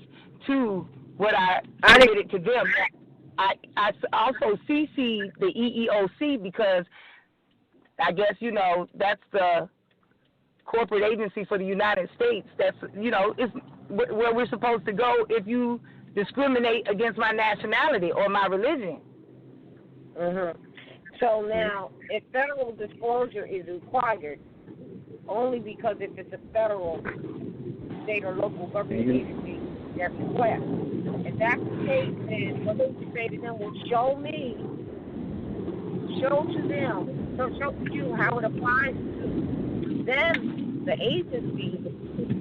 to what I submitted to them. I also CC'd the EEOC because I guess, you know, that's the corporate agency for the United States. That's, you know, it's where we're supposed to go if you discriminate against my nationality or my religion. Mm-hmm. So now, if federal disclosure is required, only because if it's a federal, state, or local government agency, their request. If that's the case, then what you say to them will show to them, so show to you how it applies to them, the agency,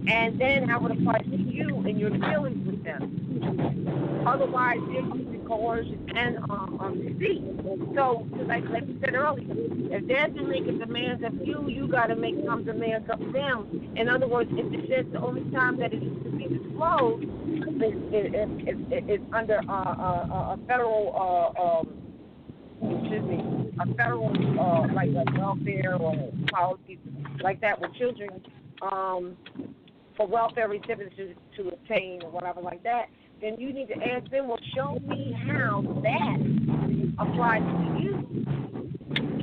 and then how it applies to you and your dealings with them. Otherwise, they're using coercion and deceit. So, like you said earlier, if they're making demands of you, you got to make some demands of them. In other words, if it says the only time that it is to be disclosed is under a federal, like a welfare or policies like that with children, for welfare recipients to obtain or whatever like that, then you need to ask them, well, show me how that applies to you.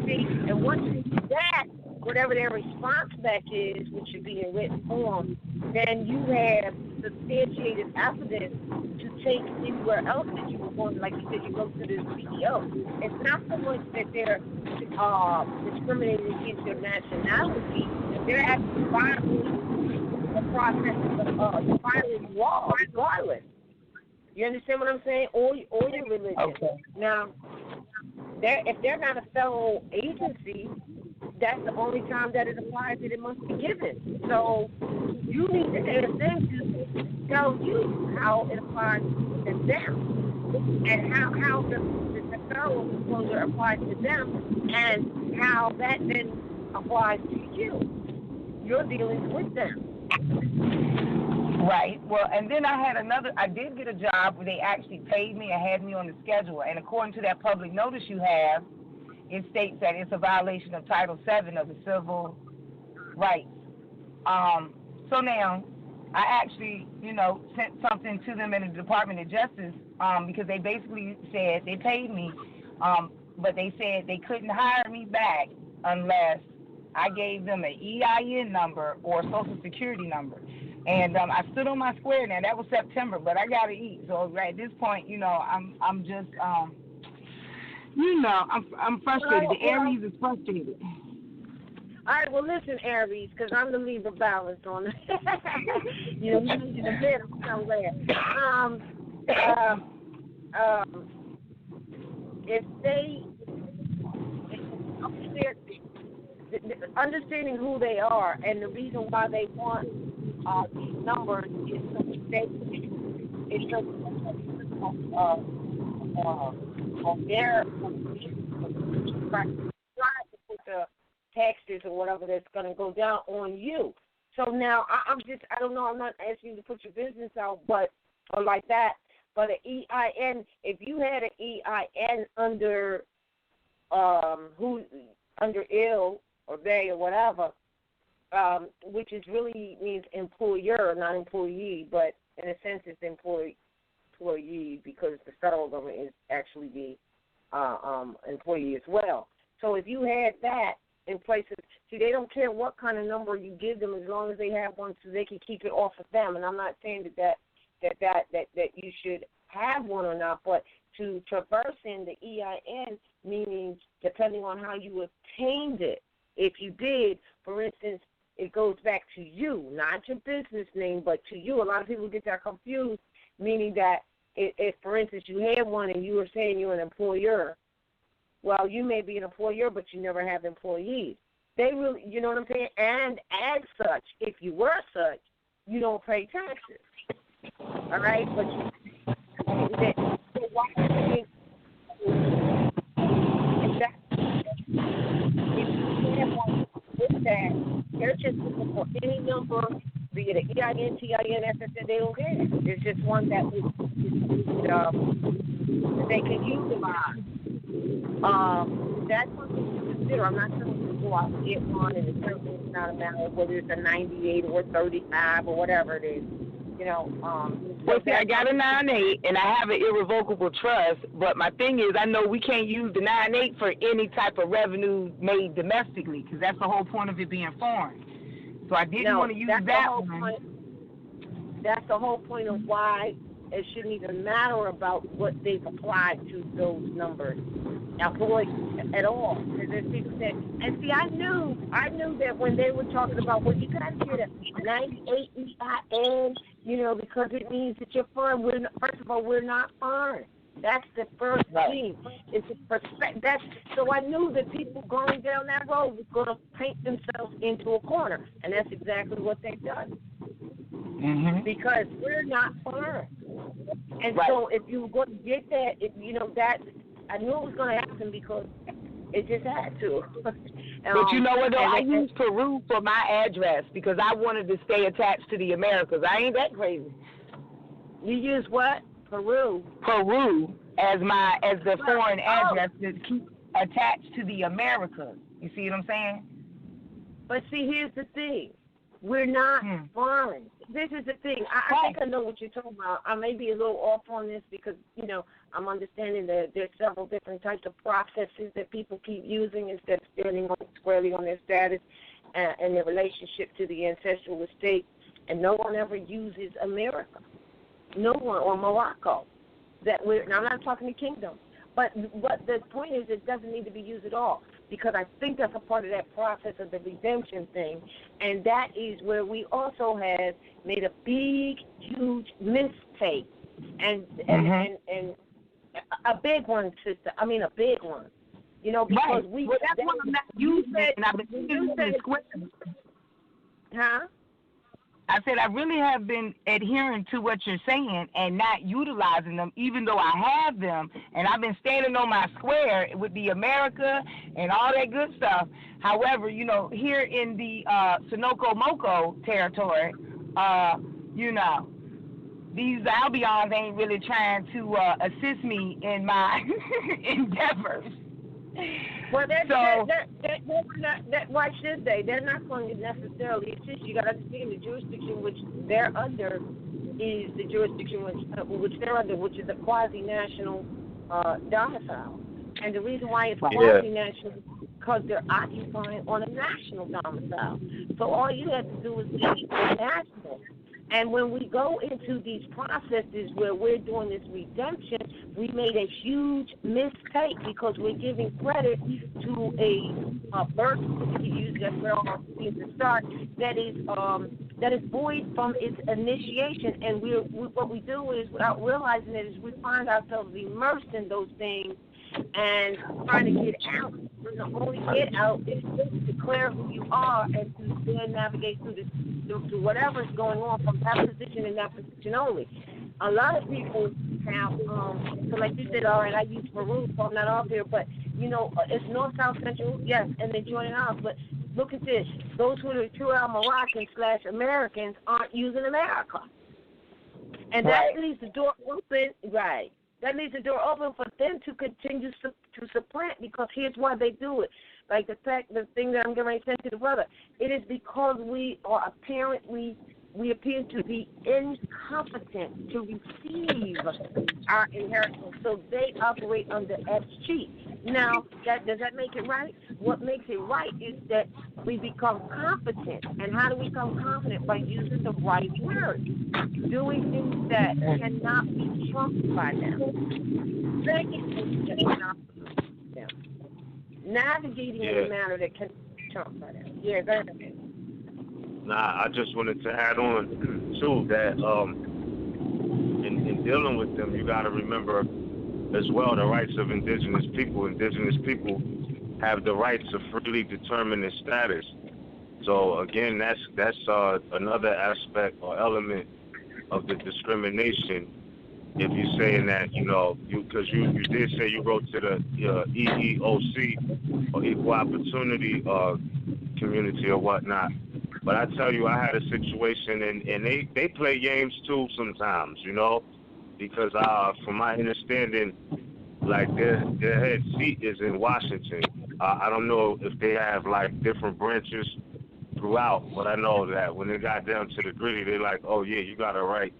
See, and once you do that, whatever their response back is, which should be in written form, then you have substantiated evidence to take anywhere else that you were going. Like you said, you go to the CEO. It's not so much that they're discriminating against your nationality. They're actually violating the process of violating law regardless. You understand what I'm saying? Or your religion. Okay. Now, if they're not a federal agency, that's the only time that it applies that it must be given. So you need to ask them to tell you how it applies to them and how the federal disclosure applies to them and how that then applies to you. Your dealings with them. Right. Well, and then I did get a job where they actually paid me and had me on the schedule. And according to that public notice you have, it states that it's a violation of Title VII of the Civil Rights. So now, I actually, you know, sent something to them in the Department of Justice because they basically said they paid me, but they said they couldn't hire me back unless I gave them an EIN number or a Social Security number. And I stood on my square now. That was September, but I got to eat. So at this point, you know, I'm just, you know, I'm frustrated. The Aries is frustrated. All right, well, listen, Aries, because I'm the Libra balance on it. You know, you need a bit somewhere. If understanding who they are and the reason why they want these numbers is so on their try to put the taxes or whatever that's going to go down on you. So now I don't know, I'm not asking you to put your business out, or like that, but an EIN, if you had an EIN under under ill or they or whatever, which is really means employer, not employee, but in a sense it's employee because the federal government is actually the employee as well. So if you had that in places, see, they don't care what kind of number you give them as long as they have one, so they can keep it off of them. And I'm not saying that you should have one or not, but to traverse in the EIN, meaning depending on how you obtained it, If you did, for instance, it goes back to you, not your business name, but to you. A lot of people get that confused, meaning that if for instance, you had one and you were saying you're an employer, well, you may be an employer, but you never have employees. They really, you know what I'm saying? And as such, if you were such, you don't pay taxes. All right? But they're just looking for any number, be it an EIN, TIN, SSN, they don't care. There's just one that they can utilize. That's something to consider. I'm not telling you to go out and get one, and it's certainly not a matter of whether it's a 98 or 35 or whatever it is. You know, well, see, I got a 9-8 and I have an irrevocable trust, but my thing is I know we can't use the 9-8 for any type of revenue made domestically because that's the whole point of it being foreign. So I didn't want to use that one. That's the whole point of why it shouldn't even matter about what they've applied to those numbers. Avoid at all. Because there's people that, and see, I knew that when they were talking about, well, you got to get a 98 EIN, you know, because it means that you're foreign. First of all, we're not foreign. That's the first thing. It's a perspective. So I knew that people going down that road was going to paint themselves into a corner, and that's exactly what they've done. Mm-hmm. Because we're not foreign. And so if you were going to get that, you know, that, I knew it was going to happen because it just had to. But you know what, though? I used Peru for my address because I wanted to stay attached to the Americas. I ain't that crazy. You use what? Peru as the foreign address to keep attached to the Americas. You see what I'm saying? But see, here's the thing. We're not foreign. This is the thing. I think I know what you're talking about. I may be a little off on this because, you know, I'm understanding that there's several different types of processes that people keep using instead of standing squarely on their status and their relationship to the ancestral estate. And no one ever uses America. No one, or Morocco. Now, I'm not talking the kingdom. But the point is it doesn't need to be used at all because I think that's a part of that process of the redemption thing. And that is where we also have made a big, huge mistake. And a big one, sister. I mean, a big one. You know, because Well, that's what I'm not using it, and I've been using it. Huh? I said I really have been adhering to what you're saying and not utilizing them, even though I have them, and I've been standing on my square with the America and all that good stuff. However, you know, here in the Sunoco Moco territory, you know, these Albions ain't really trying to assist me in my endeavors. Well, why should they? They're not going to necessarily assist. You got to understand the jurisdiction which they're under is the jurisdiction which they're under, which is a quasi-national domicile. And the reason why it's quasi-national is because they're occupying on a national domicile. So all you have to do is be national. And when we go into these processes where we're doing this redemption, we made a huge mistake because we're giving credit to a birth certificate, that's where all things start, that is void from its initiation. And what we do is, without realizing it, is we find ourselves immersed in those things and trying to get out. And the only get out is to declare who you are and to then navigate through whatever's going on from that position and that position only. A lot of people have, so like you said, all right, I use Peru, so I'm not off here, but, you know, it's North, South, Central, yes, and they're joining ours, but look at this. Those who are true Moroccans/Americans aren't using America. And that leaves the door open, that leaves the door open for them to continue to supplant, because here's why they do it. Like the thing that I'm getting ready to send to the brother, it is because we appear to be incompetent to receive our inheritance, so they operate under FG. Now, does that make it right? What makes it right is that we become competent. And how do we become confident? By using the right words, doing things that cannot be trumped by them. Second, navigating in a manner that can be Trump by now. Yeah, go ahead. Nah, I just wanted to add on too that in dealing with them, you got to remember as well the rights of indigenous people. Indigenous people have the right to freely determine their status. So again, that's another aspect or element of the discrimination. If you're saying that, because you did say you wrote to the EEOC or Equal Opportunity community or whatnot. But I tell you, I had a situation, and they play games too sometimes, because from my understanding, like their head seat is in Washington. I don't know if they have like different branches throughout, but I know that when they got down to the gritty, they're like, oh yeah, you got to write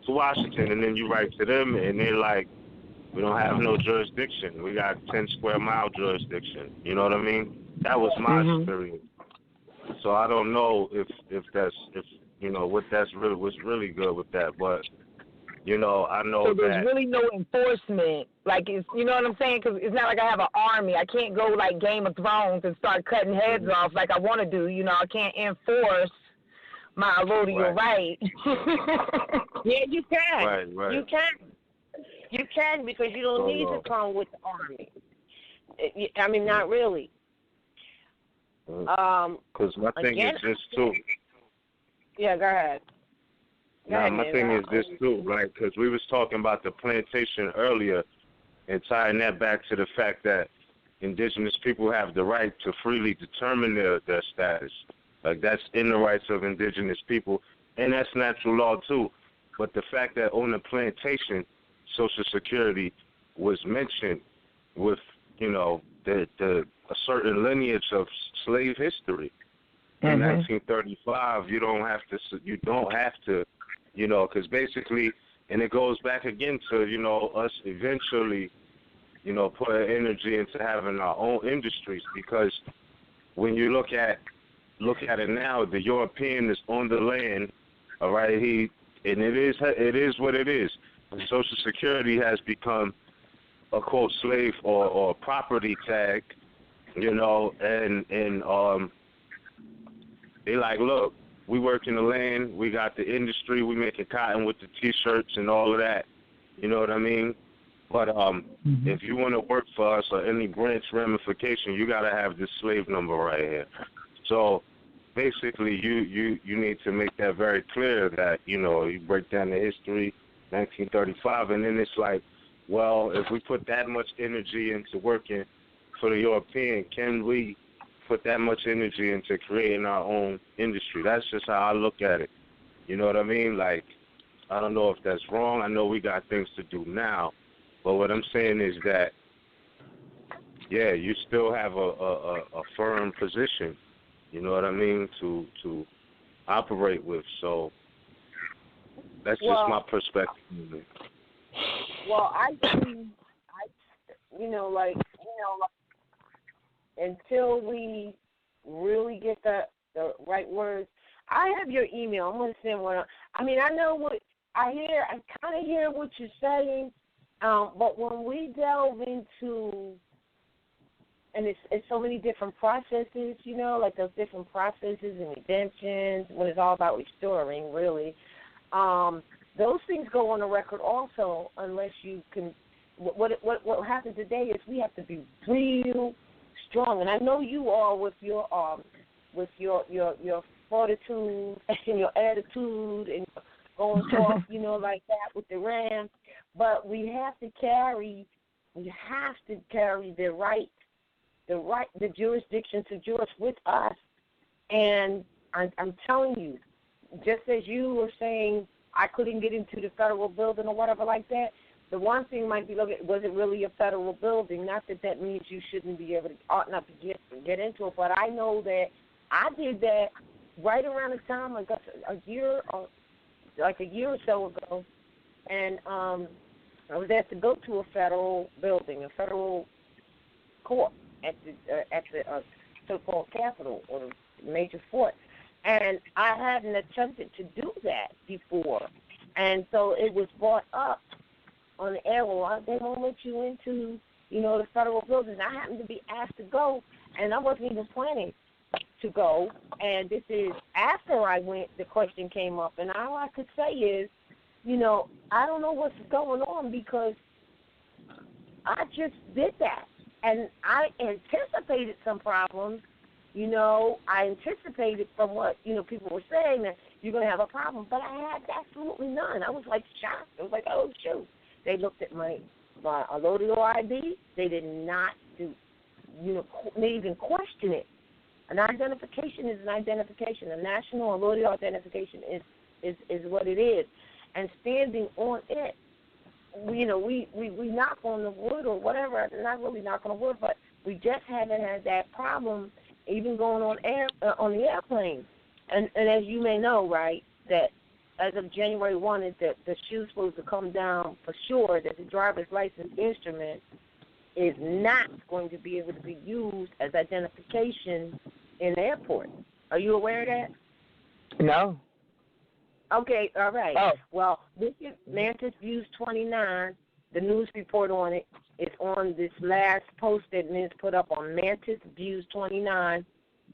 to Washington, and then you write to them, and they're like, we don't have no jurisdiction. We got 10 square mile jurisdiction. You know what I mean? That was my experience. So I don't know if what's really good with that, but I know so there's that really no enforcement. Like, it's, you know what I'm saying? Because it's not like I have an army. I can't go like Game of Thrones and start cutting heads off like I want to do. I can't enforce my allodial right. Yeah, you can. Right. You can because you don't need to come with the army. I mean, not really. Because my thing is this too. Yeah, go ahead. My thing is this too, right? Because we was talking about the plantation earlier, and tying that back to the fact that indigenous people have the right to freely determine their status. Like that's in the rights of indigenous people, and that's natural law too. But the fact that on the plantation, Social Security was mentioned with a certain lineage of slave history. In 1935, you don't have to, because basically, and it goes back again to, us eventually, putting energy into having our own industries, because when you look at it now, the European is on the land, all right, and it is what it is. Social Security has become a quote slave or property tag, and they like, look, we work in the land, we got the industry, we making cotton with the T-shirts and all of that, you know what I mean? But if you want to work for us or any branch ramification, you got to have this slave number right here. So basically, you need to make that very clear that, you break down the history, 1935, and then it's like, well, if we put that much energy into working for the European, can we put that much energy into creating our own industry? That's just how I look at it. You know what I mean? Like, I don't know if that's wrong. I know we got things to do now, but what I'm saying is that, yeah, you still have a firm position, you know what I mean, to operate with. So that's just my perspective. Well, until we really get the right words, I have your email. I'm going to send one. I mean, I know what I hear. I kind of hear what you're saying, but when we delve into, and it's so many different processes, like those different processes and redemptions, when it's all about restoring, really, those things go on the record also, unless you can. What happens today is we have to be real strong, and I know you are with your fortitude and your attitude and going off, like that with the ram. But we have to carry the jurisdiction to judge with us. And I'm telling you, just as you were saying, I couldn't get into the federal building or whatever like that. The one thing might be, was it really a federal building? Not that means you shouldn't be able to, ought not to get into it, but I know that I did that right around the time, I guess a year or so ago, and I was asked to go to a federal building, a federal court at the so-called Capitol or the major fort, and I hadn't attempted to do that before, and so it was brought up on the air. Well, they won't let you into, the federal building. I happened to be asked to go, and I wasn't even planning to go, and this is after I went, the question came up, and all I could say is, you know, I don't know what's going on because I just did that, and I anticipated some problems. You know, I anticipated from what, you know, people were saying that you're going to have a problem, but I had absolutely none. I was like shocked. I was like, oh, shoot. They looked at my allodial ID. They did not do, you know, they even question it. An identification is an identification. A national allodial identification is what it is. And standing on it, you know, we knock on the wood or whatever, not really knock on the wood, but we just haven't had that problem even going on the airplane. And as you may know, right, that as of January 1, the shoe's supposed to come down for sure, that the driver's license instrument is not going to be able to be used as identification in the airport. Are you aware of that? No. Okay, all right. Oh. Well, this is Mantis Views 29. The news report on it is on this last post that Ms. put up on Mantis Views 29.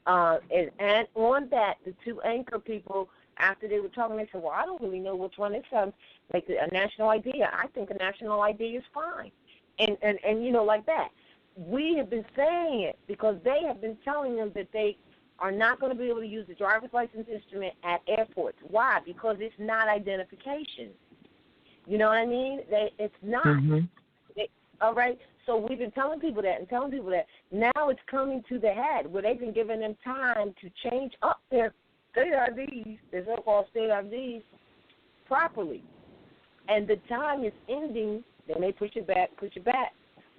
And on that, the two anchor people, after they were talking, they said, well, I don't really know which one. It sounds like a national ID. I think a national ID is fine. And you know, like that. We have been saying it because they have been telling them that they are not going to be able to use the driver's license instrument at airports. Why? Because it's not identification. You know what I mean? It's not. Mm-hmm. All right? So we've been telling people that and telling people that. Now it's coming to the head where they've been giving them time to change up their state IDs, their so-called state IDs, properly. And the time is ending. They may push it back.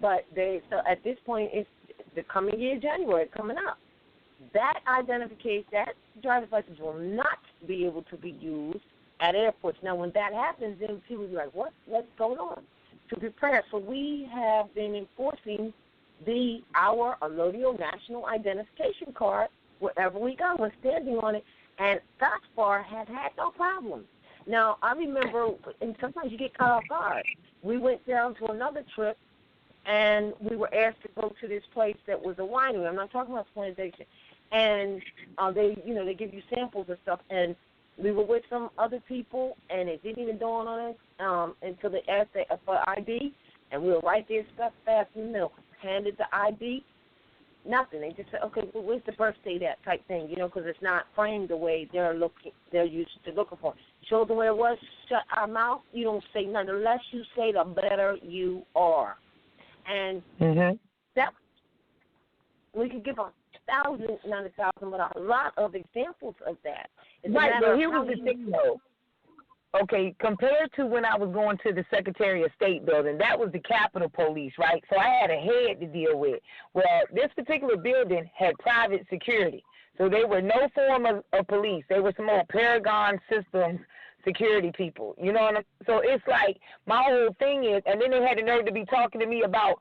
But so at this point, it's the coming year, January, coming up. That identification, that driver's license will not be able to be used at airports. Now, when that happens, then people will be like, what's going on? To prepare. So we have been enforcing our allodial national identification card wherever we go. We're standing on it, and thus far has had no problems. Now, I remember, and sometimes you get caught off guard. We went down to another trip, and we were asked to go to this place that was a winery. I'm not talking about plantation. And they give you samples and stuff. And we were with some other people, and it didn't even dawn on us until they asked for ID, and we were right there, stuck fast in the middle. Handed the ID, nothing. They just said, okay, well, where's the birthday, that type thing, you know, because it's not framed the way they're used to looking for. Show them where it was, shut our mouth. You don't say nothing. The less you say, the better you are. And that we could give 1,000, not 1,000, but a lot of examples of that. Right, but here was the thing, though. Okay, compared to when I was going to the Secretary of State building, that was the Capitol Police, right? So I had a head to deal with. Well, this particular building had private security. So they were no form of police. They were some old Paragon Systems security people. You know what I'm saying? So it's like my whole thing is, and then they had the nerve to be talking to me about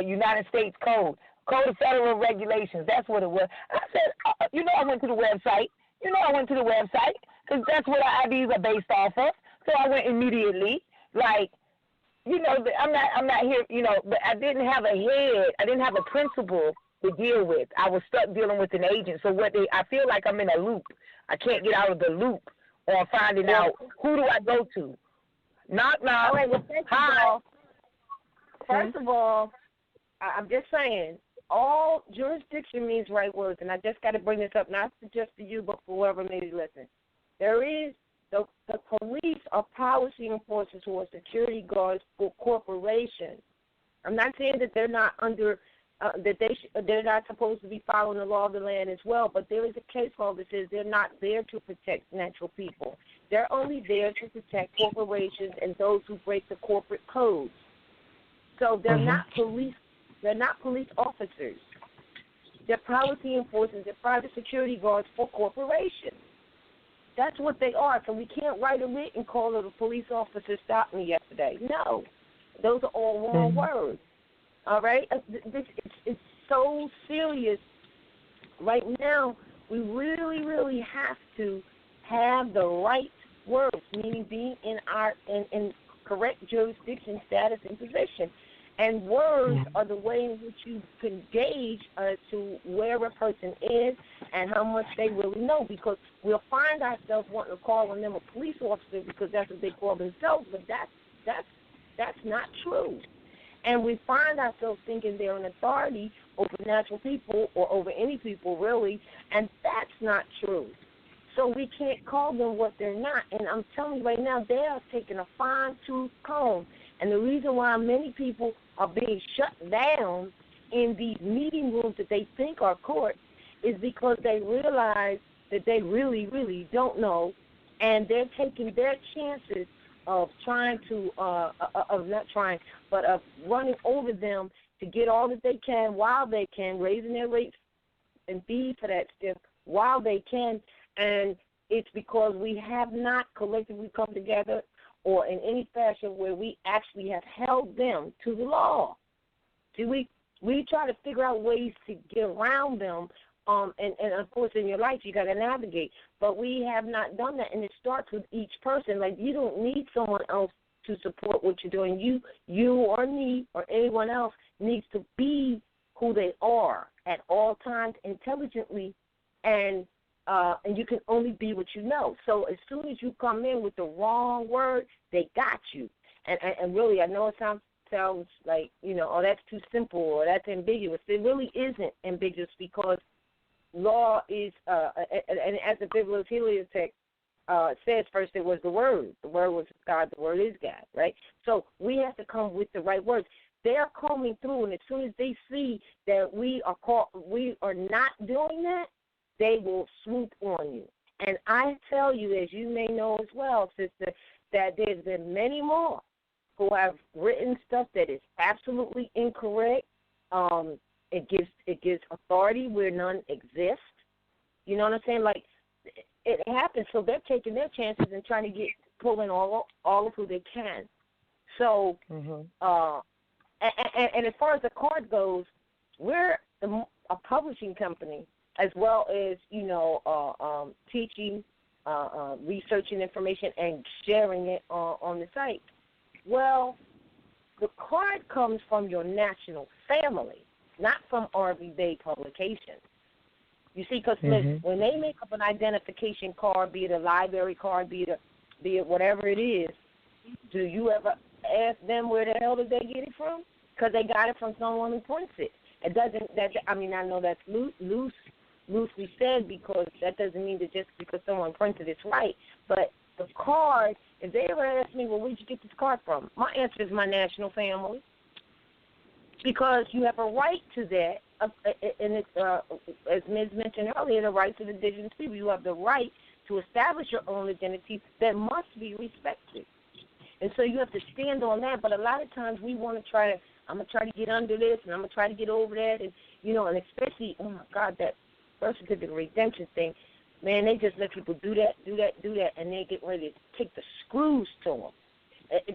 United States Code of Federal Regulations. That's what it was. I said, I went to the website. Because that's what our IDs are based off of. So I went immediately. Like, I'm not here, but I didn't have a head. I didn't have a principal to deal with. I was stuck dealing with an agent. So I feel like I'm in a loop. I can't get out of the loop on finding out who do I go to. Knock, knock. All right, well, first of all, I'm just saying, all jurisdiction means right words, and I just got to bring this up, not just to you, but for whoever may be listening. There is the police are policy enforcers who are security guards for corporations. I'm not saying that they're not under they're not supposed to be following the law of the land as well, but there is a case law that says they're not there to protect natural people. They're only there to protect corporations and those who break the corporate codes. So they're not police. They're not police officers. They're policy enforcers. They're private security guards for corporations. That's what they are. So we can't write a writ and call it a police officer stopped me yesterday. No. Those are all wrong words. All right? It's so serious. Right now, we really, really have to have the right words, meaning being in correct jurisdiction, status, and position. And words are the way in which you can gauge to where a person is and how much they really know, because we'll find ourselves wanting to call on them a police officer because that's what they call themselves, but that's not true. And we find ourselves thinking they're an authority over natural people or over any people, really, and that's not true. So we can't call them what they're not. And I'm telling you right now, they are taking a fine-tooth comb. And the reason why many people are being shut down in these meeting rooms that they think are courts is because they realize that they really, really don't know, and they're taking their chances of trying to, of running over them to get all that they can while they can, raising their rates and fees for that stuff while they can. And it's because we have not collectively come together or in any fashion where we actually have held them to the law. See, we try to figure out ways to get around them, and of course in your life you got to navigate, but we have not done that, and it starts with each person. Like, you don't need someone else to support what you're doing. You or me or anyone else needs to be who they are at all times intelligently, and you can only be what you know. So as soon as you come in with the wrong word, they got you. And really, I know it sounds like, oh, that's too simple or that's ambiguous. It really isn't ambiguous, because law is, and as the bibliotext says, first it was the Word. The Word was God. The Word is God, right? So we have to come with the right words. They're combing through, and as soon as they see that we are not doing that, they will swoop on you. And I tell you, as you may know as well, sister, that there's been many more who have written stuff that is absolutely incorrect. It gives authority where none exists. You know what I'm saying? Like, it happens. So they're taking their chances and trying to pulling all of who they can. So, and as far as the card goes, we're a publishing company, as well as, teaching, researching information, and sharing it on the site. Well, the card comes from your national family, not from RVBey publications. You see, because when they make up an identification card, be it a library card, be it whatever it is, do you ever ask them where the hell did they get it from? Because they got it from someone who prints it. It doesn't. I know that's loosely said, because that doesn't mean that just because someone printed it's right. But the card, if they ever ask me, well, where'd you get this card from? My answer is my national family, because you have a right to that, and it's, as Ms. mentioned earlier, the right to the indigenous people. You have the right to establish your own identity that must be respected. And so you have to stand on that. But a lot of times we want to I'm going to try to get under this, and I'm going to try to get over that, and, and especially, oh, my God, that birth certificate redemption thing, man, they just let people do that, and they get ready to take the screws to them.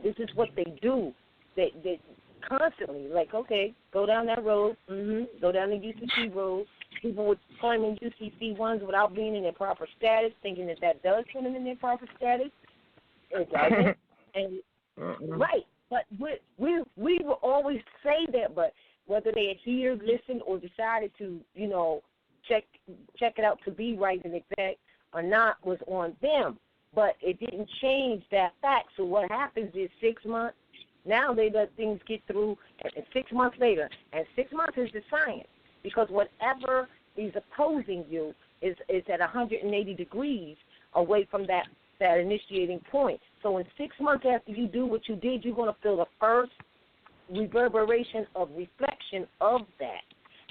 This is what they do. They constantly, like, okay, go down that road, go down the UCC road. People were claiming UCC ones without being in their proper status, thinking that does put them in their proper status. It doesn't. And right. But we will always say that, but whether they adhered, listened, or decided to, check it out to be right and exact or not was on them. But it didn't change that fact. So what happens is 6 months, now they let things get through, and 6 months later, and 6 months is the science, because whatever is opposing you is at 180 degrees away from that initiating point. So in 6 months after you do what you did, you're going to feel the first reverberation of reflection of that.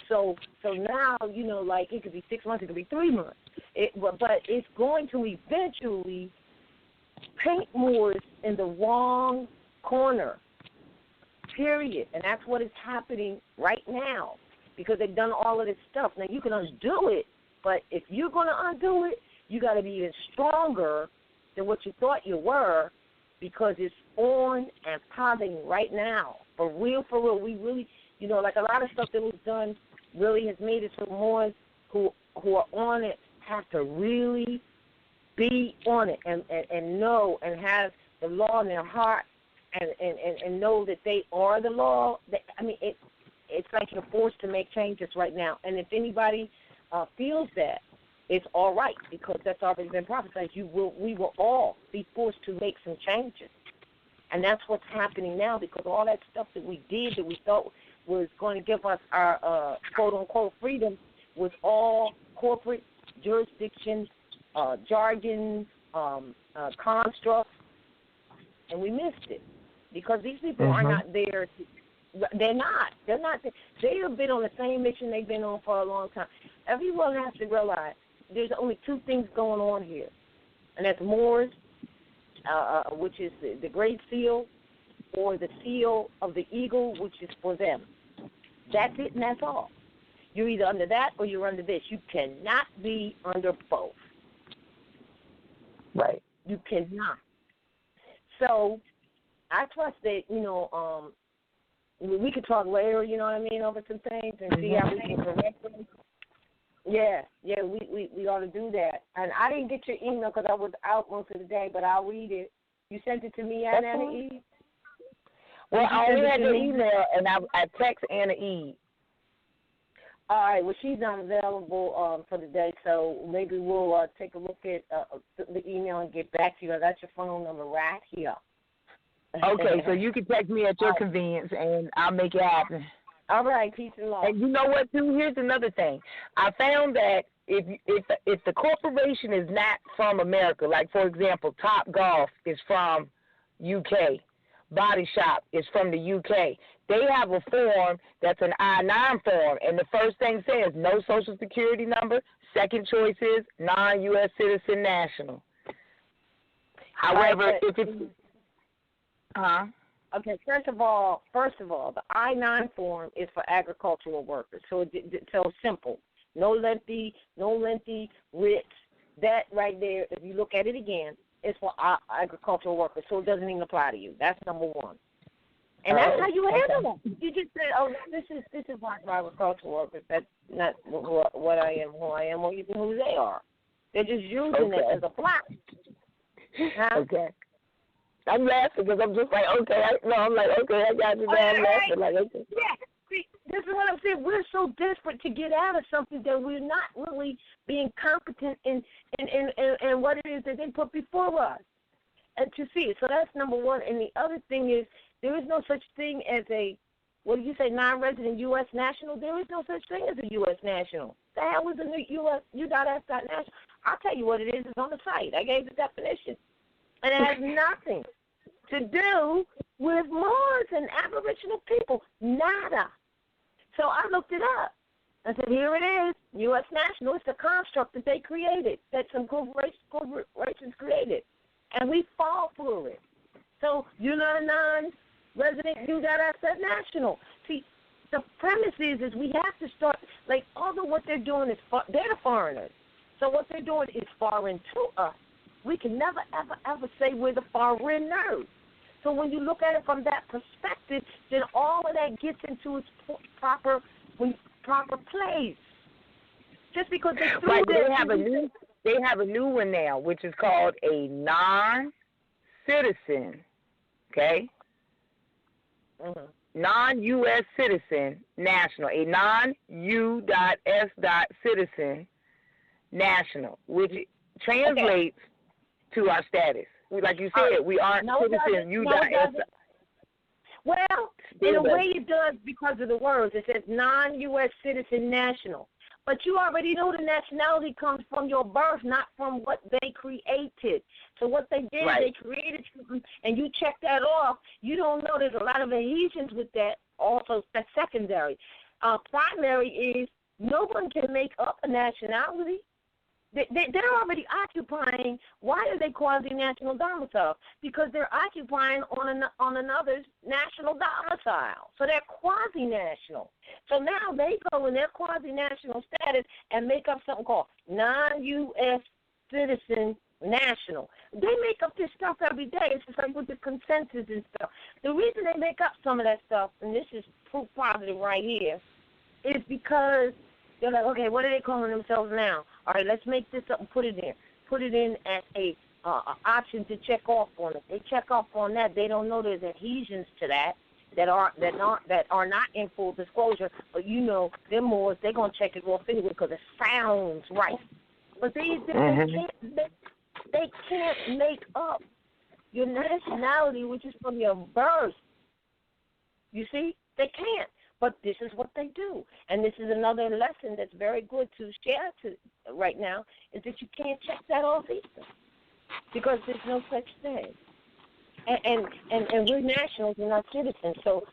So now, like, it could be 6 months, it could be 3 months. But it's going to eventually paint Moors in the wrong corner, period. And that's what is happening right now, because they've done all of this stuff. Now, you can undo it, but if you're going to undo it, you got to be even stronger than what you thought you were, because it's on and popping right now. For real. We really, like a lot of stuff that was done really has made it so Moors who are on it have to really be on it and know and have the law in their heart and know that they are the law. I mean, it's like you're forced to make changes right now. And if anybody feels that, it's all right, because that's already been prophesied. We will all be forced to make some changes. And that's what's happening now, because all that stuff that we did that we thought was going to give us our quote-unquote freedom was all corporate jurisdiction, jargon, constructs, and we missed it because these people are not there. They're not. They have been on the same mission they've been on for a long time. Everyone has to realize there's only two things going on here, and that's Moors, which is the Great Seal, or the Seal of the Eagle, which is for them. That's it, and that's all. You're either under that or you're under this. You cannot be under both. Right. You cannot. So I trust that, we could talk later, you know what I mean, over some things and see how we can correct them. Yeah, we ought to do that. And I didn't get your email because I was out most of the day, but I'll read it. You sent it to me, Anna E? Well, I only had your email, and I text Anna E. All right, well, she's not available for the day, so maybe we'll take a look at the email and get back to you. I got your phone number right here. Okay, so you can text me at your convenience, and I'll make it happen. All right, peace and love. And you know what, too? Here's another thing. I found that if the corporation is not from America, like, for example, Top Golf is from UK, Body Shop is from the UK, they have a form that's an I-9 form, and the first thing says no Social Security number. Second choice is non-U.S. citizen national. However, if it's Okay, first of all, the I-9 form is for agricultural workers, so it's simple. No lengthy writs. That right there, if you look at it again, is for agricultural workers, so it doesn't even apply to you. That's number one. And that's how you handle them. You just say, "Oh, this is for agricultural workers." That's not what I am, who I am, or even who they are. They're just using it as a plot. Okay. I'm laughing because I'm just like, okay. I'm like, okay, I got you there. I'm laughing like, okay. Yeah. See, this is what I'm saying. We're so desperate to get out of something that we're not really being competent in what it is that they put before us. And to see it. So that's number one. And the other thing is, there is no such thing as a, what did you say, non-resident U.S. national? There is no such thing as a U.S. national. The hell is a U.S. U.S.national? I'll tell you what it is. It's on the site. I gave the definition. And it has nothing to do with Moors and Aboriginal people. Nada. So I looked it up. I said, here it is, U.S. national. It's a construct that they created, that some corporations created. And we fall for it. So you're not a non-resident, you got asset national. See, the premise is we have to start, like, although what they're doing is, they're the foreigners. So what they're doing is foreign to us. We can never, ever, ever say we're the foreigners. So when you look at it from that perspective, then all of that gets into its proper place. Just because they threw they have a new one now, which is called a non-citizen, okay? Non-U.S. citizen national, a non-U.S. citizen national, which translates to our status. Like you said, we aren't citizens U.S. Well, in a way it does because of the words. It says non-U.S. citizen national. But you already know the nationality comes from your birth, not from what they created. So what they did, they created something, and you check that off. You don't know there's a lot of adhesions with that. Also, that's secondary. Primary is no one can make up a nationality. They're already occupying. Why are they quasi-national domicile? Because they're occupying on another's national domicile. So they're quasi-national. So now they go in their quasi-national status and make up something called non-U.S. citizen national. They make up this stuff every day. It's just like with the consensus and stuff. The reason they make up some of that stuff, and this is proof positive right here, is because they're like, okay, what are they calling themselves now? All right, let's make this up and put it in. Put it in as a option to check off on it. They check off on that. They don't know there's adhesions to that. that are not in full disclosure, but you know, them Moors, they're gonna check it off anyway because it sounds right. But they can't make up your nationality, which is from your birth. You see, they can't. But this is what they do, and this is another lesson that's very good to share to right now, is that you can't check that off either, because there's no such thing. And we're nationals, we're not citizens. So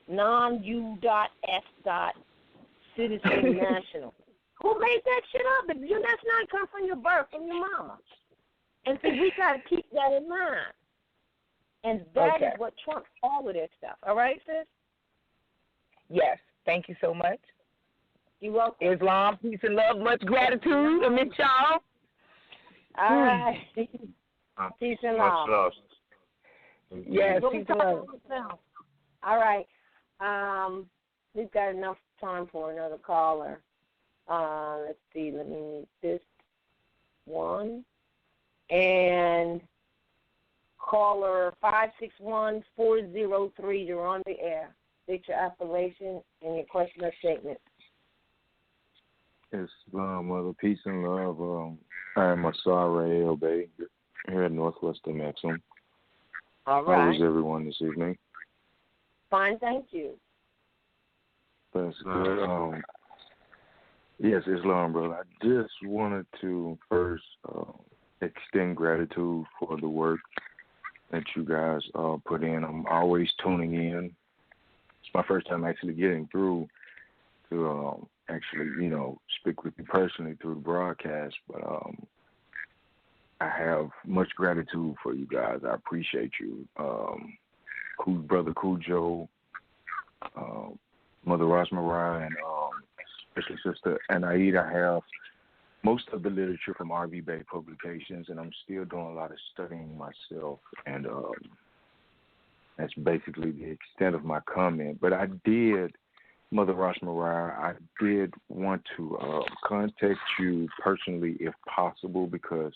citizen national. Who made that shit up? That's not come from your birth, from your mama. And so we got to keep that in mind. And that is what trumps all of this stuff. All right, sis? Yes. Thank you so much. You're welcome. Islam, peace and love, much gratitude. Amid y'all. All right. Peace and love. Much love. Yes, peace and love. All right. We've got enough time for another caller. Let's see. Let me mute this one. And caller 561-403, you're on the air. State your affirmation and your question or statement. Islam, mother, peace and love. I am RVBey here at Northwestern Maxim. All right. How is everyone this evening? Fine, thank you. That's good. Yes, Islam, brother. I just wanted to first extend gratitude for the work that you guys put in. I'm always tuning in. It's my first time actually getting through to actually, speak with you personally through the broadcast. But I have much gratitude for you guys. I appreciate you. Brother Cujo, Mother Rosmarie, and especially Sister Anaid. I have most of the literature from RVBey publications, and I'm still doing a lot of studying myself. And that's basically the extent of my comment. But I did, Mother Rosmarie, I did want to contact you personally if possible, because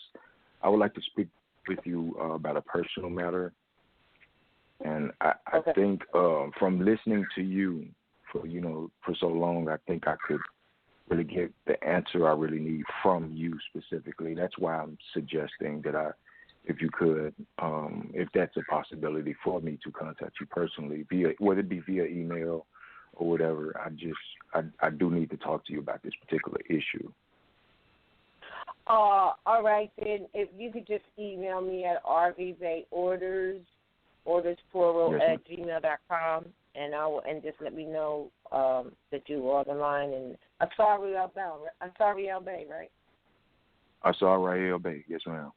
I would like to speak with you about a personal matter. And I think from listening to you for so long, I think I could really get the answer I really need from you specifically. That's why I'm suggesting that if you could, if that's a possibility for me to contact you personally, whether it be via email or whatever. I do need to talk to you about this particular issue. All right, then, if you could just email me at RVBeyorders plural yes, at gmail.com, and just let me know that you are on the line. And Ancestral Estate, right? Ancestral Estate, yes, ma'am.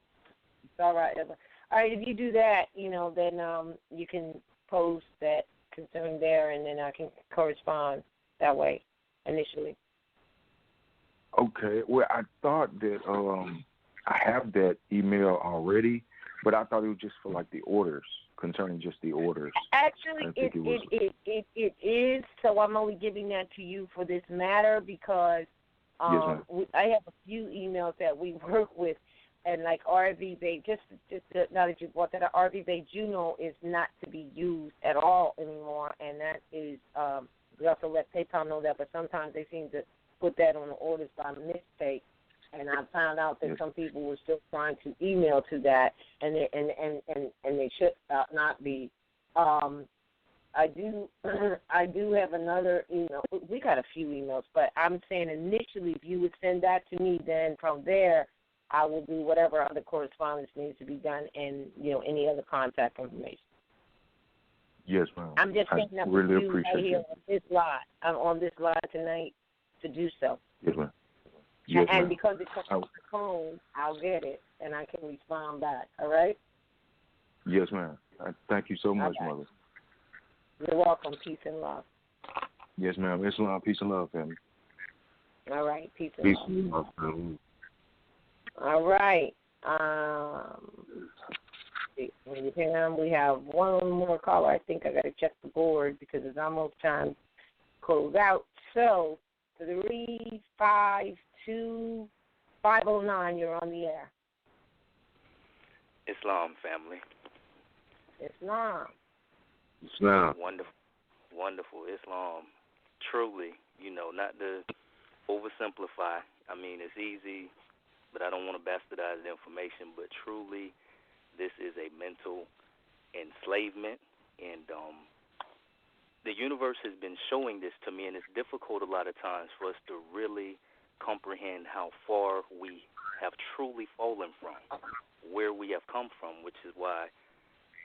All right. All right, if you do that, then you can post that concern there, and then I can correspond that way initially. Okay. Well, I thought that I have that email already, but I thought it was just for like the orders, concerning just the orders. Actually, it is. So I'm only giving that to you for this matter because I have a few emails that we work with, and like RVBey, just now that you brought that up, RVBey Juno is not to be used at all anymore, and that is we also let PayPal know that, but sometimes they seem to put that on the orders by mistake, and I found out that some people were still trying to email to that, and they should not be. I do have another email. We got a few emails, but I'm saying initially, if you would send that to me, then from there I will do whatever other correspondence needs to be done, and any other contact information. Yes, ma'am. I'm just picking up really with you appreciate right here on this line. I'm on this line tonight to do so. Yes, ma'am. Yes, and ma'am. because it comes on the phone, I'll get it, and I can respond back. All right? Yes, ma'am. Thank you so much, Mother. You're welcome. Peace and love. Yes, ma'am. Islam, peace and love, family. All right. Peace and love. All right. We have one more caller. I think I got to check the board because it's almost time to close out. So 352-509, you're on the air. Islam, family. Islam. Islam. wonderful. Islam, truly, not to oversimplify. I mean, it's easy, but I don't want to bastardize the information, but truly, this is a mental enslavement, and the universe has been showing this to me, and it's difficult a lot of times for us to really comprehend how far we have truly fallen from, where we have come from, which is why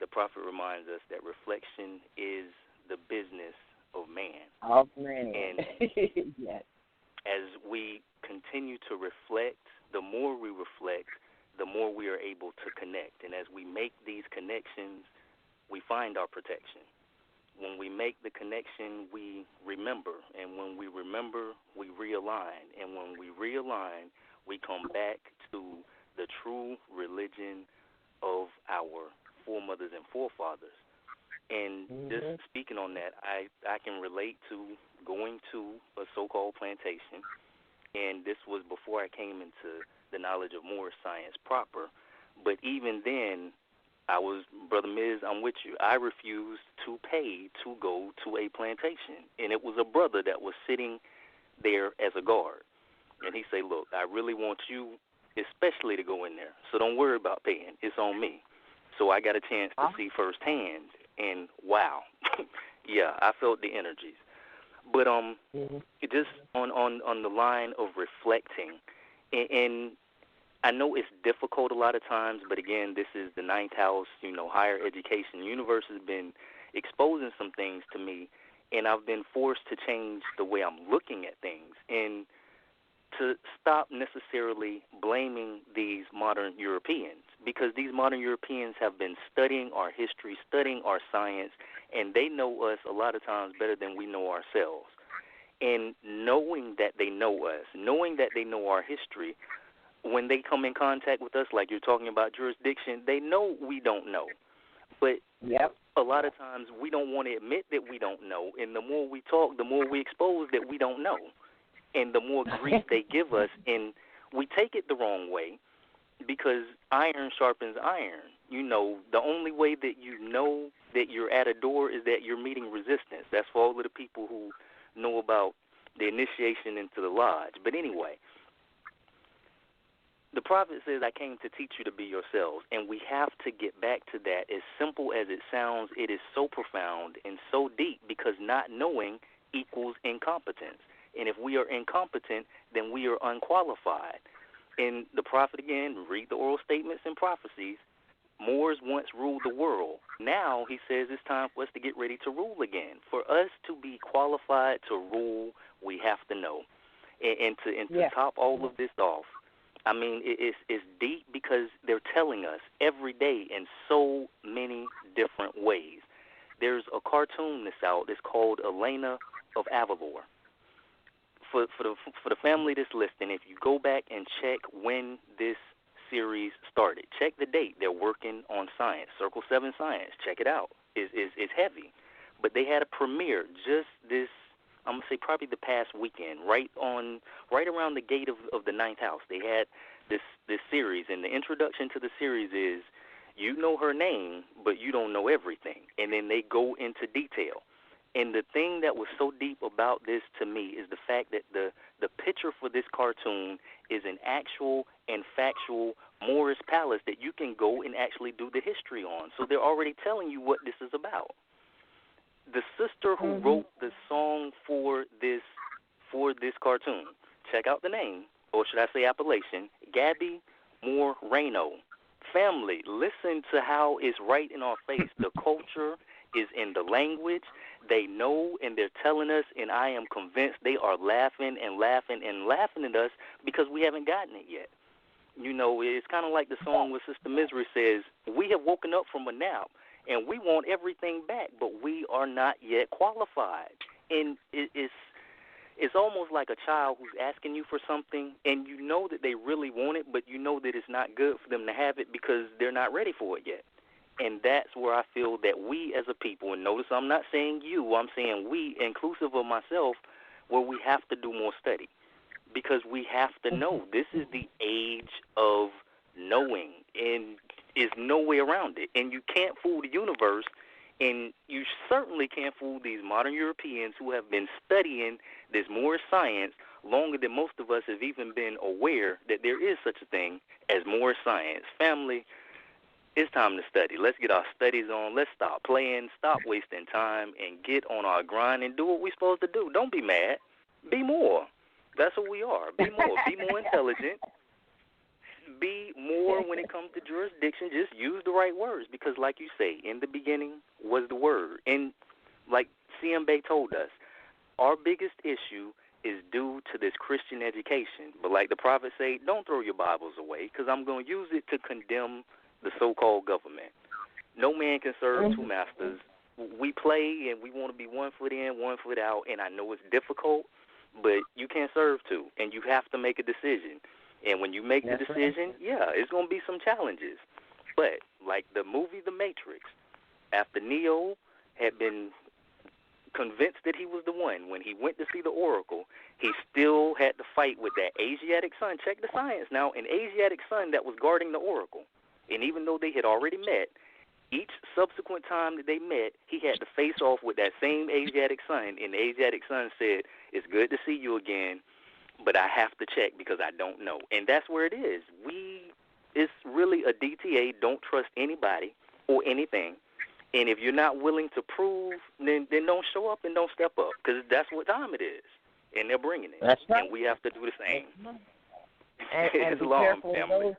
the Prophet reminds us that reflection is the business of man. Of man. And yes. As we continue to reflect, the more we reflect, the more we are able to connect. And as we make these connections, we find our protection. When we make the connection, we remember. And when we remember, we realign. And when we realign, we come back to the true religion of our foremothers and forefathers. And just speaking on that, I can relate to going to a so-called plantation, and this was before I came into the knowledge of Moorish science proper. But even then, Brother Miz, I'm with you. I refused to pay to go to a plantation, and it was a brother that was sitting there as a guard. And he said, look, I really want you especially to go in there, so don't worry about paying. It's on me. So I got a chance to see firsthand, and wow, yeah, I felt the energies. But just on the line of reflecting, and I know it's difficult a lot of times, but again, this is the ninth house, higher education. The universe has been exposing some things to me, and I've been forced to change the way I'm looking at things, and to stop necessarily blaming these modern Europeans, because these modern Europeans have been studying our history, studying our science, and they know us a lot of times better than we know ourselves. And knowing that they know us, knowing that they know our history, when they come in contact with us, like you're talking about jurisdiction, they know we don't know. But a lot of times we don't want to admit that we don't know, and the more we talk, the more we expose that we don't know. And the more grief they give us, and we take it the wrong way, because iron sharpens iron. The only way that you know that you're at a door is that you're meeting resistance. That's for all of the people who know about the initiation into the lodge. But anyway, the Prophet says, I came to teach you to be yourselves, and we have to get back to that. As simple as it sounds, it is so profound and so deep, because not knowing equals incompetence. And if we are incompetent, then we are unqualified. And the Prophet, again, read the oral statements and prophecies. Moors once ruled the world. Now, he says, it's time for us to get ready to rule again. For us to be qualified to rule, we have to know. And to top all of this off, I mean, it's deep, because they're telling us every day in so many different ways. There's a cartoon that's out. It's called Elena of Avalor. For the family that's listening, if you go back and check when this series started, check the date. They're working on science, Circle 7 Science. Check it out. It's heavy. But they had a premiere just this, I'm going to say probably the past weekend, right around the gate of the ninth house. They had this series, and the introduction to the series is, you know her name, but you don't know everything. And then they go into detail. And the thing that was so deep about this to me is the fact that the picture for this cartoon is an actual and factual Moorish palace that you can go and actually do the history on. So they're already telling you what this is about. The sister who wrote the song for this cartoon, check out the name, or should I say appellation, Gabby Moor Reno. Family, listen to how it's right in our face. The culture is in the language. They know, and they're telling us, and I am convinced they are laughing and laughing and laughing at us because we haven't gotten it yet. It's kind of like the song where Sister Misery says, we have woken up from a nap, and we want everything back, but we are not yet qualified. And it's almost like a child who's asking you for something, and you know that they really want it, but you know that it's not good for them to have it because they're not ready for it yet. And that's where I feel that we as a people, and notice I'm not saying you, I'm saying we, inclusive of myself, where we have to do more study. Because we have to know. This is the age of knowing, and there's no way around it. And you can't fool the universe And you certainly can't fool these modern Europeans who have been studying this Moorish science longer than most of us have even been aware that there is such a thing as Moorish science. Family, it's time to study. Let's get our studies on. Let's stop playing, stop wasting time, and get on our grind and do what we're supposed to do. Don't be mad. Be more. That's what we are. Be more. Be more intelligent. Be more when it comes to jurisdiction. Just use the right words because, like you say, in the beginning was the word. And like CM told us, our biggest issue is due to this Christian education. But like the prophet said, don't throw your Bibles away because I'm going to use it to condemn the so-called government. No man can serve two masters. We play and we want to be 1 foot in, 1 foot out, and I know it's difficult, but you can't serve two, and you have to make a decision. And when you make the decision, it's going to be some challenges. But like the movie The Matrix, after Neo had been convinced that he was the one, when he went to see the Oracle, he still had to fight with that Asiatic son. Check the science now, an Asiatic son that was guarding the Oracle. And even though they had already met, each subsequent time that they met, he had to face off with that same Asiatic son. And the Asiatic son said, it's good to see you again, but I have to check because I don't know. And that's where it is. It's really a DTA, don't trust anybody or anything. And if you're not willing to prove, then don't show up and don't step up because that's what time it is. And they're bringing it. That's right. And we have to do the same. And Islam, family.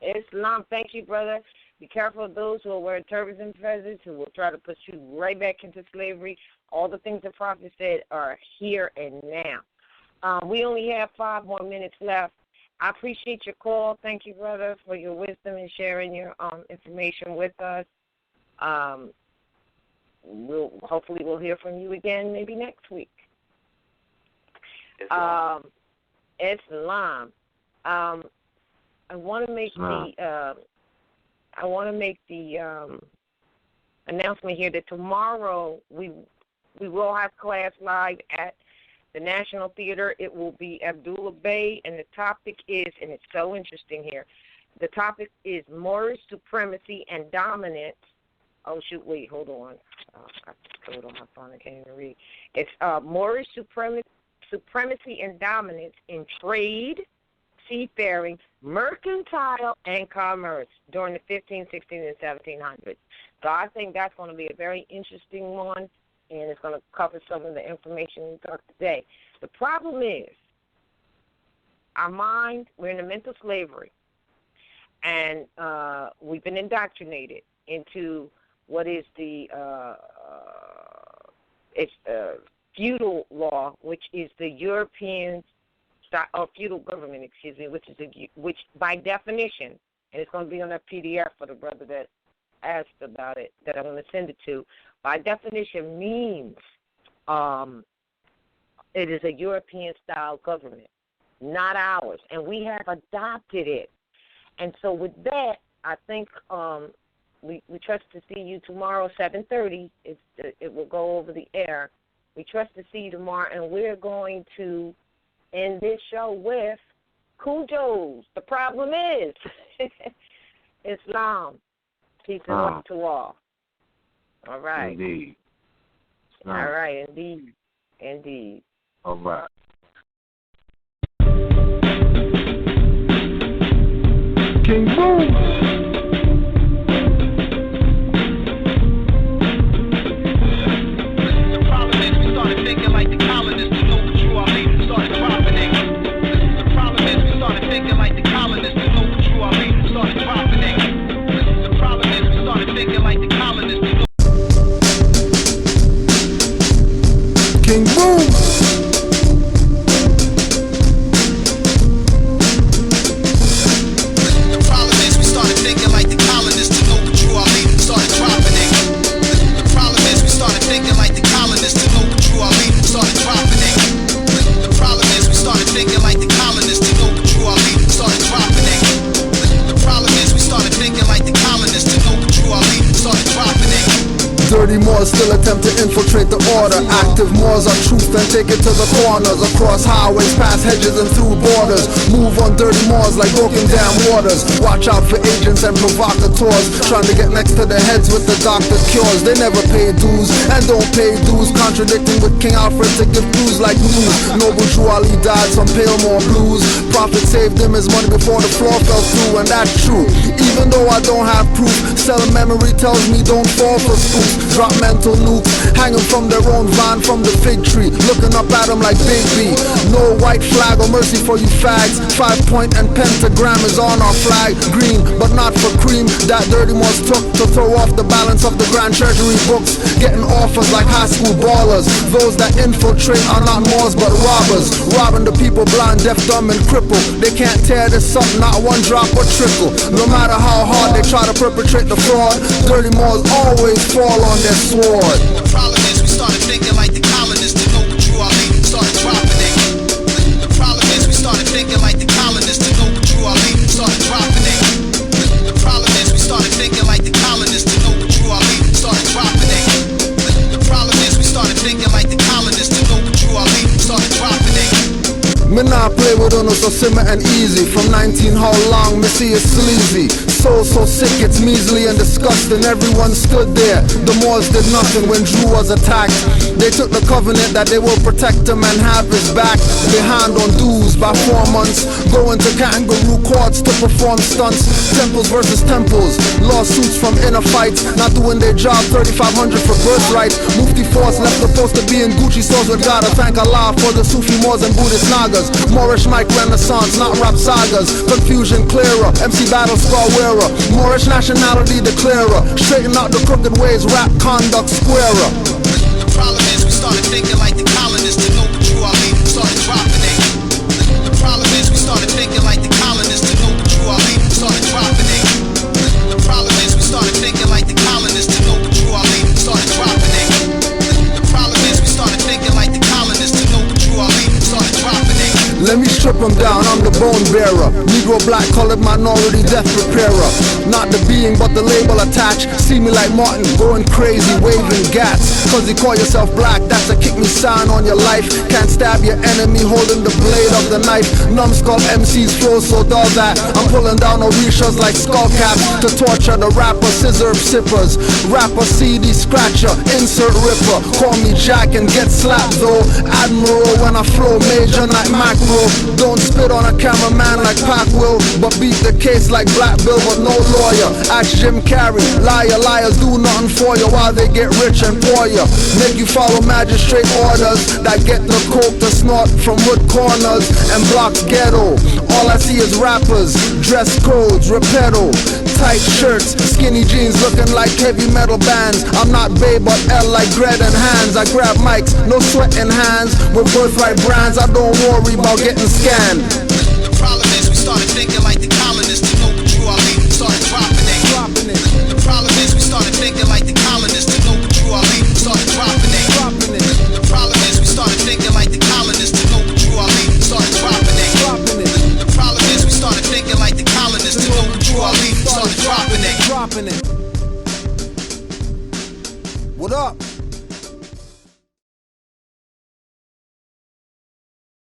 Islam, thank you, brother. Be careful of those who will wear turbans and feathers, who will try to push you right back into slavery. All the things the prophet said are here and now. We only have 5 more minutes left. I appreciate your call. Thank you, brother, for your wisdom and sharing your information with us. Hopefully we'll hear from you again maybe next week. Islam. I want to make the announcement here that tomorrow we will have class live at the National Theater. It will be RVBey, and the topic is, and it's so interesting here, the topic is Moorish supremacy and dominance. Oh, shoot, wait, hold on. I just code on my phone. I can't even read. It's Moorish supremacy and dominance in trade, seafaring, mercantile, and commerce during the 1500s, 1600s, and 1700s. So I think that's going to be a very interesting one, and it's going to cover some of the information we talked today. The problem is our mind, we're in a mental slavery, and we've been indoctrinated into what is the feudal law, which is the European or feudal government, which by definition, and it's going to be on that PDF for the brother that asked about it, that I'm going to send it to, by definition means it is a European-style government, not ours, and we have adopted it. And so with that, I think we trust to see you tomorrow, 7:30. It will go over the air. We trust to see you tomorrow, and we're going to end this show with Cujo's. The problem is Islam. Peace and love to all. All right. Indeed. All right, indeed. Indeed. All right. King Moor. The problem is we started thinking like the colonists to know what true our leaders started profiting. The problem is we started thinking like the colonists to know what true our leaders started profiting. The problem is we started thinking like the colonists to know. King Moor. The problem is we started thinking Dirty Moors still attempt to infiltrate the order. Active Moors are truth and take it to the corners. Across highways, past hedges and through borders. Move on dirty Moors like broken down waters. Watch out for agents and provocateurs trying to get next to their heads with the doctor's cures. They never pay dues and don't pay dues, contradicting with King Alfred to give clues like news. Noble Drew Ali died from Palemore blues. Prophet saved him his money before the floor fell through, and that's true. Even though I don't have proof, selling memory tells me don't fall for spooks. Drop mental nukes, hanging from their own vine from the fig tree, looking up at them like Big B. No white flag or mercy for you fags. 5-point and pentagram is on our flag. Green, but not for cream. That dirty Moors took to throw off the balance of the Grand Treasury books, getting offers like high school ballers. Those that infiltrate are not Moors but robbers, robbing the people blind, deaf, dumb and crippled. They can't tear this up, not one drop or trickle. No matter how hard they try to perpetrate the fraud, dirty Moors always fall on their sword. The problem is we started thinking like the colonists. To know what Drew Ali started dropping it. The problem is we started thinking like the colonists. To know what Drew Ali started dropping it. The problem is we started thinking like the colonists. To know what Drew Ali started dropping it. The problem is we started thinking like the colonists. To know what Drew Ali started dropping it. Me nah play with on so simmer and easy. From 19 how long, me see it's sleazy. So sick, it's measly and disgusting. Everyone stood there. The Moors did nothing when Drew was attacked. They took the covenant that they will protect him and have his back. Behind on dues by 4 months, going to kangaroo courts to perform stunts. Temples versus temples, lawsuits from inner fights. Not doing their job, 3,500 for birthright. Mufti Force left the post to be in Gucci stores with God. I thank Allah for the Sufi Moors and Buddhist Nagas. Moorish mic renaissance, not rap sagas. Confusion clearer, MC battle scar wearer. Moorish nationality declarer. Straighten out the crooked ways, rap conduct squarer. The problem is we started thinking like the colonists. To know what Drew Ali started dropping it. The problem is we started thinking like the colonists. To know what Drew Ali started dropping it. The problem is we started thinking like the colonists. To know what Drew Ali started dropping it. The problem is we started thinking like the colonists. To know what Drew Ali started dropping it. Let me strip them down, I'm the bone bearer. Negro, black, colored minority, death preparer. Not the being, but the label attached. See me like Martin, going crazy, waving gats. Cause you call yourself black, that's a kick me sign on your life. Can't stab your enemy holding the blade of the knife. Numbskull MCs flow so dull that I'm pulling down Orishas like skull caps to torture the rapper, scissor sippers. Rapper, CD scratcher, insert ripper. Call me Jack and get slapped though. Admiral when I flow, major like macro. Don't spit on a cameraman like Pac will, but beat the case like Black Bill but no lawyer. Ask Jim Carrey, liars do nothing for you while they get rich and poor you. Make you follow magistrate orders that get the coke to snort from wood corners and blocks ghetto. All I see is rappers, dress codes, repedo, tight shirts, skinny jeans looking like heavy metal bands. I'm not Bay but L like Gred and Hands. I grab mics, no sweat in hands, with birthright brands. I don't worry about getting scanned. The problem is we started thinking like the colonists. To know what Drew Ali started dropping it. The problem is we started thinking like the colonists. To know what Drew Ali started dropping it. The problem is we started thinking like the colonists. To know what Drew Ali started dropping it. The problem is we started thinking like the colonists. To know what Drew Ali started dropping it. What up?